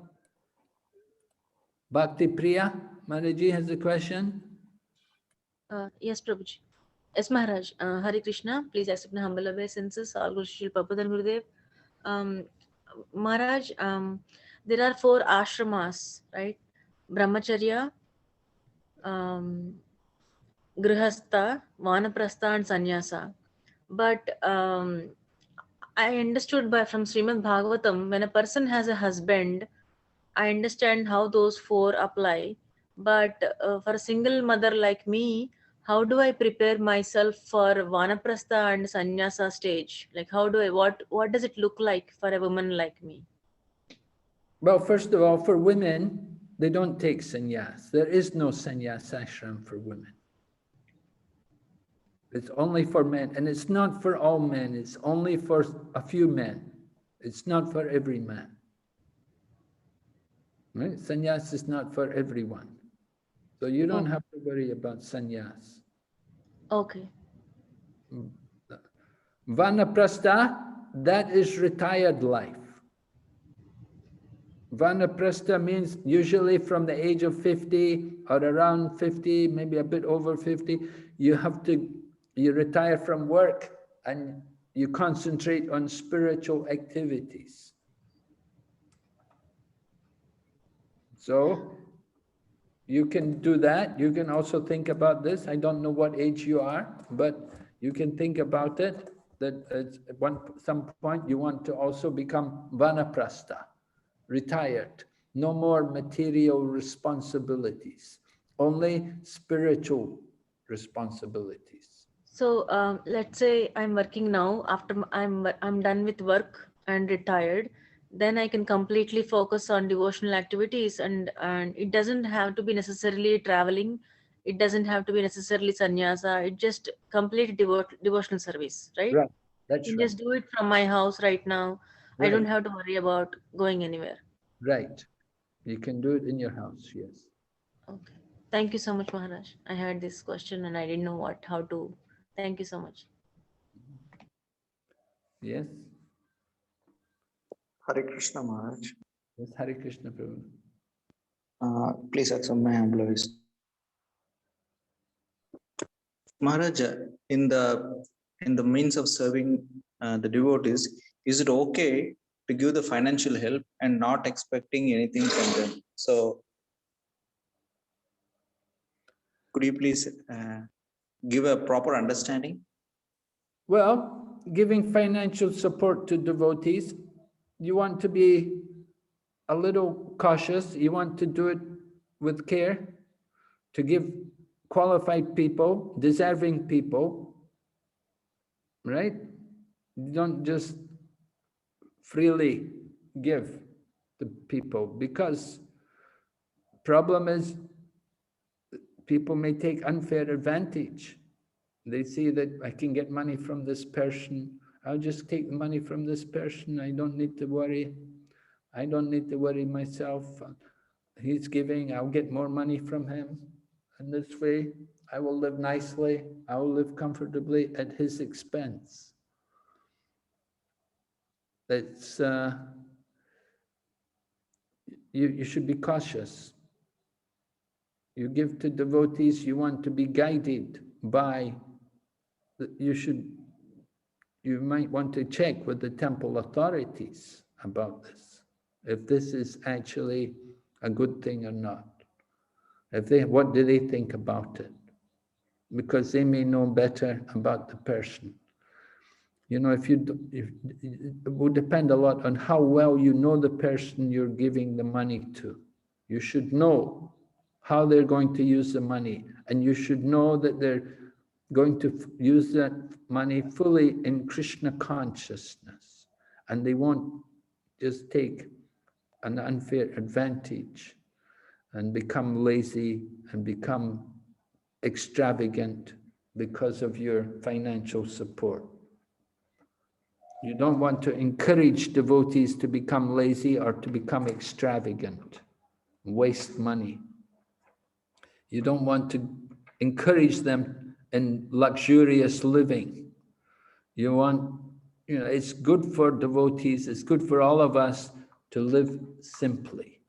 Bhakti Priya? Mataji has a question? Yes, Prabhuji. Yes, Maharaj. Hare Krishna. Please accept my humble obeisances. All Guru Shri Prabhupada and Gurudev. Maharaj, there are 4 ashramas, right? Brahmacharya, Grihastha, Vanaprastha and Sannyasa. But I understood from Srimad Bhagavatam, when a person has a husband, I understand how those 4 apply. But for a single mother like me, how do I prepare myself for Vanaprastha and Sannyasa stage? Like what does it look like for a woman like me? Well, first of all, for women, they don't take sannyas. There is no sannyas ashram for women. It's only for men, and it's not for all men. It's only for a few men. It's not for every man. Right? Sannyas is not for everyone. So you don't have to worry about sannyas. Okay. Vanaprastha, that is retired life. Vanaprastha means usually from the age of 50 or around 50, maybe a bit over 50, you retire from work and you concentrate on spiritual activities. So you can do that. You can also think about this. I don't know what age you are, but you can think about it, that at some point you want to also become vanaprastha, retired. No more material responsibilities, only spiritual responsibilities. So let's say I'm working now. After I'm done with work and retired, then I can completely focus on devotional activities, and it doesn't have to be necessarily traveling. It doesn't have to be necessarily sannyasa. It just complete devotional service, right? Right. I That's can right. just do it from my house right now. I don't Right. have to worry about going anywhere. Right. You can do it in your house, yes. Okay. Thank you so much, Maharaj. I had this question and I didn't know how to. Thank you so much. Yes. Hare Krishna Maharaj. Yes, Hare Krishna Prabhu. Please accept my humble obeisances. Maharaj, in the means of serving the devotees, is it okay to give the financial help and not expecting anything from them? So, could you please give a proper understanding? Well, giving financial support to devotees, you want to be a little cautious. You want to do it with care, to give qualified people, deserving people, right? You don't just freely give to people, because problem is people may take unfair advantage. They see that I can get money from this person. I'll just take the money from this person. I don't need to worry. I don't need to worry myself. He's giving, I'll get more money from him. And this way, I will live nicely. I will live comfortably at his expense. It's, you should be cautious. You give to devotees, you want to be guided by, you might want to check with the temple authorities about this, if this is actually a good thing or not. What do they think about it? Because they may know better about the person. You know, it would depend a lot on how well you know the person you're giving the money to. You should know how they're going to use the money, and you should know that they're going to use that money fully in Krishna consciousness, and they won't just take an unfair advantage and become lazy and become extravagant because of your financial support. You don't want to encourage devotees to become lazy or to become extravagant, waste money. You don't want to encourage them in luxurious living. You want, it's good for devotees, it's good for all of us to live simply.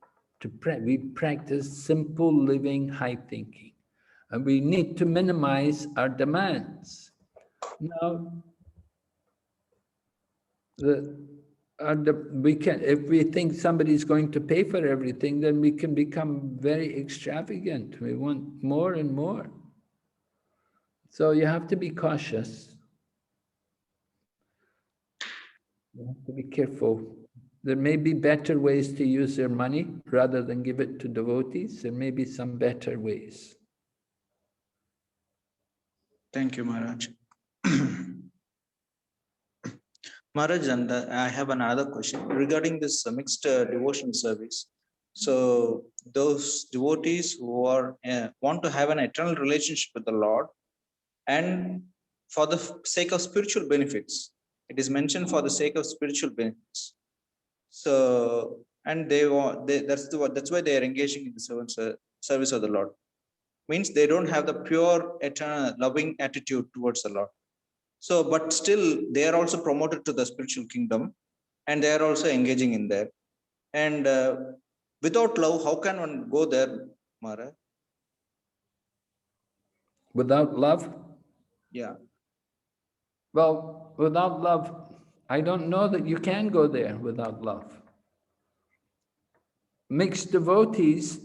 We practice simple living, high thinking. And we need to minimize our demands. Now, we can, if we think somebody's going to pay for everything, then we can become very extravagant. We want more and more. So you have to be cautious. You have to be careful. There may be better ways to use their money rather than give it to devotees. There may be some better ways. Thank you, Maharaj. Maharaj, and I have another question regarding this mixed devotion service. So those devotees who are want to have an eternal relationship with the Lord, and for the sake of spiritual benefits, it is mentioned for the sake of spiritual benefits. So, and that's why they are engaging in the service of the Lord. Means they don't have the pure, eternal, loving attitude towards the Lord. So, but still, they are also promoted to the spiritual kingdom, and they are also engaging in there. And without love, how can one go there, Mara? Without love? Yeah. Well, without love, I don't know that you can go there without love. Mixed devotees,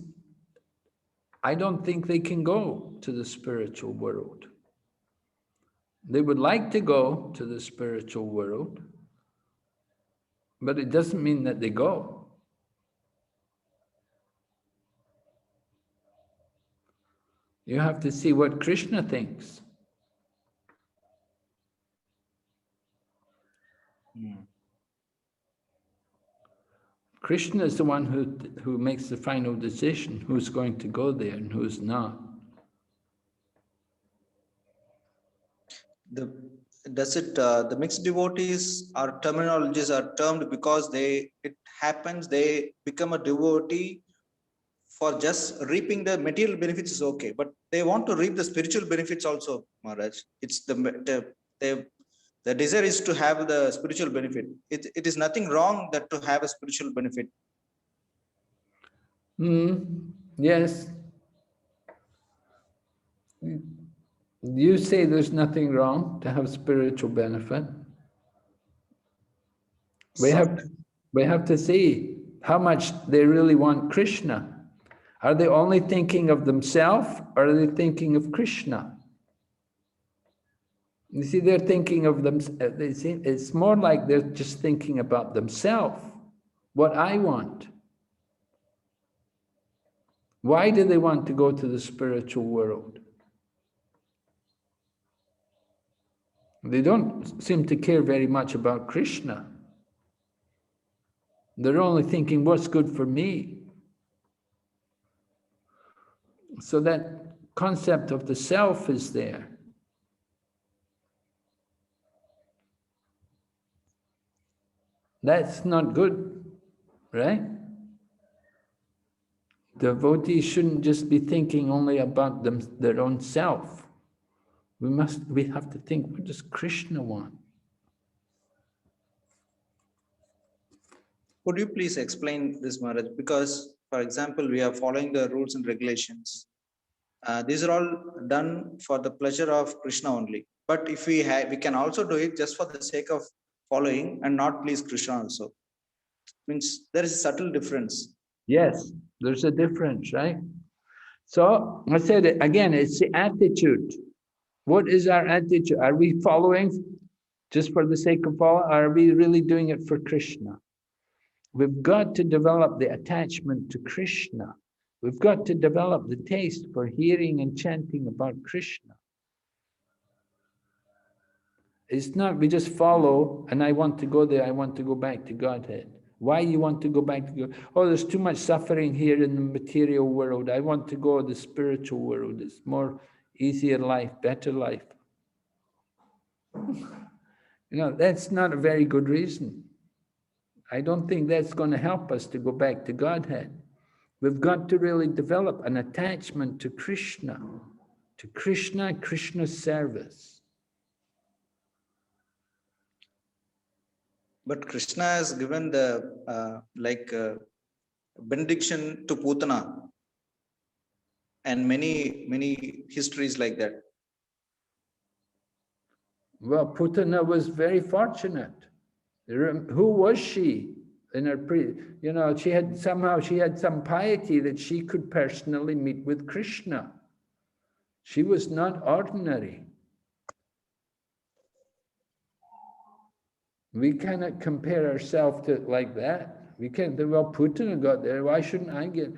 I don't think they can go to the spiritual world. They would like to go to the spiritual world, but it doesn't mean that they go. You have to see what Krishna thinks. Krishna is the one who makes the final decision, who's going to go there and who's not. The mixed devotees are terminologies are termed because it happens they become a devotee for just reaping the material benefits is okay, but they want to reap the spiritual benefits also, Maharaj. It's the desire is to have the spiritual benefit. It is nothing wrong that to have a spiritual benefit. Yes. You say there's nothing wrong to have spiritual benefit. We have to see how much they really want Krishna. Are they only thinking of themselves, or are they thinking of Krishna? You see, they're thinking of them. It's more like they're just thinking about themselves. What I want. Why do they want to go to the spiritual world? They don't seem to care very much about Krishna. They're only thinking what's good for me. So that concept of the self is there. That's not good, right? Devotees shouldn't just be thinking only about their own self. We have to think, what does Krishna want? Could you please explain this, Maharaj? Because, for example, we are following the rules and regulations. These are all done for the pleasure of Krishna only. But if we can also do it just for the sake of following and not please Krishna also. Means there is a subtle difference. Yes, there's a difference, right? So I said it again, it's the attitude. What is our attitude? Are we following just for the sake of following? Or are we really doing it for Krishna? We've got to develop the attachment to Krishna. We've got to develop the taste for hearing and chanting about Krishna. It's not we just follow and I want to go there, I want to go back to Godhead. Why you want to go back to God? Oh, there's too much suffering here in the material world. I want to go to the spiritual world. It's more easier life, better life. You know, that's not a very good reason. I don't think that's going to help us to go back to Godhead. We've got to really develop an attachment to Krishna, Krishna's service. But Krishna has given the benediction to Putana and many histories like that. Well, Putana was very fortunate. Who was she? In her she had some piety that she could personally meet with Krishna. She was not ordinary. We cannot compare ourselves to it like that. We can't say, well, Putana got there. Why shouldn't I get?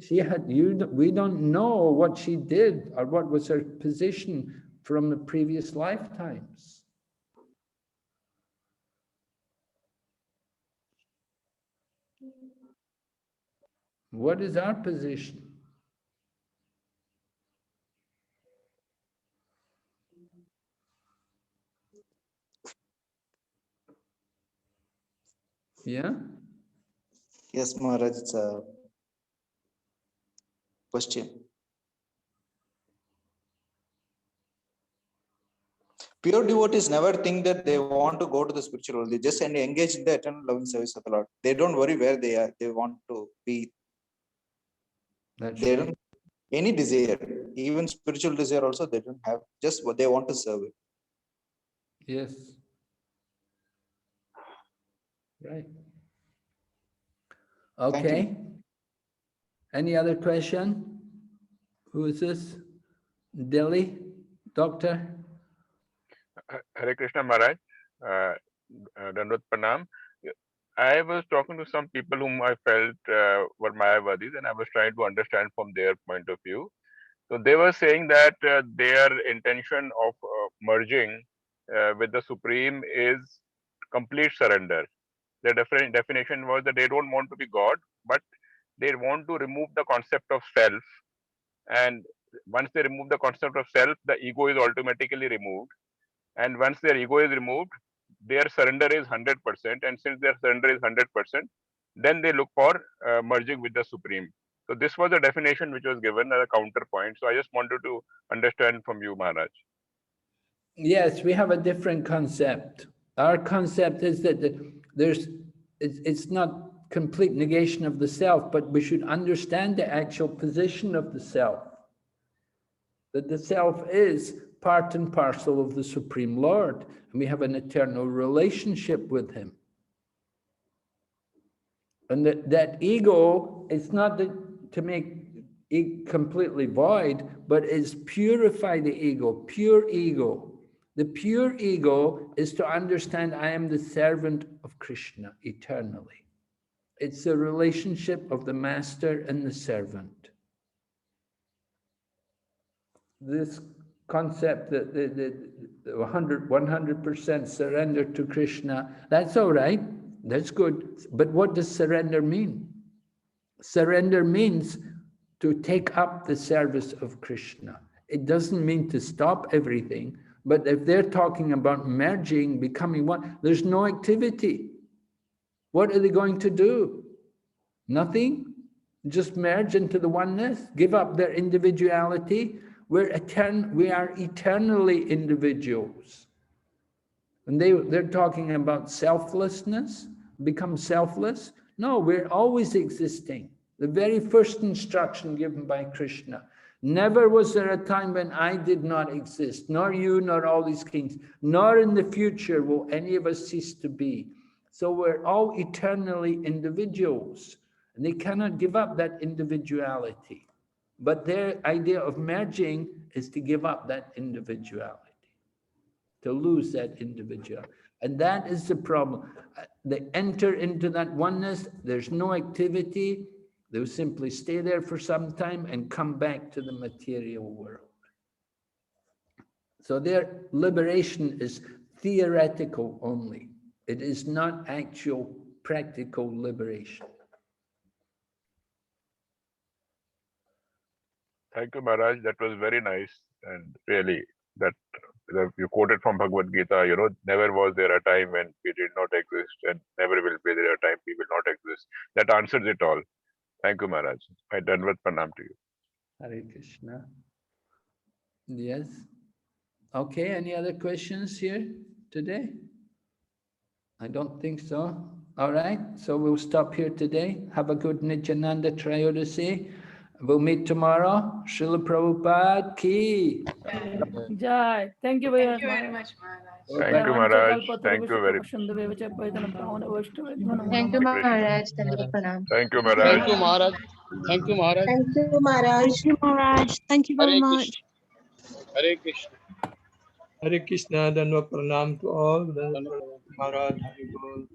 she had. We don't know what she did or what was her position from the previous lifetimes. What is our position? Yeah? Yes, Maharaj, it's a question. Pure devotees never think that they want to go to the spiritual world. They just engage in the eternal loving service of the Lord. They don't worry where they are. They want to be. They don't any desire, even spiritual desire also they don't have. Just what they want to serve it. Yes. Right. Okay. Any other question? Who is this? Delhi? Doctor? Hare Krishna Maharaj, Dandot Pranam. I was talking to some people whom I felt were Mayavadis, and I was trying to understand from their point of view. So they were saying that their intention of merging with the Supreme is complete surrender. Their definition was that they don't want to be God, but they want to remove the concept of self. And once they remove the concept of self, the ego is automatically removed. And once their ego is removed, their surrender is 100%. And since their surrender is 100%, then they look for merging with the Supreme. So this was a definition which was given as a counterpoint. So I just wanted to understand from you, Maharaj. Yes, we have a different concept. Our concept is that it's not complete negation of the self, but we should understand the actual position of the self. That the self is part and parcel of the Supreme Lord, and we have an eternal relationship with Him. And that ego, it's not to make it completely void, but it's purify the ego, pure ego. The pure ego is to understand I am the servant of Krishna eternally. It's the relationship of the master and the servant. This concept that the 100% surrender to Krishna, that's all right. That's good. But what does surrender mean? Surrender means to take up the service of Krishna. It doesn't mean to stop everything, but if they're talking about merging, becoming one, there's no activity. What are they going to do? Nothing? Just merge into the oneness, give up their individuality. We are eternally individuals. And they're talking about selflessness, become selfless. No, we're always existing. The very first instruction given by Krishna. Never was there a time when I did not exist, nor you, nor all these kings, nor in the future will any of us cease to be. So we're all eternally individuals, and they cannot give up that individuality. But their idea of merging is to give up that individuality, to lose that individual. And that is the problem. They enter into that oneness, there's no activity, they'll simply stay there for some time and come back to the material world. So their liberation is theoretical only. It is not actual practical liberation. Thank you, Maharaj. That was very nice. And really, that you quoted from Bhagavad Gita, never was there a time when we did not exist, and never will be there a time we will not exist. That answers it all. Thank you, Maharaj. I Dandavat Pranam to you. Hare Krishna. Yes. Okay, any other questions here today? I don't think so. All right, so we'll stop here today. Have a good Nityananda Trayodasi. We'll meet tomorrow. Srila Prabhupada ki. Jai. Thank you Thank you very much, Maharaj. Thank you, Maharaj. Thank you very Thank you, Maharaj. Dandavat Pranam. Thank you, Thank Maharaj. you, Maharaj. Thank you, Maharaj. Thank you, Maharaj. Thank you, Maharaj. Thank you very Hare much. Krishna. Hare Krishna. Hare Krishna, Dandavat Pranam to all. Maharaj, Hari Bol.